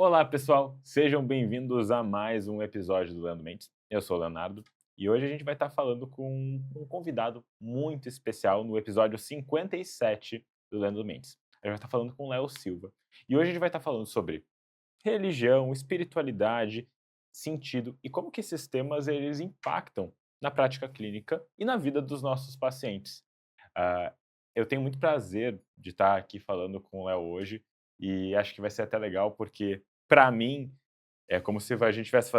Olá, pessoal! Sejam bem-vindos a mais um episódio do Leandro Mendes. Eu sou o Leonardo e hoje a gente vai estar falando com um convidado muito especial no episódio 57 do Leandro Mendes. A gente vai estar falando com o Léo Silva. E hoje a gente vai estar falando sobre religião, espiritualidade, sentido e como que esses temas eles impactam na prática clínica e na vida dos nossos pacientes. Ah, eu tenho muito prazer de estar aqui falando com o Léo hoje e acho que vai ser até legal porque, para mim, é como se a gente estivesse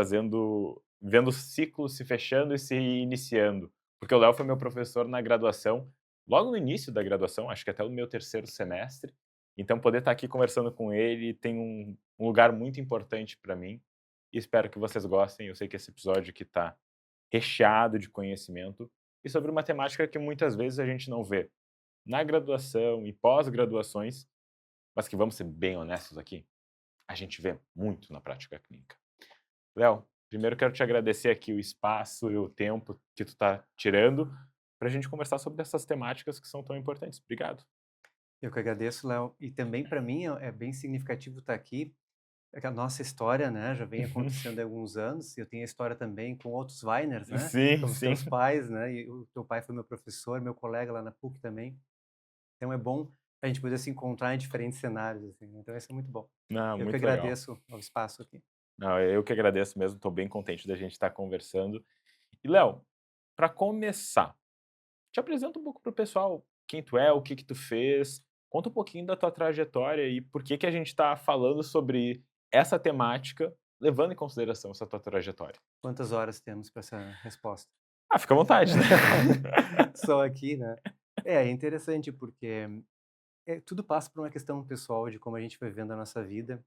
vendo o ciclo se fechando e se iniciando. Porque o Léo foi meu professor na graduação, logo no início da graduação, acho que até o meu terceiro semestre. Então, poder estar aqui conversando com ele tem um lugar muito importante para mim. E espero que vocês gostem. Eu sei que esse episódio aqui está recheado de conhecimento e sobre uma temática que muitas vezes a gente não vê na graduação e pós-graduações, mas que vamos ser bem honestos aqui, a gente vê muito na prática clínica. Léo, primeiro quero te agradecer aqui o espaço e o tempo que tu está tirando para a gente conversar sobre essas temáticas que são tão importantes. Obrigado. Eu que agradeço, Léo. E também para mim é bem significativo estar aqui, é que a nossa história, né, já vem acontecendo há alguns anos. Eu tenho a história também com outros Weiners, né, Sim, como os sim. teus pais, né, e o teu pai foi meu professor, meu colega lá na PUC também. Então é bom a gente poder se encontrar em diferentes cenários, assim, né, então isso é muito bom. Não, Eu que muito legal. agradeço o espaço aqui. Não, eu que agradeço mesmo, estou bem contente da gente estar conversando. E Léo, para começar, te apresenta um pouco para o pessoal quem tu é, o que que tu fez, conta um pouquinho da tua trajetória e por que que a gente está falando sobre essa temática, levando em consideração essa tua trajetória. Quantas horas temos para essa resposta? Ah, fica à vontade, né. Só aqui, né. É interessante porque, tudo passa por uma questão pessoal de como a gente foi vivendo a nossa vida.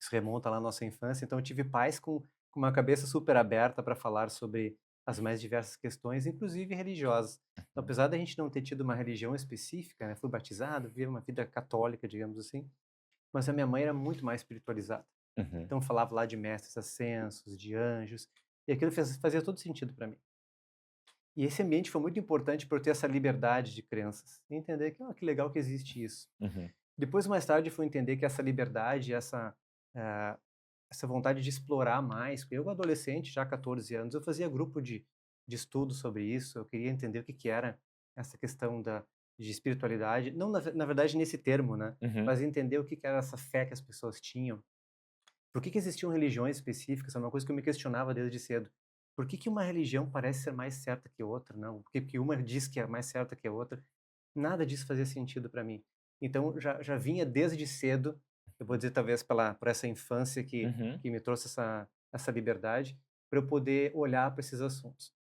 Isso remonta lá à nossa infância, então eu tive pais com uma cabeça super aberta para falar sobre as mais diversas questões, inclusive religiosas. Então, apesar da gente não ter tido uma religião específica, né, fui batizado, vivi uma vida católica, digamos assim, mas a minha mãe era muito mais espiritualizada. Uhum, Então falava lá de mestres ascensos, de anjos, e aquilo fazia todo sentido para mim. E esse ambiente foi muito importante para eu ter essa liberdade de crenças, e entender que, que legal que existe isso. uhum, Depois, mais tarde, fui entender que essa liberdade, eh, essa vontade de explorar mais, porque eu adolescente, já 14 anos, eu fazia grupo de estudo sobre isso, eu queria entender o que que era essa questão de espiritualidade, não na verdade nesse termo, né, uhum. mas entender o que que era essa fé que as pessoas tinham, por que que existiam religiões específicas, é uma coisa que eu me questionava desde cedo. Por que que uma religião parece ser mais certa que outra, não? Por que que uma diz que é mais certa que a outra? Nada disso fazia sentido para mim. Então já vinha desde cedo, eu vou dizer talvez por essa infância Uhum. que me trouxe essa liberdade, para eu poder olhar para esses assuntos.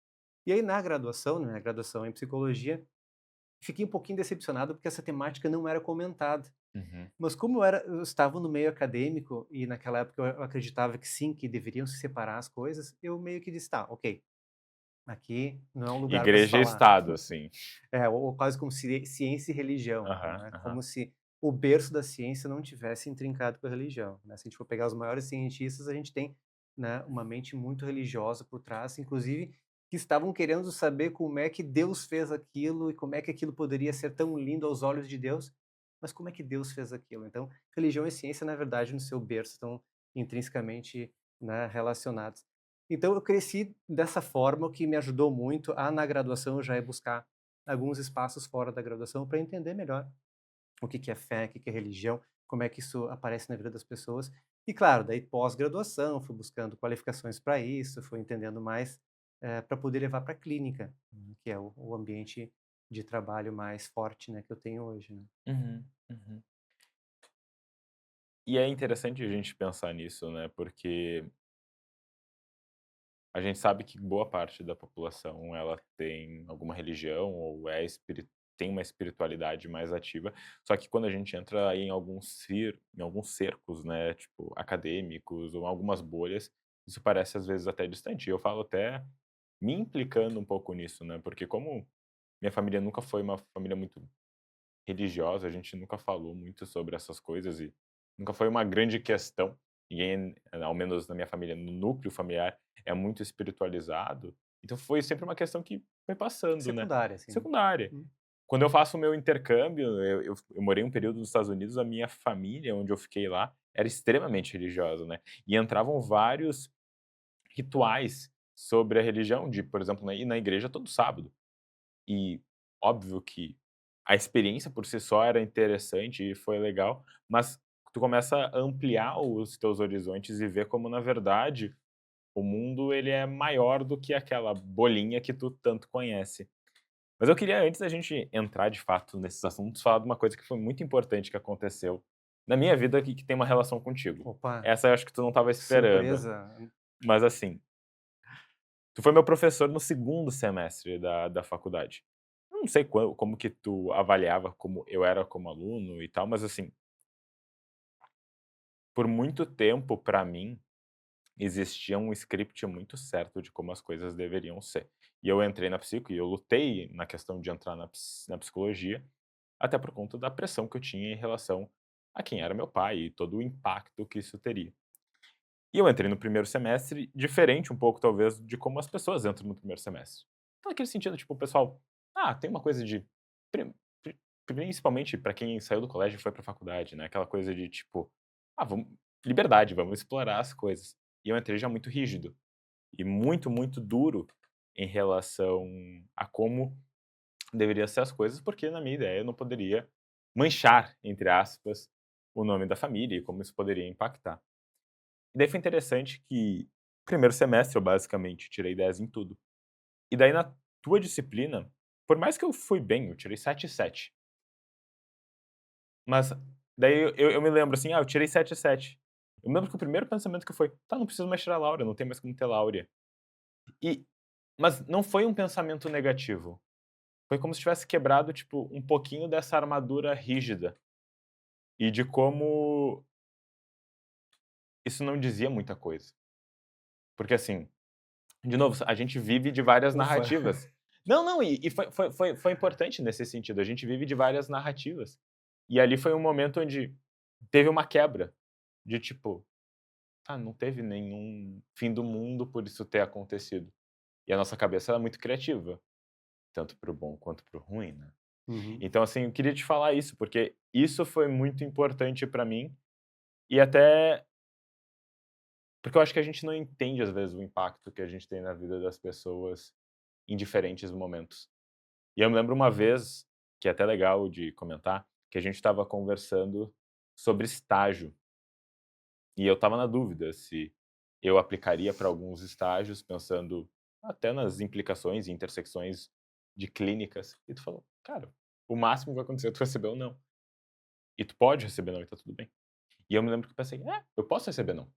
E aí na graduação, né, na graduação em psicologia, fiquei um pouquinho decepcionado porque essa temática não era comentada. Uhum. Mas como eu estava no meio acadêmico e naquela época eu acreditava que sim, que deveriam se separar as coisas, eu meio que disse: "Tá, ok, aqui não é um lugar para se Igreja e falar". Estado, assim. É, ou quase como ciência e religião, Aham, né, aham. como se o berço da ciência não tivesse intrincado com a religião, né. Se a gente for pegar os maiores cientistas, a gente tem, né, uma mente muito religiosa por trás, inclusive que estavam querendo saber como é que Deus fez aquilo e como é que aquilo poderia ser tão lindo aos olhos de Deus, mas como é que Deus fez aquilo? Então, religião e ciência, na verdade, no seu berço estão intrinsecamente, né, relacionados. Então eu cresci dessa forma, o que me ajudou muito a, na graduação, já é buscar alguns espaços fora da graduação para entender melhor o que que é fé, o que que é religião, como é que isso aparece na vida das pessoas. E claro, daí pós-graduação, fui buscando qualificações para isso, fui entendendo mais, para poder levar para a clínica, que é o ambiente de trabalho mais forte, né, que eu tenho hoje, né. Uhum, uhum. E é interessante a gente pensar nisso, né, porque a gente sabe que boa parte da população, ela tem alguma religião ou tem uma espiritualidade mais ativa, só que quando a gente entra em alguns cercos, né, tipo, acadêmicos ou algumas bolhas, isso parece às vezes até distante. E eu falo até me implicando um pouco nisso, né, porque como minha família nunca foi uma família muito religiosa, a gente nunca falou muito sobre essas coisas e nunca foi uma grande questão. Ninguém, ao menos na minha família, no núcleo familiar, é muito espiritualizado. Então foi sempre uma questão que foi passando, né, Secundária, assim, né. secundária. Hum. quando eu faço o meu intercâmbio, eu morei um período nos Estados Unidos, a minha família, onde eu fiquei lá, era extremamente religiosa, né, e entravam vários rituais sobre a religião de, por exemplo, ir na igreja todo sábado. E óbvio que a experiência por si só era interessante e foi legal, mas tu começa a ampliar os teus horizontes e ver como, na verdade, o mundo ele é maior do que aquela bolinha que tu tanto conhece. Mas eu queria, antes da gente entrar de fato nesses assuntos, falar de uma coisa que foi muito importante que aconteceu na minha vida que tem uma relação contigo. Opa, Essa eu acho que tu não estava que esperando, surpresa. mas assim, tu foi meu professor no segundo semestre da faculdade. Eu não sei como que tu avaliava como eu era como aluno e tal, mas assim, por muito tempo, pra mim, existia um script muito certo de como as coisas deveriam ser. E eu entrei na psico e eu lutei na questão de entrar na psicologia, até por conta da pressão que eu tinha em relação a quem era meu pai e todo o impacto que isso teria. E eu entrei no primeiro semestre diferente um pouco, talvez, de como as pessoas entram no primeiro semestre. Então, naquele sentido, tipo, o pessoal, tem uma coisa de, pri- pri- principalmente para quem saiu do colégio e foi pra faculdade, né? Aquela coisa de, tipo, vamos, liberdade, vamos explorar as coisas. E eu entrei já muito rígido e muito, muito duro em relação a como deveriam ser as coisas, porque na minha ideia eu não poderia manchar, entre aspas, o nome da família e como isso poderia impactar. E daí foi interessante que, primeiro semestre, eu basicamente tirei 10 em tudo. E daí na tua disciplina, por mais que eu fui bem, eu tirei 7,7. Mas daí eu me lembro assim, eu tirei 7,7. Eu me lembro que o primeiro pensamento que foi: "Tá, não preciso mais tirar Laura, não tem mais como ter Laura". E mas não foi um pensamento negativo. Foi como se tivesse quebrado, tipo, um pouquinho dessa armadura rígida, e de como isso não dizia muita coisa. Porque assim, de novo, a gente vive de várias Ufa. narrativas. Não, não, e foi importante nesse sentido, a gente vive de várias narrativas. E ali foi um momento onde teve uma quebra, de tipo, não teve nenhum fim do mundo por isso ter acontecido. E a nossa cabeça ela é muito criativa, tanto para o bom quanto para o ruim, né. Uhum. Então, assim, eu queria te falar isso, porque isso foi muito importante para mim, e até porque eu acho que a gente não entende, às vezes, o impacto que a gente tem na vida das pessoas em diferentes momentos. E eu me lembro uma vez, que é até legal de comentar, que a gente estava conversando sobre estágio. E eu estava na dúvida se eu aplicaria para alguns estágios, pensando até nas implicações e intersecções de clínicas. E tu falou, cara, o máximo que vai acontecer é tu receber ou não. E tu pode receber não e tá tudo bem. E eu me lembro que eu pensei, eu posso receber não.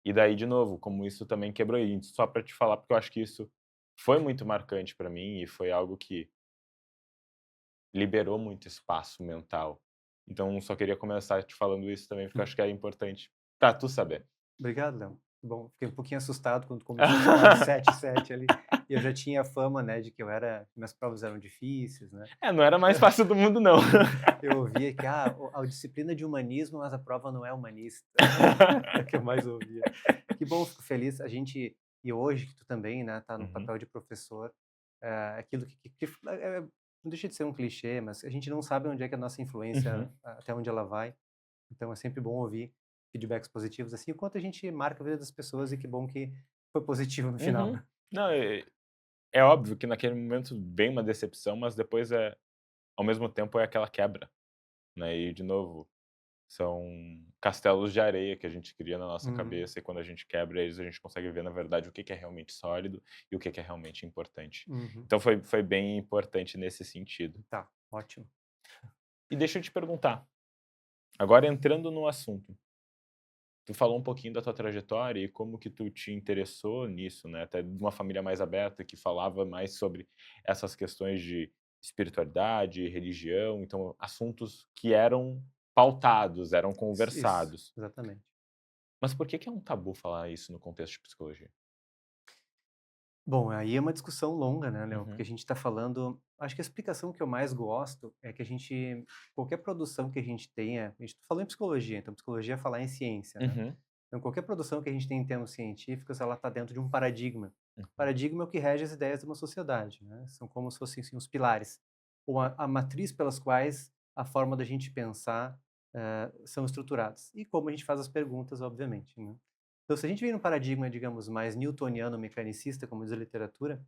E daí, de novo, como isso também quebrou aí, só para te falar, porque eu acho que isso foi muito marcante para mim e foi algo que liberou muito espaço mental. Então só queria começar te falando isso também, porque eu acho que é importante pra tu saber. Obrigado, Léo. Bom, fiquei um pouquinho assustado quando começou a falar de 7 ali. E eu já tinha fama, né, de que minhas provas eram difíceis, né. Não era mais fácil do mundo não. Eu ouvia que, a disciplina de humanismo, mas a prova não é humanista. É o que eu mais ouvia. Que bom, fico feliz. E hoje que tu também, né, tá no Uhum, papel de professor, aquilo não deixa de ser um clichê, mas a gente não sabe onde é que a nossa influência, uhum, até onde ela vai. Então é sempre bom ouvir feedbacks positivos, assim, o quanto a gente marca a vida das pessoas e que bom que foi positivo no final, uhum. né. Não, é óbvio que naquele momento vem uma decepção, mas depois ao mesmo tempo é aquela quebra, né, e de novo, são castelos de areia que a gente cria na nossa Uhum, cabeça e quando a gente quebra eles, a gente consegue ver na verdade o que que é realmente sólido e o que que é realmente importante. uhum. Então foi bem importante nesse sentido. Tá, ótimo. E deixa eu te perguntar, agora entrando no assunto, tu falou um pouquinho da tua trajetória e como que tu te interessou nisso, né, até de uma família mais aberta que falava mais sobre essas questões de espiritualidade, religião, então assuntos que eram pautados, eram Isso, conversados. exatamente. Mas por que que é um tabu falar isso no contexto de psicologia? Bom, aí é uma discussão longa, né, Léo, porque Uhum, a gente está falando acho que a explicação que eu mais gosto é que qualquer produção que a gente tenha, a gente falou em psicologia, então psicologia é falar em ciência, né. uhum, Então qualquer produção que a gente tem em termos científicos, ela está dentro de um paradigma. Paradigma é o que rege as ideias de uma sociedade, né? São como se fossem assim, os pilares, ou a matriz pelas quais a forma da gente pensar são estruturadas. E como a gente faz as perguntas, obviamente, né? Então, se a gente vem num paradigma, digamos, mais newtoniano, mecanicista, como diz a literatura,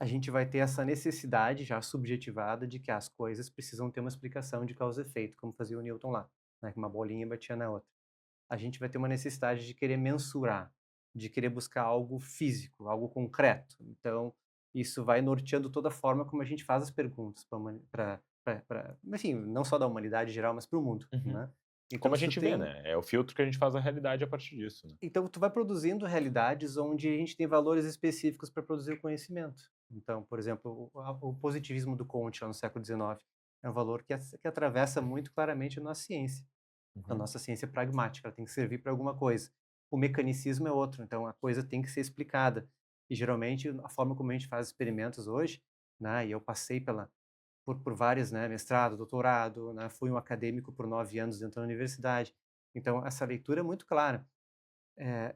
a gente vai ter essa necessidade já subjetivada de que as coisas precisam ter uma explicação de causa e efeito, como fazia o Newton lá, né? Que uma bolinha batia na outra. A gente vai ter uma necessidade de querer mensurar, de querer buscar algo físico, algo concreto. Então, isso vai norteando toda a forma como a gente faz as perguntas para, enfim, não só da humanidade em geral, mas para o mundo, Uhum. né? Então, Como a se tu gente vê, tem, né? É o filtro que a gente faz a realidade a partir disso, né? então tu vai produzindo realidades onde a gente tem valores específicos para produzir o conhecimento. Então, por exemplo, o positivismo do Comte lá no século XIX é um valor que atravessa muito claramente a nossa ciência. A Uhum. nossa ciência é pragmática, ela tem que servir para alguma coisa. O mecanicismo é outro, então a coisa tem que ser explicada. E geralmente a forma como a gente faz experimentos hoje, né, e eu passei por vários, né, mestrado, doutorado, né, fui um acadêmico por 9 anos dentro da universidade. Então essa leitura é muito clara.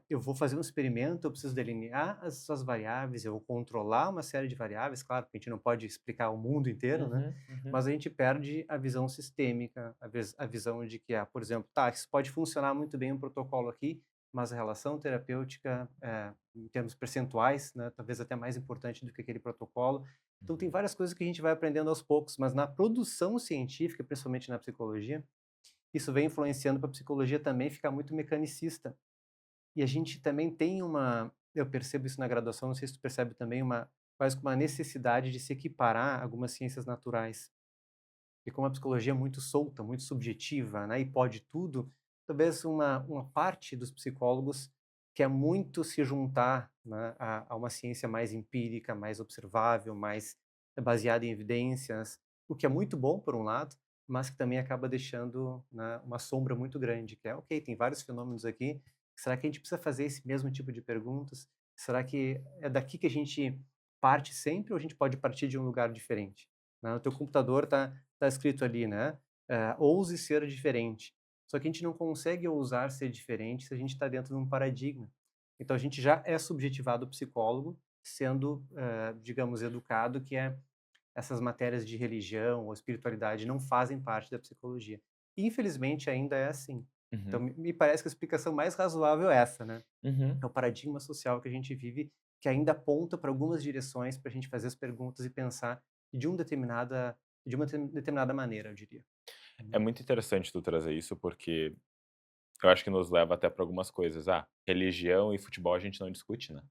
Eu vou fazer um experimento, eu preciso delinear as suas variáveis, eu vou controlar uma série de variáveis, claro, porque a gente não pode explicar o mundo inteiro, né? Uhum, uhum. Mas a gente perde a visão sistêmica, a visão de que, por exemplo, tá, isso pode funcionar muito bem um protocolo aqui, mas a relação terapêutica, em termos percentuais, né, talvez até mais importante do que aquele protocolo. Então, tem Uhum. várias coisas que a gente vai aprendendo aos poucos, mas na produção científica, principalmente na psicologia, isso vem influenciando para a psicologia também ficar muito mecanicista. E a gente também tem eu percebo isso na graduação, não sei se tu percebe também, quase que uma necessidade de se equiparar a algumas ciências naturais. E como a psicologia é muito solta, muito subjetiva, né, e pode tudo, talvez uma parte dos psicólogos quer muito se juntar, né, a uma ciência mais empírica, mais observável, mais baseada em evidências, o que é muito bom por um lado, mas que também acaba deixando, né, uma sombra muito grande, que é, ok, tem vários fenômenos aqui, será que a gente precisa fazer esse mesmo tipo de perguntas? Será que é daqui que a gente parte sempre ou a gente pode partir de um lugar diferente? Né? O teu computador tá escrito ali, né, ouse ser diferente. Só que a gente não consegue ousar ser diferente se a gente está dentro de um paradigma. Então a gente já é subjetivado psicólogo, sendo, digamos, educado que essas matérias de religião ou espiritualidade não fazem parte da psicologia. E, infelizmente ainda é assim. Então Uhum. me parece que a explicação mais razoável é essa, né? Uhum. É o paradigma social que a gente vive, que ainda aponta para algumas direções para a gente fazer as perguntas e pensar de uma determinada maneira, eu diria. É Uhum. muito interessante tu trazer isso, porque eu acho que nos leva até para algumas coisas. Ah, religião e futebol a gente não discute, né?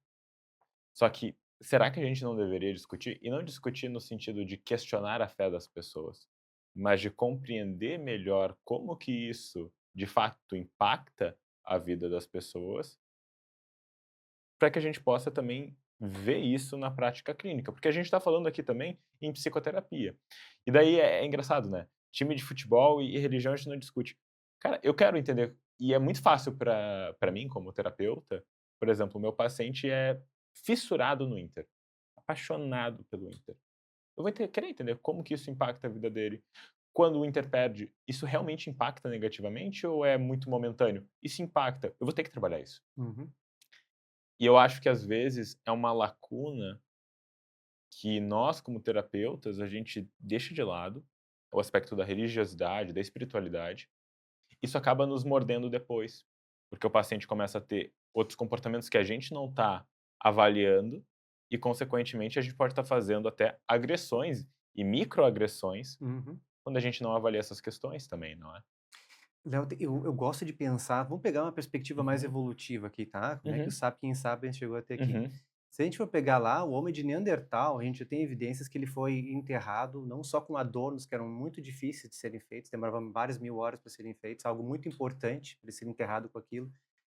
Só que será que a gente não deveria discutir? E não discutir no sentido de questionar a fé das pessoas, mas de compreender melhor como que isso, de fato, impacta a vida das pessoas, para que a gente possa também ver isso na prática clínica. Porque a gente está falando aqui também em psicoterapia. E daí é engraçado, né? Time de futebol e religião a gente não discute. Cara, eu quero entender, e é muito fácil para mim, como terapeuta, por exemplo, o meu paciente é fissurado no Inter, apaixonado pelo Inter. Eu vou querer entender como que isso impacta a vida dele. Quando o Inter perde, isso realmente impacta negativamente ou é muito momentâneo? Isso impacta, eu vou ter que trabalhar isso. Uhum. E eu acho que às vezes é uma lacuna que nós, como terapeutas, a gente deixa de lado, o aspecto da religiosidade, da espiritualidade. Isso acaba nos mordendo depois, porque o paciente começa a ter outros comportamentos que a gente não está avaliando e, consequentemente, a gente pode estar fazendo até agressões e microagressões Uhum. quando a gente não avalia essas questões também, não é? Léo, eu gosto de pensar, vamos pegar uma perspectiva mais Uhum, evolutiva aqui, tá? Como é que o uhum, Sapiens Sapiens chegou até aqui? uhum, Se a gente for pegar lá, o homem de Neandertal, a gente já tem evidências que ele foi enterrado não só com adornos que eram muito difíceis de serem feitos, demoravam várias mil horas para serem feitos, algo muito importante para ele ser enterrado com aquilo,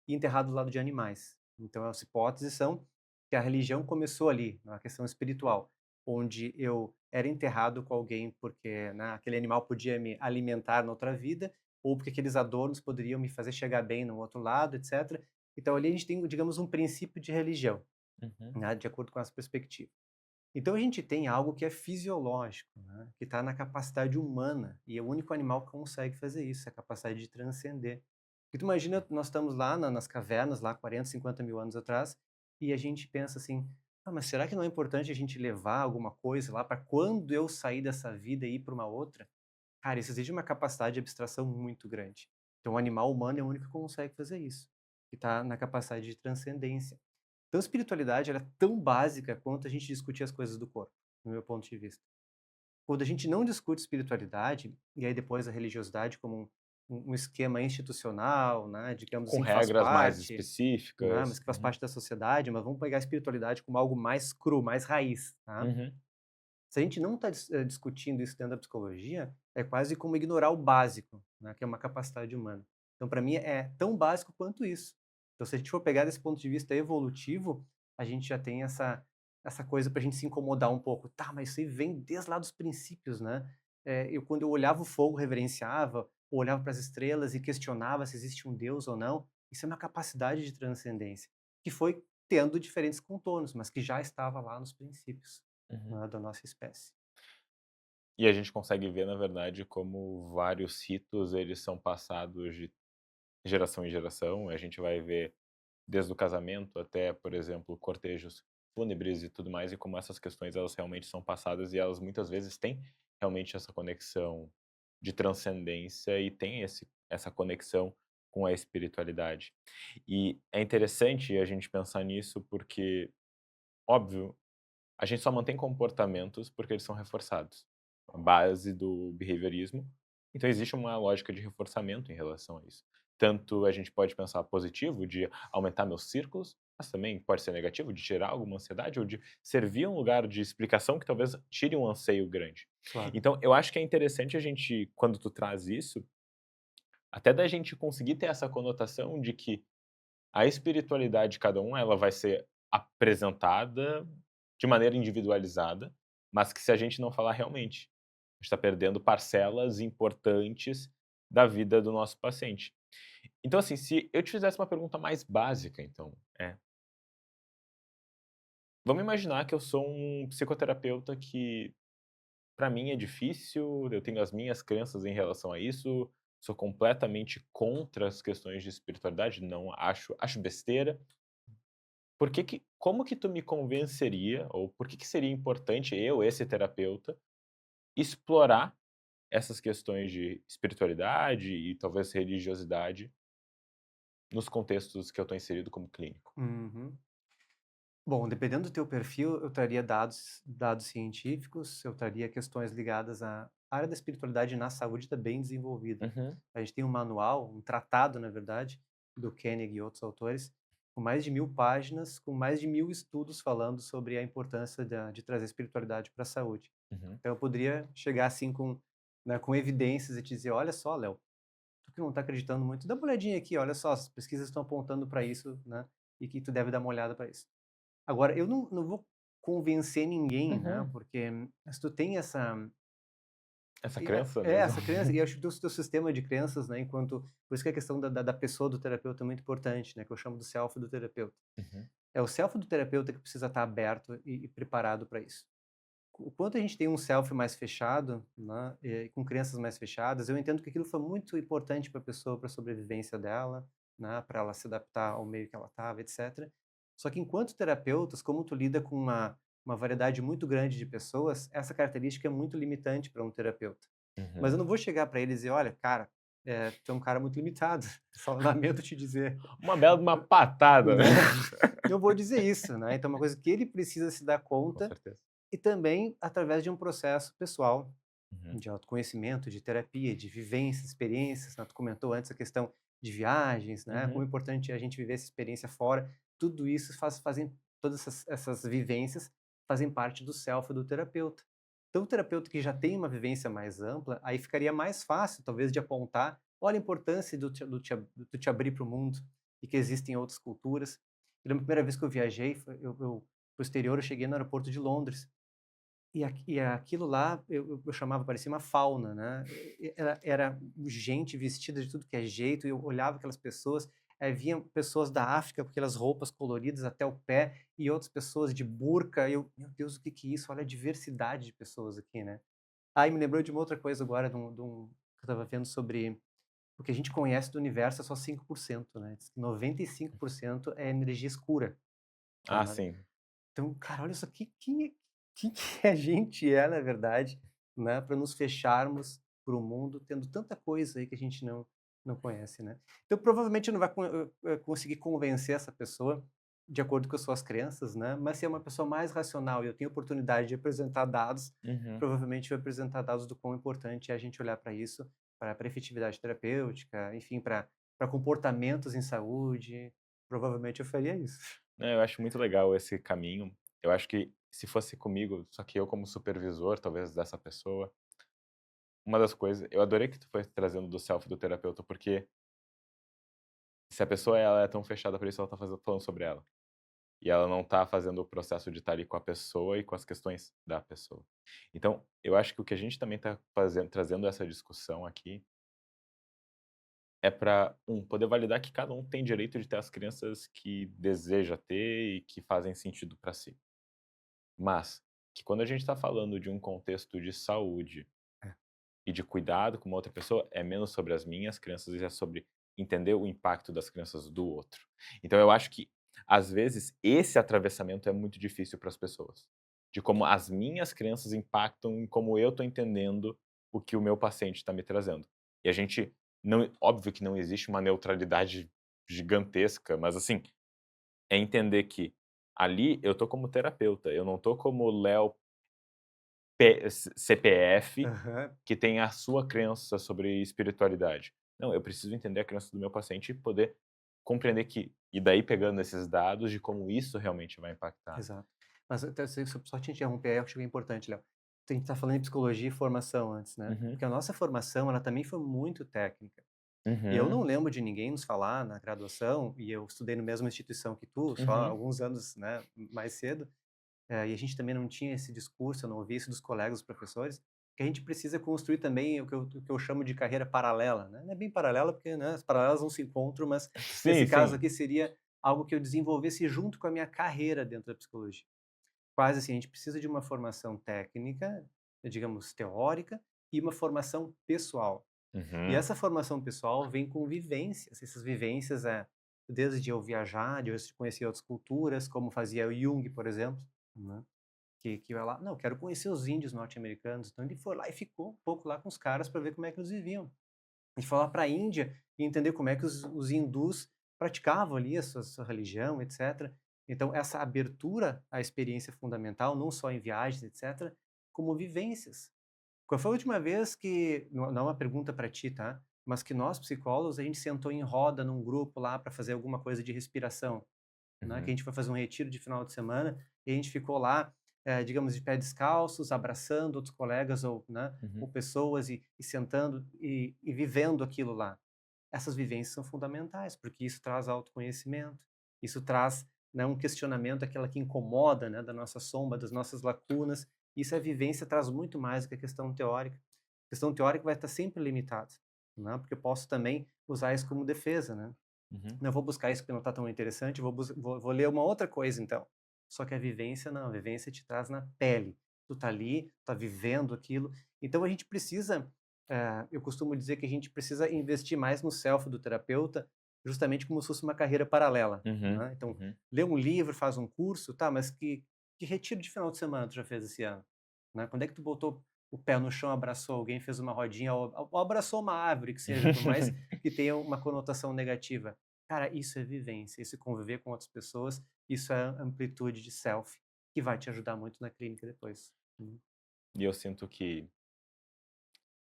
e enterrado do lado de animais. Então, as hipóteses são que a religião começou ali, na questão espiritual, onde eu era enterrado com alguém porque, né, aquele animal podia me alimentar na outra vida, ou porque aqueles adornos poderiam me fazer chegar bem no outro lado, etc. Então, ali a gente tem, digamos, um princípio de religião, uhum, né, de acordo com essa perspectiva. Então a gente tem algo que é fisiológico, né, que está na capacidade humana, e é o único animal que consegue fazer isso, a capacidade de transcender. E tu imagina, nós estamos lá nas cavernas, lá 40, 50 mil anos atrás, e a gente pensa assim: "Ah, mas será que não é importante a gente levar alguma coisa lá para quando eu sair dessa vida e ir para uma outra?" Cara, isso exige uma capacidade de abstração muito grande. Então, o animal humano é o único que consegue fazer isso, que está na capacidade de transcendência. Então, a espiritualidade ela é tão básica quanto a gente discutir as coisas do corpo, no meu ponto de vista. Quando a gente não discute espiritualidade, e aí depois a religiosidade como um esquema institucional, né, digamos Com assim, que faz regras mais parte, né, mas específicas. que faz parte da sociedade, mas vamos pegar a espiritualidade como algo mais cru, mais raiz, tá? Uhum. Se a gente não está discutindo isso dentro da psicologia, é quase como ignorar o básico, né, que é uma capacidade humana. Então, para mim, é tão básico quanto isso. Então, se a gente for pegar desse ponto de vista evolutivo, a gente já tem essa coisa para a gente se incomodar um pouco. Tá, mas isso aí vem desde lá dos princípios, né? Quando eu olhava o fogo, reverenciava, ou olhava para as estrelas e questionava se existe um Deus ou não. Isso é uma capacidade de transcendência, que foi tendo diferentes contornos, mas que já estava lá nos princípios, Uhum. né, da nossa espécie. E a gente consegue ver, na verdade, como vários ritos eles são passados de geração em geração. A gente vai ver desde o casamento até, por exemplo, cortejos fúnebres e tudo mais, e como essas questões elas realmente são passadas e elas muitas vezes têm realmente essa conexão de transcendência e tem essa conexão com a espiritualidade. E é interessante a gente pensar nisso porque, óbvio, a gente só mantém comportamentos porque eles são reforçados. A base do behaviorismo. Então existe uma lógica de reforçamento em relação a isso. Tanto a gente pode pensar positivo, de aumentar meus círculos, mas também pode ser negativo, de gerar alguma ansiedade ou de servir um lugar de explicação que talvez tire um anseio grande. Claro. Então eu acho que é interessante a gente, quando tu traz isso, até da gente conseguir ter essa conotação de que a espiritualidade de cada um, ela vai ser apresentada de maneira individualizada, mas que se a gente não falar realmente, a gente está perdendo parcelas importantes da vida do nosso paciente. Então, assim, se eu te fizesse uma pergunta mais básica, então, vamos imaginar que eu sou um psicoterapeuta que, para mim, é difícil, eu tenho as minhas crenças em relação a isso, sou completamente contra as questões de espiritualidade, não acho besteira. Como que tu me convenceria, ou por que seria importante eu, esse terapeuta, explorar essas questões de espiritualidade e talvez religiosidade nos contextos que eu estou inserido como clínico? Uhum. Bom, dependendo do teu perfil, eu traria dados científicos, eu traria questões ligadas à área da espiritualidade na saúde está bem desenvolvida. Uhum, A gente tem um manual, um tratado, na verdade, do Koenig e outros autores, com mais de 1000 páginas, com mais de 1000 estudos falando sobre a importância de trazer espiritualidade para a saúde. uhum. Então, eu poderia chegar assim com, né, com evidências e te dizer, olha só, Léo, tu que não está acreditando muito, dá uma olhadinha aqui, olha só, as pesquisas estão apontando para isso, né, e que tu deve dar uma olhada para isso. Agora, eu não vou convencer ninguém, né, Uhum. porque se tu tem essa Essa crença mesmo. essa crença, e eu acho que o teu sistema de crenças, né, enquanto por isso que a questão da pessoa do terapeuta é muito importante, né, que eu chamo do self do terapeuta. Uhum, É o self do terapeuta que precisa estar aberto e preparado para isso. O quanto a gente tem um self mais fechado, né, com crenças mais fechadas, eu entendo que aquilo foi muito importante para a pessoa, para a sobrevivência dela, né, para ela se adaptar ao meio que ela estava, etc. Só que enquanto terapeutas, como tu lida com uma variedade muito grande de pessoas, essa característica é muito limitante para um terapeuta. Mas eu uhum. não vou chegar para ele e dizer, olha, cara, tu é um cara muito limitado, só lamento te dizer, Uma bela de uma patada, né. né? Não vou dizer isso, né? Então, é uma coisa que ele precisa se dar Com conta certeza. e também através de um processo pessoal Uhum, de autoconhecimento, de terapia, de vivência, experiências, né, tu comentou antes a questão de viagens, né, como é uhum, importante é a gente viver essa experiência fora, tudo isso fazem todas essas vivências fazem parte do self do terapeuta. Então o terapeuta que já tem uma vivência mais ampla, aí ficaria mais fácil talvez de apontar, olha a importância do tu te abrir para o mundo e que existem outras culturas. Eu lembro a primeira vez que eu viajei, eu para o exterior, eu cheguei no aeroporto de Londres, e aquilo lá eu chamava, parecia uma fauna, né, era gente vestida de tudo que é jeito, e eu olhava aquelas pessoas, vinham pessoas da África com aquelas roupas coloridas até o pé, e outras pessoas de burca, e eu: "Meu Deus, o que que é isso? Olha a diversidade de pessoas aqui, né". Aí me lembrou de uma outra coisa agora, de um que eu estava vendo sobre o que a gente conhece do universo é só 5%, né, diz que 95% é energia escura. Ah, tá? sim. Então, cara, olha só que a gente é, na verdade, né, para nos fecharmos para o mundo, tendo tanta coisa aí que a gente não conhece, né. Então, provavelmente não vai conseguir convencer essa pessoa de acordo com as suas crenças, né, mas se é uma pessoa mais racional e eu tenho oportunidade de apresentar dados, Uhum. provavelmente vai apresentar dados do quão importante é a gente olhar para isso, para efetividade terapêutica, enfim, para comportamentos em saúde, provavelmente eu faria isso. É, eu acho muito legal esse caminho. Eu acho que se fosse comigo, só que eu como supervisor, talvez, dessa pessoa, uma das coisas eu adorei que tu foi trazendo do self do terapeuta, porque se a pessoa ela é tão fechada pra isso, ela tá falando sobre ela. E ela não tá fazendo o processo de estar ali com a pessoa e com as questões da pessoa. Então, eu acho que o que a gente também tá fazendo trazendo essa discussão aqui, é para poder validar que cada um tem direito de ter as crianças que deseja ter e que fazem sentido para si. Mas, que quando a gente está falando de um contexto de saúde É, e de cuidado com uma outra pessoa, é menos sobre as minhas crianças e é sobre entender o impacto das crianças do outro. Então eu acho que, às vezes, esse atravessamento é muito difícil para as pessoas. De como as minhas crianças impactam em como eu estou entendendo o que o meu paciente está me trazendo. E a gente não, óbvio que não existe uma neutralidade gigantesca, mas assim, é entender que ali eu tô como terapeuta, eu não tô como Léo CPF, aham. que tem a sua crença sobre espiritualidade. Não, eu preciso entender a crença do meu paciente e poder compreender que e daí pegando esses dados de como isso realmente vai impactar, né. Exato. Mas até só te interromper, eu acho que é importante, Léo. A gente tá falando em psicologia e formação antes, né, Uhum, porque a nossa formação, ela também foi muito técnica. E eu não uhum, lembro de ninguém nos falar na graduação, e eu estudei na mesma instituição que tu, só uhum, alguns anos, né, mais cedo, e a gente também não tinha esse discurso, eu não ouvi isso dos colegas, dos professores, que a gente precisa construir também o que eu chamo de carreira paralela, né, não é bem paralela, porque, né, as paralelas não se encontram, mas sim, nesse caso sim. aqui seria algo que eu desenvolvesse junto com a minha carreira dentro da psicologia. Quase assim, a gente precisa de uma formação técnica, digamos, teórica, e uma formação pessoal. E Uhum, essa formação pessoal vem com vivências. Essas vivências é desde eu viajar, de eu conhecer outras culturas, como fazia o Jung, por exemplo, né? Que vai lá, não, eu quero conhecer os índios norte-americanos. Então ele foi lá e ficou um pouco lá com os caras para ver como é que eles viviam. E foi lá para a Índia e entender como é que os hindus praticavam ali a sua religião, etc. Então, essa abertura à experiência fundamental, não só em viagens, etc., como vivências. Qual foi a última vez que, não é uma pergunta para ti, tá? Mas que nós, psicólogos, a gente sentou em roda num grupo lá para fazer alguma coisa de respiração, né? Que a uhum, gente foi fazer um retiro de final de semana e a gente ficou lá, digamos, de pé descalços, abraçando outros colegas ou, né, ou uhum. pessoas e sentando e vivendo aquilo lá. Essas vivências são fundamentais, porque isso traz autoconhecimento, isso traz, né, um questionamento, aquela que incomoda, né, da nossa sombra, das nossas lacunas. Isso a vivência traz muito mais do que a questão teórica. A questão teórica vai estar sempre limitada, né, porque eu posso também usar isso como defesa, né. Uhum. Não vou buscar isso porque não está tão interessante, vou ler uma outra coisa então. Só que a vivência não, a vivência te traz na pele. Tu tá ali, tá vivendo aquilo. Então a gente precisa, eu costumo dizer que a gente precisa investir mais no self do terapeuta, justamente como se fosse uma carreira paralela, Uhum, né. Então, uhum. lê um livro, faz um curso, tá, mas que retiro de final de semana tu já fez esse ano? Né, quando é que tu botou o pé no chão, abraçou alguém, fez uma rodinha ou abraçou uma árvore que seja, por mais que tenha uma conotação negativa. Cara, isso é vivência, isso é conviver com outras pessoas, isso é amplitude de self, que vai te ajudar muito na clínica depois. E eu sinto que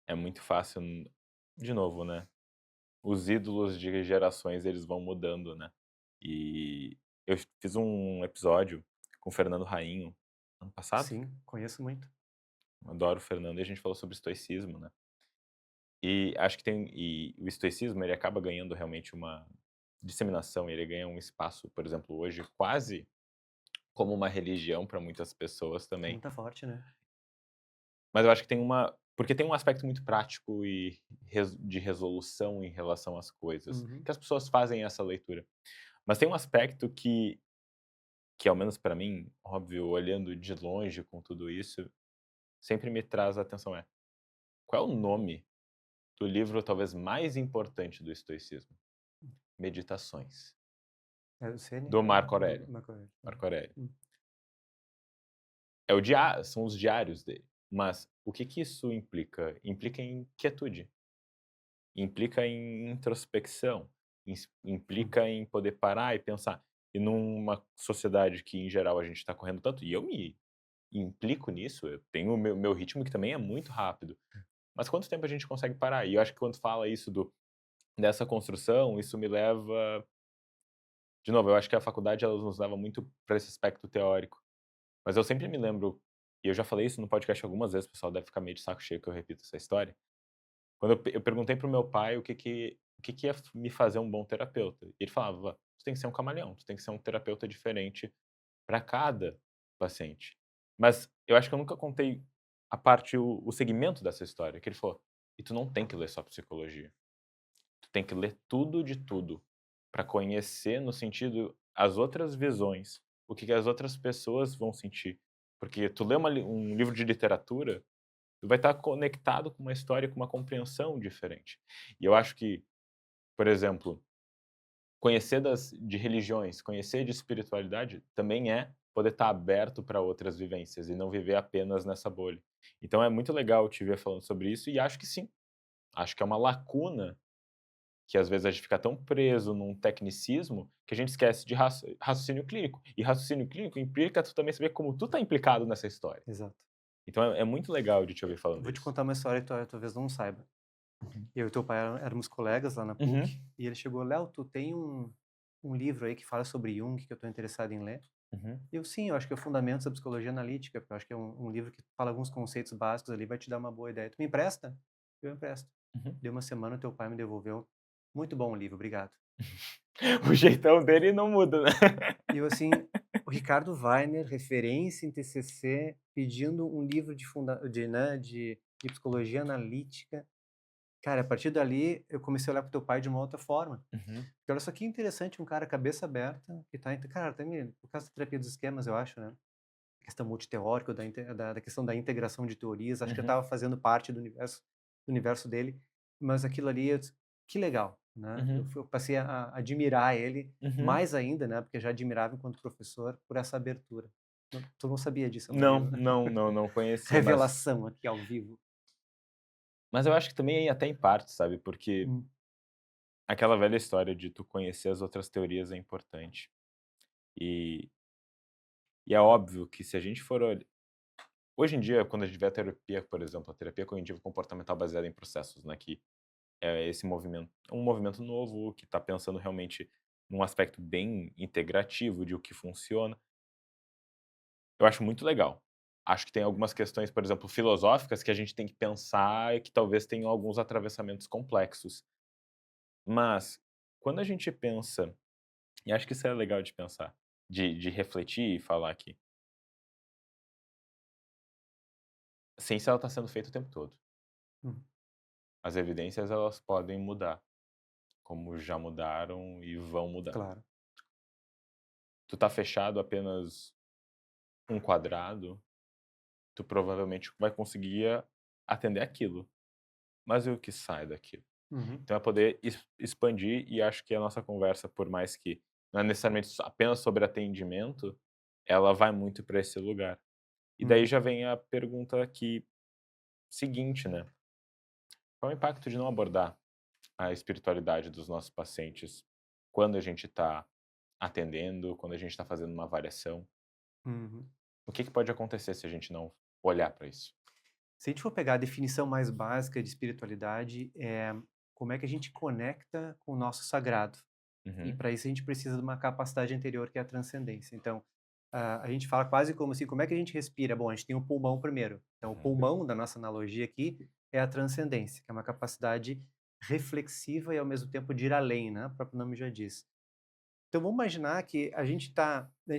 é muito fácil, de novo, né, os ídolos de gerações eles vão mudando, né. E eu fiz um episódio com o Fernando Rainho ano passado, Sim, conheço muito. adoro o Fernando, e a gente falou sobre estoicismo, né. E acho que o estoicismo ele acaba ganhando realmente uma disseminação, ele ganha um espaço, por exemplo, hoje quase como uma religião para muitas pessoas É também. muito forte, né. Mas eu acho que porque tem um aspecto muito prático e de resolução em relação às coisas, Uhum. que as pessoas fazem essa leitura. Mas tem um aspecto que ao menos para mim, óbvio, olhando de longe com tudo isso, sempre me traz a atenção qual é o nome do livro talvez mais importante do estoicismo? Meditações. É do Sêneca? do Marco Do Aurélio. Marco Aurélio. Marco Aurélio. Hum. São os diários dele. Mas o que que isso implica? Implica em quietude, implica em introspecção, Hum. implica em poder parar e pensar. E numa sociedade que, em geral, a gente está correndo tanto, e eu me implico nisso, eu tenho o meu ritmo que também é muito rápido. Mas quanto tempo a gente consegue parar? E eu acho que quando fala isso dessa construção, isso me leva. De novo, eu acho que a faculdade ela nos leva muito para esse aspecto teórico. Mas eu sempre me lembro, e eu já falei isso no podcast algumas vezes, o pessoal deve ficar meio de saco cheio que eu repito essa história. Quando eu perguntei pro meu pai o que que ia me fazer um bom terapeuta. E ele falava: "Tu tem que ser um camaleão, tu tem que ser um terapeuta diferente para cada paciente". Mas eu acho que eu nunca contei o segmento dessa história, que ele falou: "E tu não tem que ler só psicologia, tu tem que ler tudo de tudo, para conhecer no sentido as outras visões, o que que as outras pessoas vão sentir. Porque tu lê um livro de literatura, tu vai estar conectado com uma história, com uma compreensão diferente". E eu acho que, por exemplo, conhecer de religiões, conhecer de espiritualidade também é poder estar aberto para outras vivências e não viver apenas nessa bolha. Então é muito legal te ver falando sobre isso e acho que sim, acho que é uma lacuna que às vezes a gente fica tão preso num tecnicismo que a gente esquece de raciocínio clínico. E raciocínio clínico implica tu também saber como tu tá implicado nessa história. Exato. Então é muito legal de te ouvir Eu falando vou te isso. contar uma história que tu talvez não saiba. Uhum. Eu e teu pai éramos colegas lá na Uhum. PUC, e ele chegou: "Léo, tu tem um livro aí que fala sobre Jung que eu estou interessado em ler?" Uhum. Eu: "Sim, eu acho que é o Fundamentos da Psicologia Analítica, porque eu acho que é um livro que fala alguns conceitos básicos ali, vai te dar uma boa ideia. Tu me empresta?" Eu empresto. Uhum. Deu uma semana, teu pai me devolveu: "Muito bom o livro, obrigado." O jeitão dele não muda, né. E eu assim, o Ricardo Weiner, referência em TCC, pedindo um livro de psicologia analítica. Cara, a partir dali, eu comecei a olhar para o teu pai de uma outra forma. Uhum. Porque olha só que interessante, um cara cabeça aberta, que tá cara, também por causa da terapia dos esquemas, eu acho, né, questão multiteórica, da questão da integração de teorias, acho que eu Uhum. estava fazendo parte do universo dele, mas aquilo ali eu disse: "Que legal", né. Uhum. Eu passei a admirar ele Uhum. mais ainda, né, porque eu já admirava enquanto professor, por essa abertura. Tu não sabia disso, Não, Amarildo, né. não, não, não conhecia, mas Revelação aqui ao vivo. eu acho que também até em parte, sabe, porque Hum, aquela velha história de tu conhecer as outras teorias é importante. E é óbvio que se a gente for hoje em dia, quando a gente vê a terapia, por exemplo, a terapia cognitivo comportamental baseada em processos, né, que é esse movimento um movimento novo que está pensando realmente num aspecto bem integrativo de o que funciona. Eu acho muito legal. Acho que tem algumas questões, por exemplo, filosóficas que a gente tem que pensar e que talvez tenham alguns atravessamentos complexos. Mas, quando a gente pensa e acho que isso é legal de pensar, de refletir e falar aqui, a ciência ela está sendo feita o tempo todo. hum, As evidências elas podem mudar, como já mudaram e vão mudar. claro. Tu tá fechado apenas um quadrado, tu provavelmente vai conseguir atender aquilo, mas e o que sai daquilo? Uhum, Então é poder expandir e acho que a nossa conversa, por mais que não é necessariamente apenas sobre atendimento, ela vai muito para esse lugar. E daí uhum. já vem a pergunta aqui seguinte, né, qual é o impacto de não abordar a espiritualidade dos nossos pacientes quando a gente está atendendo, quando a gente está fazendo uma avaliação? Uhum. O que que pode acontecer se a gente não olhar para isso? Se a gente for pegar a definição mais básica de espiritualidade, é como é que a gente conecta com o nosso sagrado. E Uhum, para isso a gente precisa de uma capacidade anterior que é a transcendência. Então, a gente fala quase como assim, como é que a gente respira? Bom, a gente tem o pulmão primeiro. Então, o uhum, pulmão da nossa analogia aqui é a transcendência, que é uma capacidade reflexiva e ao mesmo tempo de ir além, né? O próprio nome já diz. Então vamos imaginar que a gente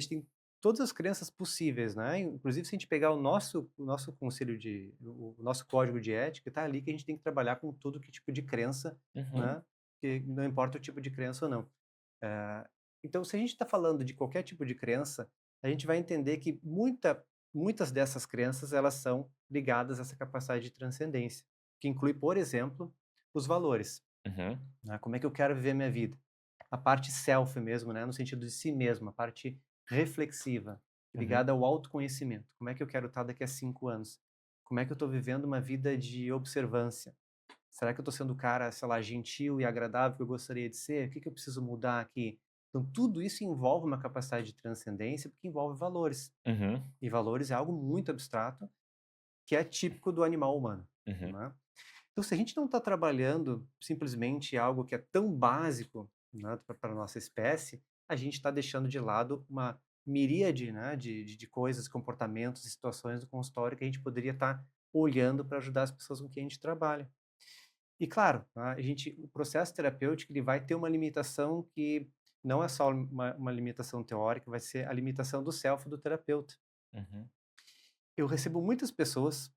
tem todas as crenças possíveis, né, inclusive se a gente pegar o nosso conselho o nosso código de ética, tá ali que a gente tem que trabalhar com todo que tipo de crença, uhum, né, que não importa o tipo de crença ou não. Então se a gente está falando de qualquer tipo de crença, a gente vai entender que muitas dessas crenças elas são ligadas a essa capacidade de transcendência, que inclui, por exemplo, os valores, uhum, né, como é que eu quero viver minha vida? a parte self mesmo, né, no sentido de si mesmo, a parte reflexiva, Uhum. ligada ao autoconhecimento. Como é que eu quero estar daqui a 5 anos? Como é que eu estou vivendo uma vida de observância? Será que eu estou sendo o cara, sei lá, gentil e agradável que eu gostaria de ser? O que que eu preciso mudar aqui? Então, tudo isso envolve uma capacidade de transcendência, porque envolve valores. Uhum. E valores é algo muito abstrato, que é típico do animal humano, Uhum. né? Então, se a gente não está trabalhando simplesmente algo que é tão básico, né, para a nossa espécie, a gente está deixando de lado uma miríade, né, de coisas, comportamentos e situações do consultório que a gente poderia estar olhando para ajudar as pessoas com quem a gente trabalha. E claro, tá, o processo terapêutico ele vai ter uma limitação que não é só uma limitação teórica, vai ser a limitação do self do terapeuta. Uhum. Eu recebo muitas pessoas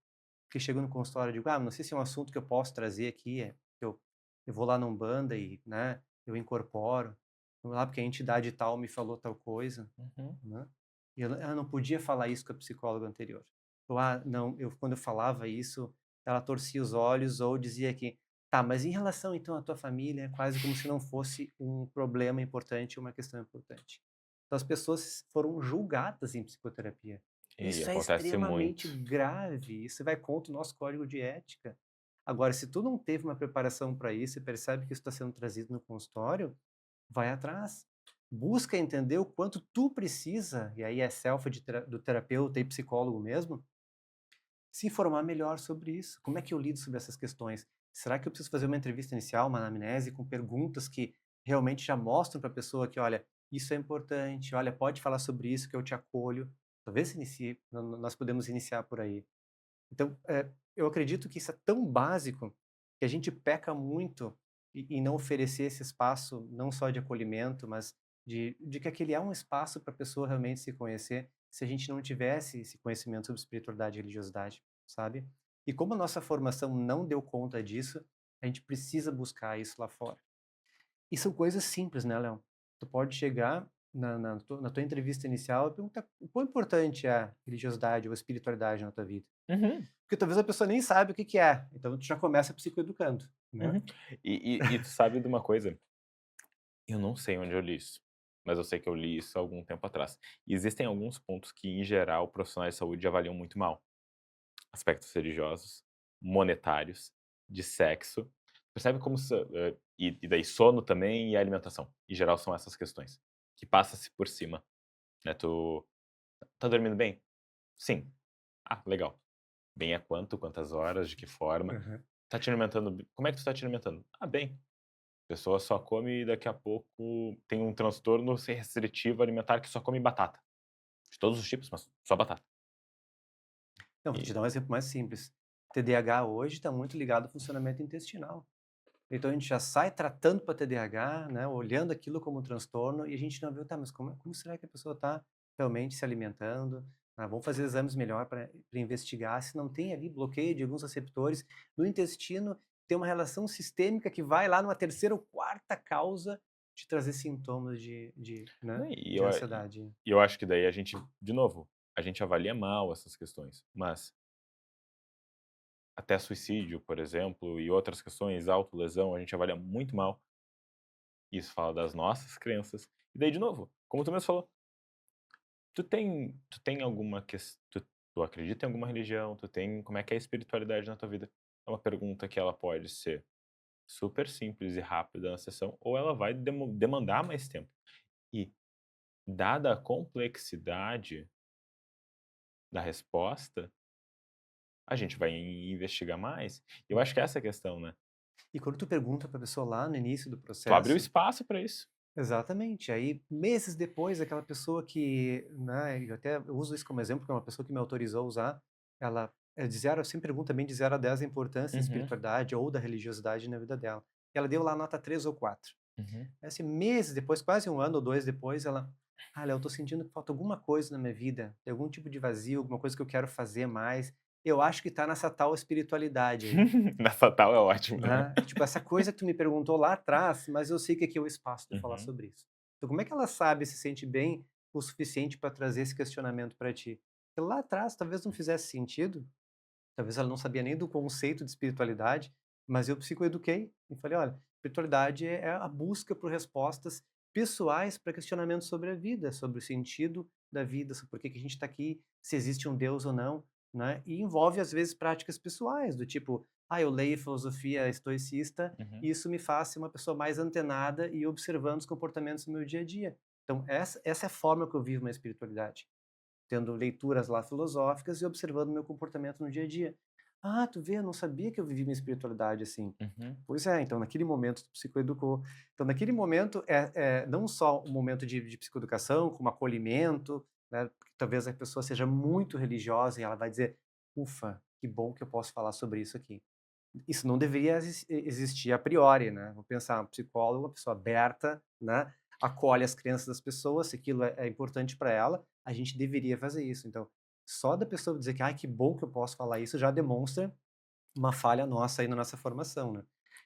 que chegam no consultório e digo: "Ah, não sei se é um assunto que eu posso trazer aqui, eu vou lá na Umbanda e, né, eu incorporo, vou lá porque a entidade tal me falou tal coisa", Uhum. né. E eu não podia falar isso com a psicóloga anterior. Ou, "Ah, não, quando eu falava isso, ela torcia os olhos ou dizia que, tá, mas em relação então à tua família", é quase como se não fosse um problema importante, uma questão importante. Então as pessoas foram julgadas em psicoterapia. E Isso é acontece muito. extremamente grave, isso vai contra o nosso código de ética. Agora, se tu não teve uma preparação para isso e percebe que isso está sendo trazido no consultório, vai atrás. Busca entender o quanto tu precisa, e aí é self do terapeuta e psicólogo mesmo, se informar melhor sobre isso. Como é que eu lido sobre essas questões? Será que eu preciso fazer uma entrevista inicial, uma anamnese com perguntas que realmente já mostram para a pessoa que, olha, isso é importante, olha, pode falar sobre isso que eu te acolho. Talvez se inicie, nós podemos iniciar por aí. Então, eu acredito que isso é tão básico que a gente peca muito em não oferecer esse espaço, não só de acolhimento, mas de que aquele é um espaço para a pessoa realmente se conhecer, se a gente não tivesse esse conhecimento sobre espiritualidade e religiosidade, sabe? E como a nossa formação não deu conta disso, a gente precisa buscar isso lá fora. E são coisas simples, né, Léo? Tu pode chegar na tua entrevista inicial e perguntar o quão importante é a religiosidade ou a espiritualidade na tua vida. Uhum. Porque talvez a pessoa nem sabe o que que é, então tu já começa psicoeducando, né. Uhum. E tu sabe de uma coisa? Eu não sei onde eu li isso, mas eu sei que eu li isso há algum tempo atrás. E existem alguns pontos que, em geral, profissionais de saúde avaliam muito mal. Aspectos religiosos, monetários, de sexo. Percebe como e daí sono também e alimentação. Em geral são essas questões, que passa-se por cima, né, tu tá dormindo bem? Sim. Ah, legal. Bem é quanto? Quantas horas? De que forma? Aham. Tá te alimentando como é que tu tá te alimentando? Ah, bem. A pessoa só come e daqui a pouco tem um transtorno restritivo alimentar que só come batata. De todos os tipos, mas só batata. Não, vou te E dar um exemplo mais simples. TDAH hoje está muito ligado ao funcionamento intestinal. Então a gente já sai tratando para TDAH, né, olhando aquilo como um transtorno e a gente não viu, tá, mas como será que a pessoa está realmente se alimentando? Ah, vamos fazer exames melhor para investigar se não tem ali bloqueio de alguns receptores no intestino, tem uma relação sistêmica que vai lá numa terceira ou quarta causa de trazer sintomas né, né, de ansiedade. e eu acho que daí a gente, de novo, a gente avalia mal essas questões, mas até suicídio, por exemplo, e outras questões, autolesão, a gente avalia muito mal. Isso fala das nossas crenças. E daí, de novo, como tu mesmo falou, tu tem alguma tu acredita em alguma religião? Tu tem como é que é a espiritualidade na tua vida? É uma pergunta que ela pode ser super simples e rápida na sessão, ou ela vai demandar mais tempo. E, dada a complexidade da resposta, a gente vai investigar mais. Eu acho que essa é a questão, né. E quando tu pergunta para a pessoa lá no início do Tu abre o processo. espaço para isso. Exatamente. Aí, meses depois, aquela pessoa que, né, eu uso isso como exemplo, porque é uma pessoa que me autorizou a usar, ela de 0 eu sempre pergunto também de 0 a 10 a importância da Uhum, espiritualidade ou da religiosidade na vida dela. E ela deu lá nota 3 ou 4. uhum. Aí, assim, meses depois, quase um ano ou 2 depois, ela: "Olha, eu tô sentindo que falta alguma coisa na minha vida, tem algum tipo de vazio, alguma coisa que eu quero fazer mais. Eu acho que tá nessa tal espiritualidade aí". Nessa tal é ótimo, né. Né, tipo, essa coisa que tu me perguntou lá atrás, mas eu sei que aqui é o espaço de falar Uhum. sobre isso. Então como é que ela sabe, se sente bem o suficiente para trazer esse questionamento para ti? Porque lá atrás talvez não fizesse sentido, talvez ela não sabia nem do conceito de espiritualidade, mas eu psicoeduquei e falei: "Olha, Espiritualidade é a busca por respostas pessoais para questionamentos sobre a vida, sobre o sentido da vida, sobre por que que a gente está aqui, se existe um Deus ou não, né? E envolve, às vezes, práticas pessoais, do tipo, eu leio filosofia estoicista Uhum. e isso me faz ser uma pessoa mais antenada e observando os comportamentos no meu dia a dia. Então, essa é a forma que eu vivo minha espiritualidade, tendo leituras lá filosóficas e observando o meu comportamento no dia a dia. Ah, tu vê, eu não sabia que eu vivi minha espiritualidade assim. Uhum. Pois é, então naquele momento tu psicoeducou. Então naquele momento é não só um momento de psicoeducação, como acolhimento, né, porque talvez a pessoa seja muito religiosa e ela vai dizer: "Ufa, que bom que eu posso falar sobre isso aqui". Isso não deveria existir a priori, né. Vou pensar, um psicólogo, uma pessoa aberta, né, acolhe as crenças das pessoas, se aquilo é importante para ela, a gente deveria fazer isso. Então, só da pessoa dizer que: "Ai, que bom que eu posso falar isso", já demonstra uma falha nossa aí na nossa formação, né.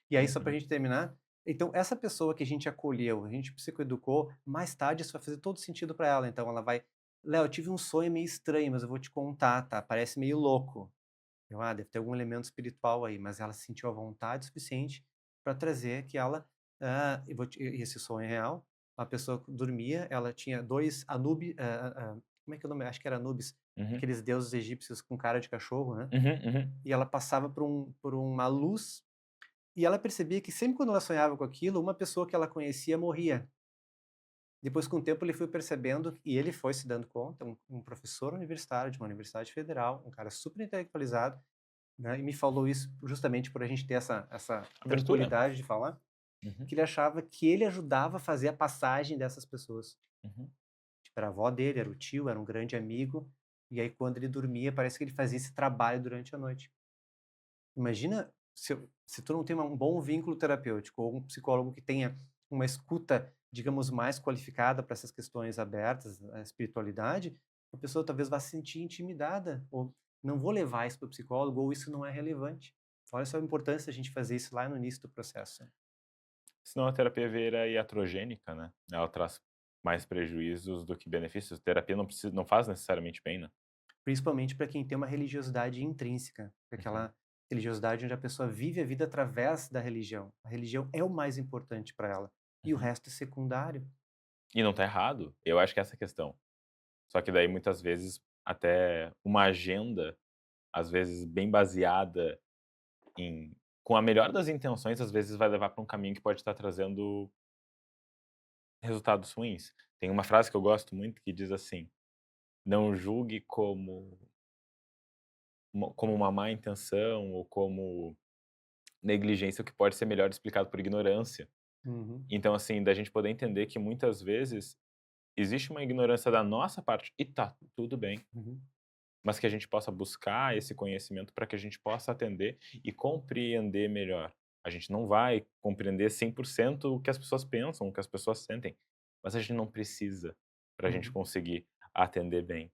E aí, só pra Uhum. gente terminar, então essa pessoa que a gente acolheu, a gente psicoeducou, mais tarde isso vai fazer todo sentido para ela, então ela vai: "Léo, eu tive um sonho meio estranho, mas eu vou te contar, tá, parece meio louco". Eu: "Ah, deve ter algum elemento espiritual aí", mas ela se sentiu à vontade suficiente para trazer que ela, eu vou te e esse sonho é real, a pessoa dormia, ela tinha 2 como é que é o nome? Acho que era Anubis, Uhum. aqueles deuses egípcios com cara de cachorro, né, Uhum. Uhum. e ela passava por uma luz, e ela percebia que sempre quando ela sonhava com aquilo, uma pessoa que ela conhecia morria. Depois, com o tempo, ele foi percebendo e ele foi se dando conta, um professor universitário de uma universidade federal, um cara super intelectualizado, né, e me falou isso justamente por a gente ter essa Abertura. tranquilidade de falar, Uhum. que ele achava que ele ajudava a fazer a passagem dessas pessoas. Uhum. Tipo, era a avó dele, era o tio, era um grande amigo, e aí quando ele dormia, parece que ele fazia esse trabalho durante a noite. Imagina se tu não tem um bom vínculo terapêutico ou um psicólogo que tenha uma escuta, digamos, mais qualificada para essas questões abertas, a espiritualidade, a pessoa talvez vá se sentir intimidada ou não vou levar isso para o psicólogo ou isso não é relevante. Olha só a importância da gente fazer isso lá no início do processo. Senão a terapia vira iatrogênica, né? Ela traz mais prejuízos do que benefícios. Terapia não faz necessariamente bem, né? Principalmente para quem tem uma religiosidade intrínseca, Uhum. aquela religiosidade onde a pessoa vive a vida através da religião. A religião é o mais importante para ela e o Uhum. resto é secundário. E não tá errado. Eu acho que essa é a questão. Só que daí muitas vezes até uma agenda, às vezes bem baseada em com a melhor das intenções, às vezes vai levar para um caminho que pode estar trazendo resultados ruins. Tem uma frase que eu gosto muito que diz assim: "Não julgue como uma má intenção ou como negligência, o que pode ser melhor explicado por ignorância". Uhum, Então, assim, da gente poder entender que muitas vezes existe uma ignorância da nossa parte e tá tudo bem, uhum. mas que a gente possa buscar esse conhecimento para que a gente possa atender e compreender melhor. A gente não vai compreender 100% o que as pessoas pensam, o que as pessoas sentem, mas a gente não precisa para a gente Uhum. conseguir atender bem.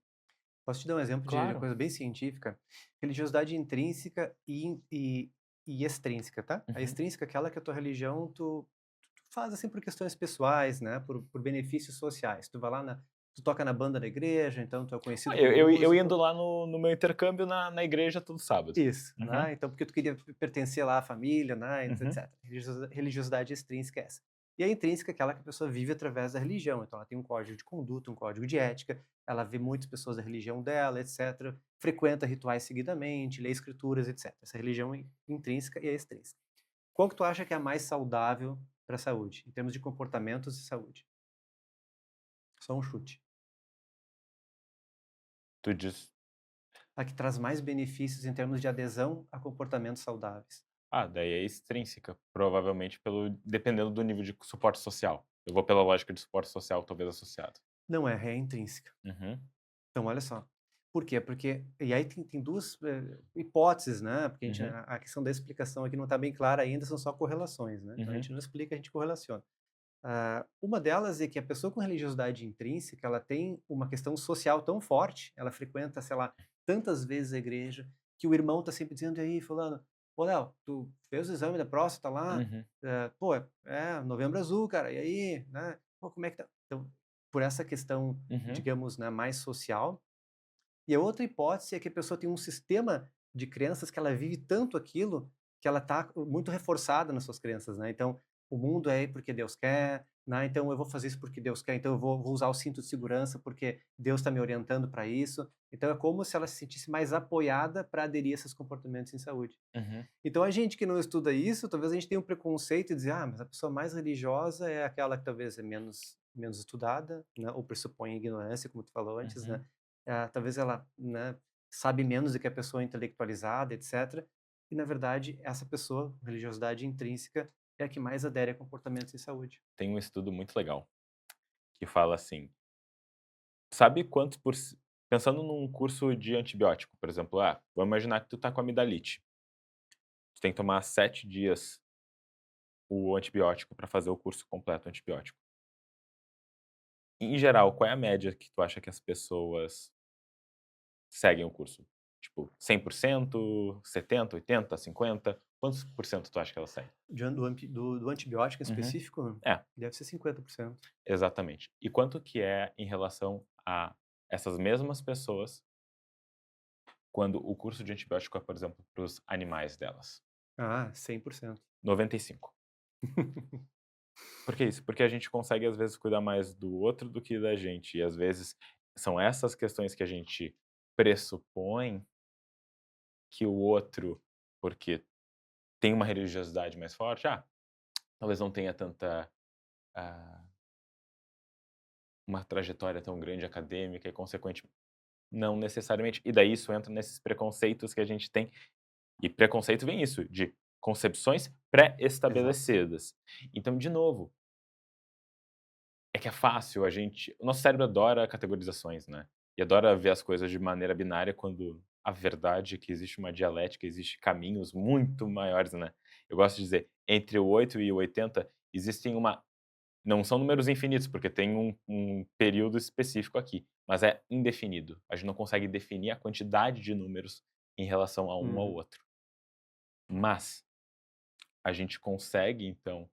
Posso te dar um exemplo de Claro. coisa bem científica? Religiosidade intrínseca e extrínseca, tá? A Uhum. extrínseca é aquela que a tua religião tu faz assim por questões pessoais, né? Por benefícios sociais. Tu vai lá tu toca na banda da igreja, então tu é conhecido Eu como eu indo músico. lá no meu intercâmbio na igreja todo sábado. Isso, Uhum, né? Então porque tu queria pertencer lá à família, né? uhum, Etc. Religiosidade extrínseca é essa. E a intrínseca é aquela que a pessoa vive através da religião. Então ela tem um código de conduta, um código de ética, ela vê muitas pessoas da religião dela, etc. Frequenta rituais seguidamente, lê escrituras, etc. Essa religião intrínseca e a extrínseca. Qual que tu acha que é a mais saudável para a saúde, em termos de comportamentos e saúde? Só um chute. tu diz A que traz mais benefícios em termos de adesão a comportamentos saudáveis. daí é extrínseca, provavelmente dependendo do nível de suporte social. Eu vou pela lógica de suporte social, talvez associado. Não é intrínseca. Uhum, Então, olha só. Por quê? Porque e aí tem 2, hipóteses, né, porque uhum, a questão da explicação aqui não está bem clara ainda, são só correlações, né, então a uhum, gente não explica, a gente correlaciona. Uma delas é que a pessoa com religiosidade intrínseca, ela tem uma questão social tão forte, ela frequenta, sei lá, tantas vezes a igreja, que o irmão está sempre dizendo: "E aí fulano, ô Léo, tu fez o exame da próstata lá? uhum, Pô, novembro azul cara, e aí, né, pô, como é que tá?". Então, por essa questão, uhum. digamos, né, mais social, e a outra hipótese é que a pessoa tem um sistema de crenças que ela vive tanto aquilo, que ela está muito reforçada nas suas crenças, né. Então, o mundo é porque Deus quer, né? Então eu vou fazer isso porque Deus quer, então eu vou usar o cinto de segurança porque Deus está me orientando para isso. Então é como se ela se sentisse mais apoiada para aderir a esses comportamentos em saúde. Uhum. Então a gente que não estuda isso, talvez a gente tenha um preconceito e dizer, ah, mas a pessoa mais religiosa é aquela que talvez é menos estudada, né? Ou pressupõe ignorância, como tu falou antes, né? Uhum. Talvez ela, né, sabe menos do que a pessoa intelectualizada, etc. E na verdade essa pessoa, religiosidade intrínseca, é a que mais adere a comportamentos em saúde. Tem um estudo muito legal que fala assim: sabe quantos pensando num curso de antibiótico, por exemplo, vamos imaginar que tu tá com amidalite. Tu tem que tomar 7 dias o antibiótico para fazer o curso completo antibiótico. Em geral, qual é a média que tu acha que as pessoas seguem o curso? Tipo, 100%, 70, 80, 50? Quantos por cento tu acha que elas seguem? Do antibiótico em Uhum. específico, É, deve ser 50%. exatamente. E quanto que é em relação a essas mesmas pessoas quando o curso de antibiótico é, por exemplo, para os animais delas? 100%. 95. Por que isso? Porque a gente consegue, às vezes, cuidar mais do outro do que da gente. E, às vezes, são essas questões que a gente pressupõe que o outro, porque tem uma religiosidade mais forte, talvez não tenha tanta, ah, uma trajetória tão grande acadêmica e, consequente, não necessariamente. E daí isso entra nesses preconceitos que a gente tem. E preconceito vem isso, de concepções Exato. pré-estabelecidas. Então, de novo, é que é fácil, o nosso cérebro adora categorizações, né, e adora ver as coisas de maneira binária, quando a verdade é que existe uma dialética, existe caminhos muito maiores, né. Eu gosto de dizer, entre o 8 e o 80 existem não são números infinitos, porque tem um período específico aqui, mas é indefinido. A gente não consegue definir a quantidade de números em relação a um ao Uhum. outro. Mas a gente consegue, então,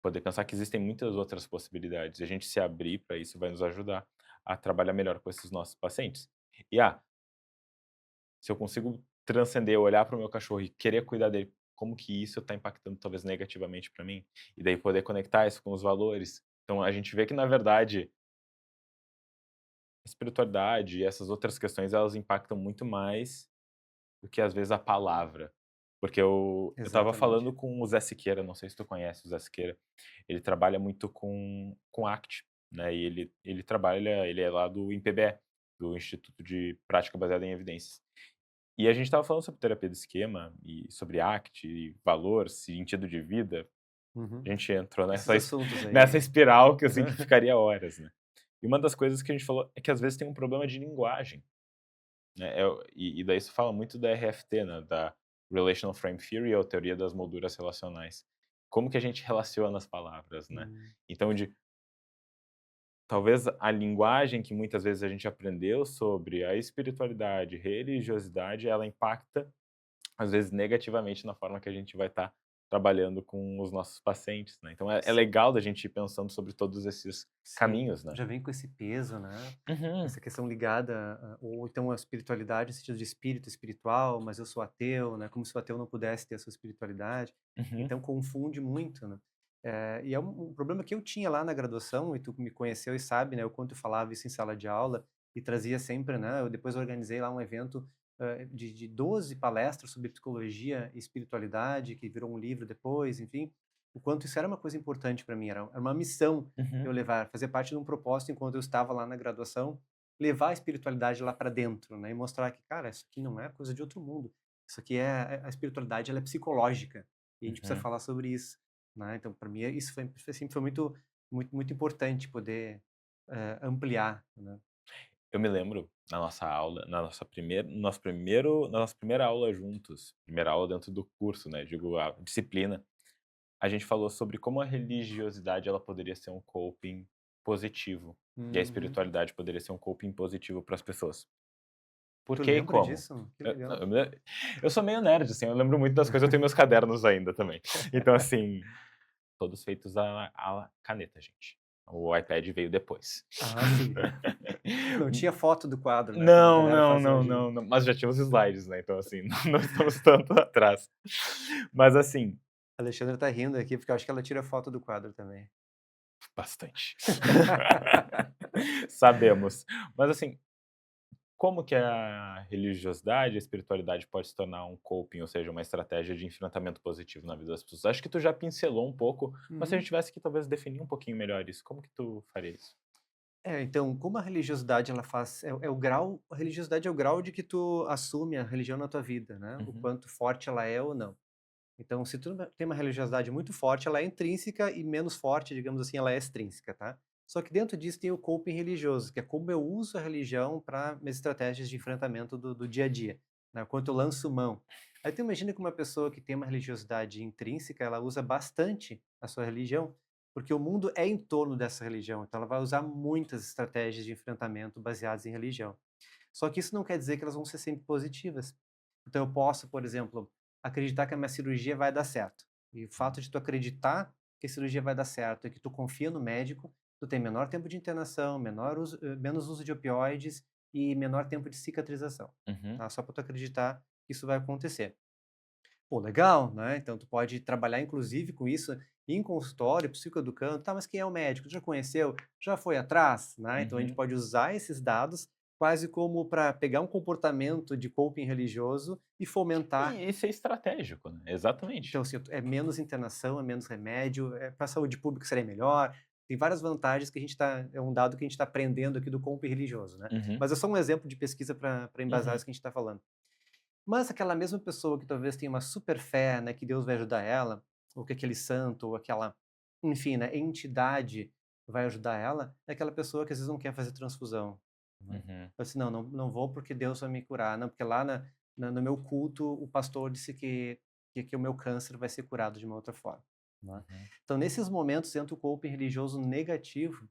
poder pensar que existem muitas outras possibilidades, e a gente se abrir para isso vai nos ajudar a trabalhar melhor com esses nossos pacientes. E, se eu consigo transcender, olhar para o meu cachorro e querer cuidar dele, como que isso está impactando talvez negativamente para mim? E daí poder conectar isso com os valores. Então a gente vê que, na verdade, a espiritualidade e essas outras questões, elas impactam muito mais do que às vezes a palavra. Porque eu estava Exatamente. falando com o Zé Siqueira, não sei se tu conhece o Zé Siqueira, ele trabalha muito com ACT, né, e ele é lá do INPBE, do Instituto de Prática Baseada em Evidências. E a gente estava falando sobre terapia do esquema e sobre ACT, e valor, sentido de vida, Uhum. a gente entrou Esses assuntos nessa aí. espiral que, assim, que ficaria horas, né. E uma das coisas que a gente falou é que às vezes tem um problema de linguagem. Né, e daí isso fala muito da RFT, né, da Relational Frame Theory, ou teoria das molduras relacionais. Como que a gente relaciona as palavras, né. Hum. Então talvez a linguagem que muitas vezes a gente aprendeu sobre a espiritualidade, religiosidade, ela impacta, às vezes, negativamente na forma que a gente vai estar trabalhando com os nossos pacientes, né. Então é Sim, legal da gente ir pensando sobre todos esses sim. caminhos, né. Já vem com esse peso, né? Uhum, Essa questão ligada ou então a espiritualidade no sentido de espírito espiritual, mas eu sou ateu, né, como se o ateu não pudesse ter a sua espiritualidade. uhum, Então confunde muito, né. E é um problema que eu tinha lá na graduação, e tu me conheceu e sabe, né, o quanto eu falava isso em sala de aula e trazia sempre, né, eu depois organizei lá um evento, de 12 palestras sobre psicologia e espiritualidade, que virou um livro depois, enfim, o quanto isso era uma coisa importante para mim, era uma missão eu uhum, levar, fazer parte de um propósito enquanto eu estava lá na graduação, levar a espiritualidade lá para dentro, né, e mostrar que, cara, isso aqui não é coisa de outro mundo. Isso aqui a espiritualidade, ela é psicológica e a gente precisa uhum. falar sobre isso, né? Então, para mim, isso foi sempre foi muito muito muito importante poder ampliar, né? Eu me lembro na nossa aula, na nossa primeira aula juntos, primeira aula dentro do curso, né, digo, a disciplina, a gente falou sobre como a religiosidade ela poderia ser um coping positivo, e a Uhum. espiritualidade poderia ser um coping positivo para as pessoas. Por Tu que e lembra como? disso? Que Eu não, legal. eu sou meio nerd, assim, eu lembro muito das coisas, eu tenho meus cadernos ainda também. Então, assim, todos feitos à caneta, gente. O iPad veio depois. Ah, sim. Não tinha foto do quadro, né, como a Não, galera não, faz não, hoje, né? não, não, mas já tinha os slides, né, então assim, não estamos tanto atrás. Mas assim, A Alexandra tá rindo aqui, porque eu acho que ela tira foto do quadro também. Bastante. Sabemos. Mas assim, como que a religiosidade, a espiritualidade pode se tornar um coping, ou seja, uma estratégia de enfrentamento positivo na vida das pessoas? Acho que tu já pincelou um pouco, mas se a Uhum. gente tivesse que talvez definir um pouquinho melhor isso, como que tu faria isso? Então, como a religiosidade ela faz é o grau a religiosidade é o grau de que tu assume a religião na tua vida, né, o Uhum, quanto forte ela é ou não. Então, se tu tem uma religiosidade muito forte, ela é intrínseca e menos forte, digamos assim, ela é extrínseca, tá. Só que dentro disso tem o coping religioso, que é como eu uso a religião para minhas estratégias de enfrentamento do dia a dia, né, o quanto eu lanço mão. Aí tu imagina que uma pessoa que tem uma religiosidade intrínseca, ela usa bastante a sua religião, porque o mundo é em torno dessa religião, então ela vai usar muitas estratégias de enfrentamento baseadas em religião. Só que isso não quer dizer que elas vão ser sempre positivas. Então eu posso, por exemplo, acreditar que a minha cirurgia vai dar certo. E o fato de tu acreditar que a cirurgia vai dar certo e que tu confia no médico, tu tem menor tempo de internação, menos uso de opioides e menor tempo de cicatrização, uhum, tá? Só para tu acreditar que isso vai acontecer. Pô, legal, né? Então tu pode trabalhar inclusive com isso em consultório, psicoeducando, tá, mas quem é o médico? Tu já conheceu? Já foi atrás, né? Então a gente uhum. pode usar esses dados quase como para pegar um comportamento de coping religioso e fomentar. E ser estratégico, né? Exatamente. Então, assim, é menos internação, é menos remédio, para a saúde pública seria melhor. Tem várias vantagens que a gente está, é um dado que a gente está aprendendo aqui do coping religioso, né? Uhum, Mas é só um exemplo de pesquisa para embasar uhum, isso que a gente está falando. Mas aquela mesma pessoa que talvez tenha uma super fé, né, que Deus vai ajudar ela, ou que aquele santo, ou aquela, enfim, né, entidade vai ajudar ela, é aquela pessoa que às vezes não quer fazer transfusão, né. uhum, Fala assim: "Não, não vou porque Deus vai me curar. Não, porque lá no meu culto o pastor disse que o meu câncer vai ser curado de uma outra forma", né. uhum, Então nesses momentos entra o coping religioso negativo,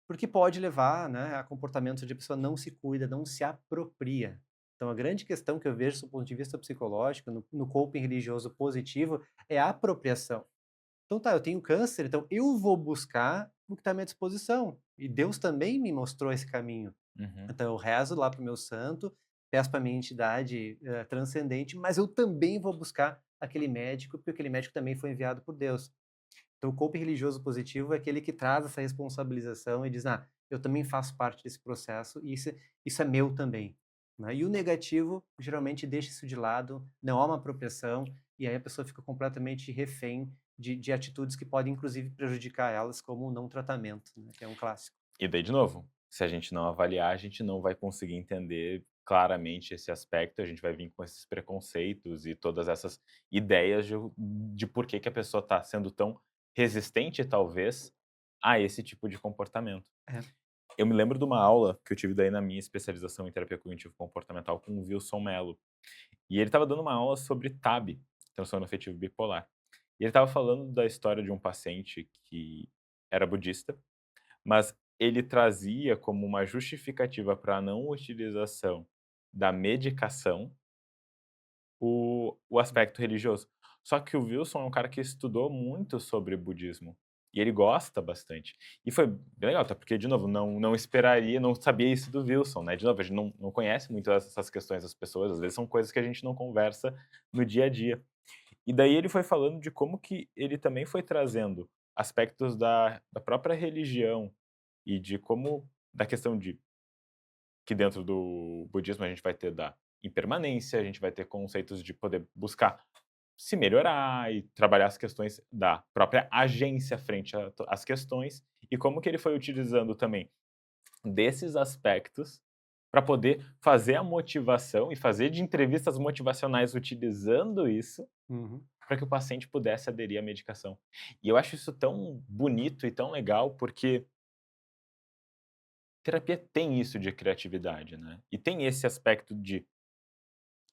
porque pode levar, né, a comportamentos de a pessoa não se cuida, não se apropria. Então a grande questão que eu vejo do ponto de vista psicológico, no coping religioso positivo, é a apropriação. Então tá, eu tenho câncer, então eu vou buscar o que está à minha disposição. E Deus também me mostrou esse caminho. uhum. Então eu rezo lá para o meu santo, peço para minha entidade transcendente, mas eu também vou buscar aquele médico, porque aquele médico também foi enviado por Deus. Então, o coping religioso positivo é aquele que traz essa responsabilização e diz: "Ah, eu também faço parte desse processo e isso é meu também", né. E o negativo, geralmente, deixa isso de lado, não há uma apropriação, e aí a pessoa fica completamente refém de atitudes que podem, inclusive, prejudicar elas, como o não tratamento, né, que é um clássico. E daí, de novo, se a gente não avaliar, a gente não vai conseguir entender claramente esse aspecto, a gente vai vir com esses preconceitos e todas essas ideias de por que que a pessoa está sendo tão resistente, talvez, a esse tipo de comportamento. É. Eu me lembro de uma aula que eu tive daí na minha especialização em terapia cognitivo comportamental com o Wilson Mello. E ele estava dando uma aula sobre TAB, transtorno afetivo bipolar. E ele estava falando da história de um paciente que era budista, mas ele trazia como uma justificativa para a não utilização da medicação o aspecto religioso. Só que o Wilson é um cara que estudou muito sobre budismo, e ele gosta bastante. E foi bem legal, até porque, de novo, não esperaria, não sabia isso do Wilson, né, de novo, a gente não conhece muito essas questões das pessoas, às vezes são coisas que a gente não conversa no dia a dia. E daí ele foi falando de como que ele também foi trazendo aspectos da própria religião e de como da questão de que dentro do budismo a gente vai ter da impermanência, a gente vai ter conceitos de poder buscar se melhorar e trabalhar as questões da própria agência frente às questões, e como que ele foi utilizando também desses aspectos para poder fazer a motivação e fazer de entrevistas motivacionais utilizando isso, Uhum. para que o paciente pudesse aderir à medicação. E eu acho isso tão bonito e tão legal, porque terapia tem isso de criatividade, né, e tem esse aspecto de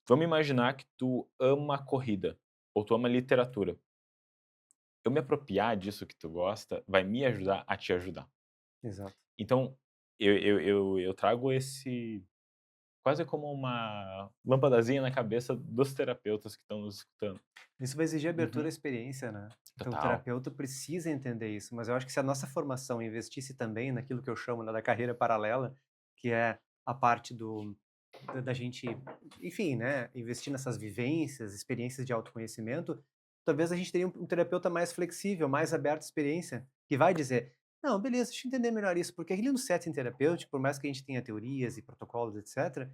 vamos imaginar que tu ama corrida, ou tu ama literatura. Eu me apropriar disso que tu gosta, vai me ajudar a te ajudar. Exato. Então, eu trago esse quase como uma lâmpadazinha na cabeça dos terapeutas que estão nos escutando. Isso vai exigir abertura à Uhum. experiência, né. Então o Total. terapeuta precisa entender isso, mas eu acho que se a nossa formação investisse também naquilo que eu chamo, né, da carreira paralela, que é a parte da gente, enfim, né, investir nessas vivências, experiências de autoconhecimento, talvez a gente teria um terapeuta mais flexível, mais aberto à experiência, que vai dizer: "Não, beleza, deixa eu entender melhor isso", porque aquele no setting terapêutico, por mais que a gente tenha teorias e protocolos, etcétera,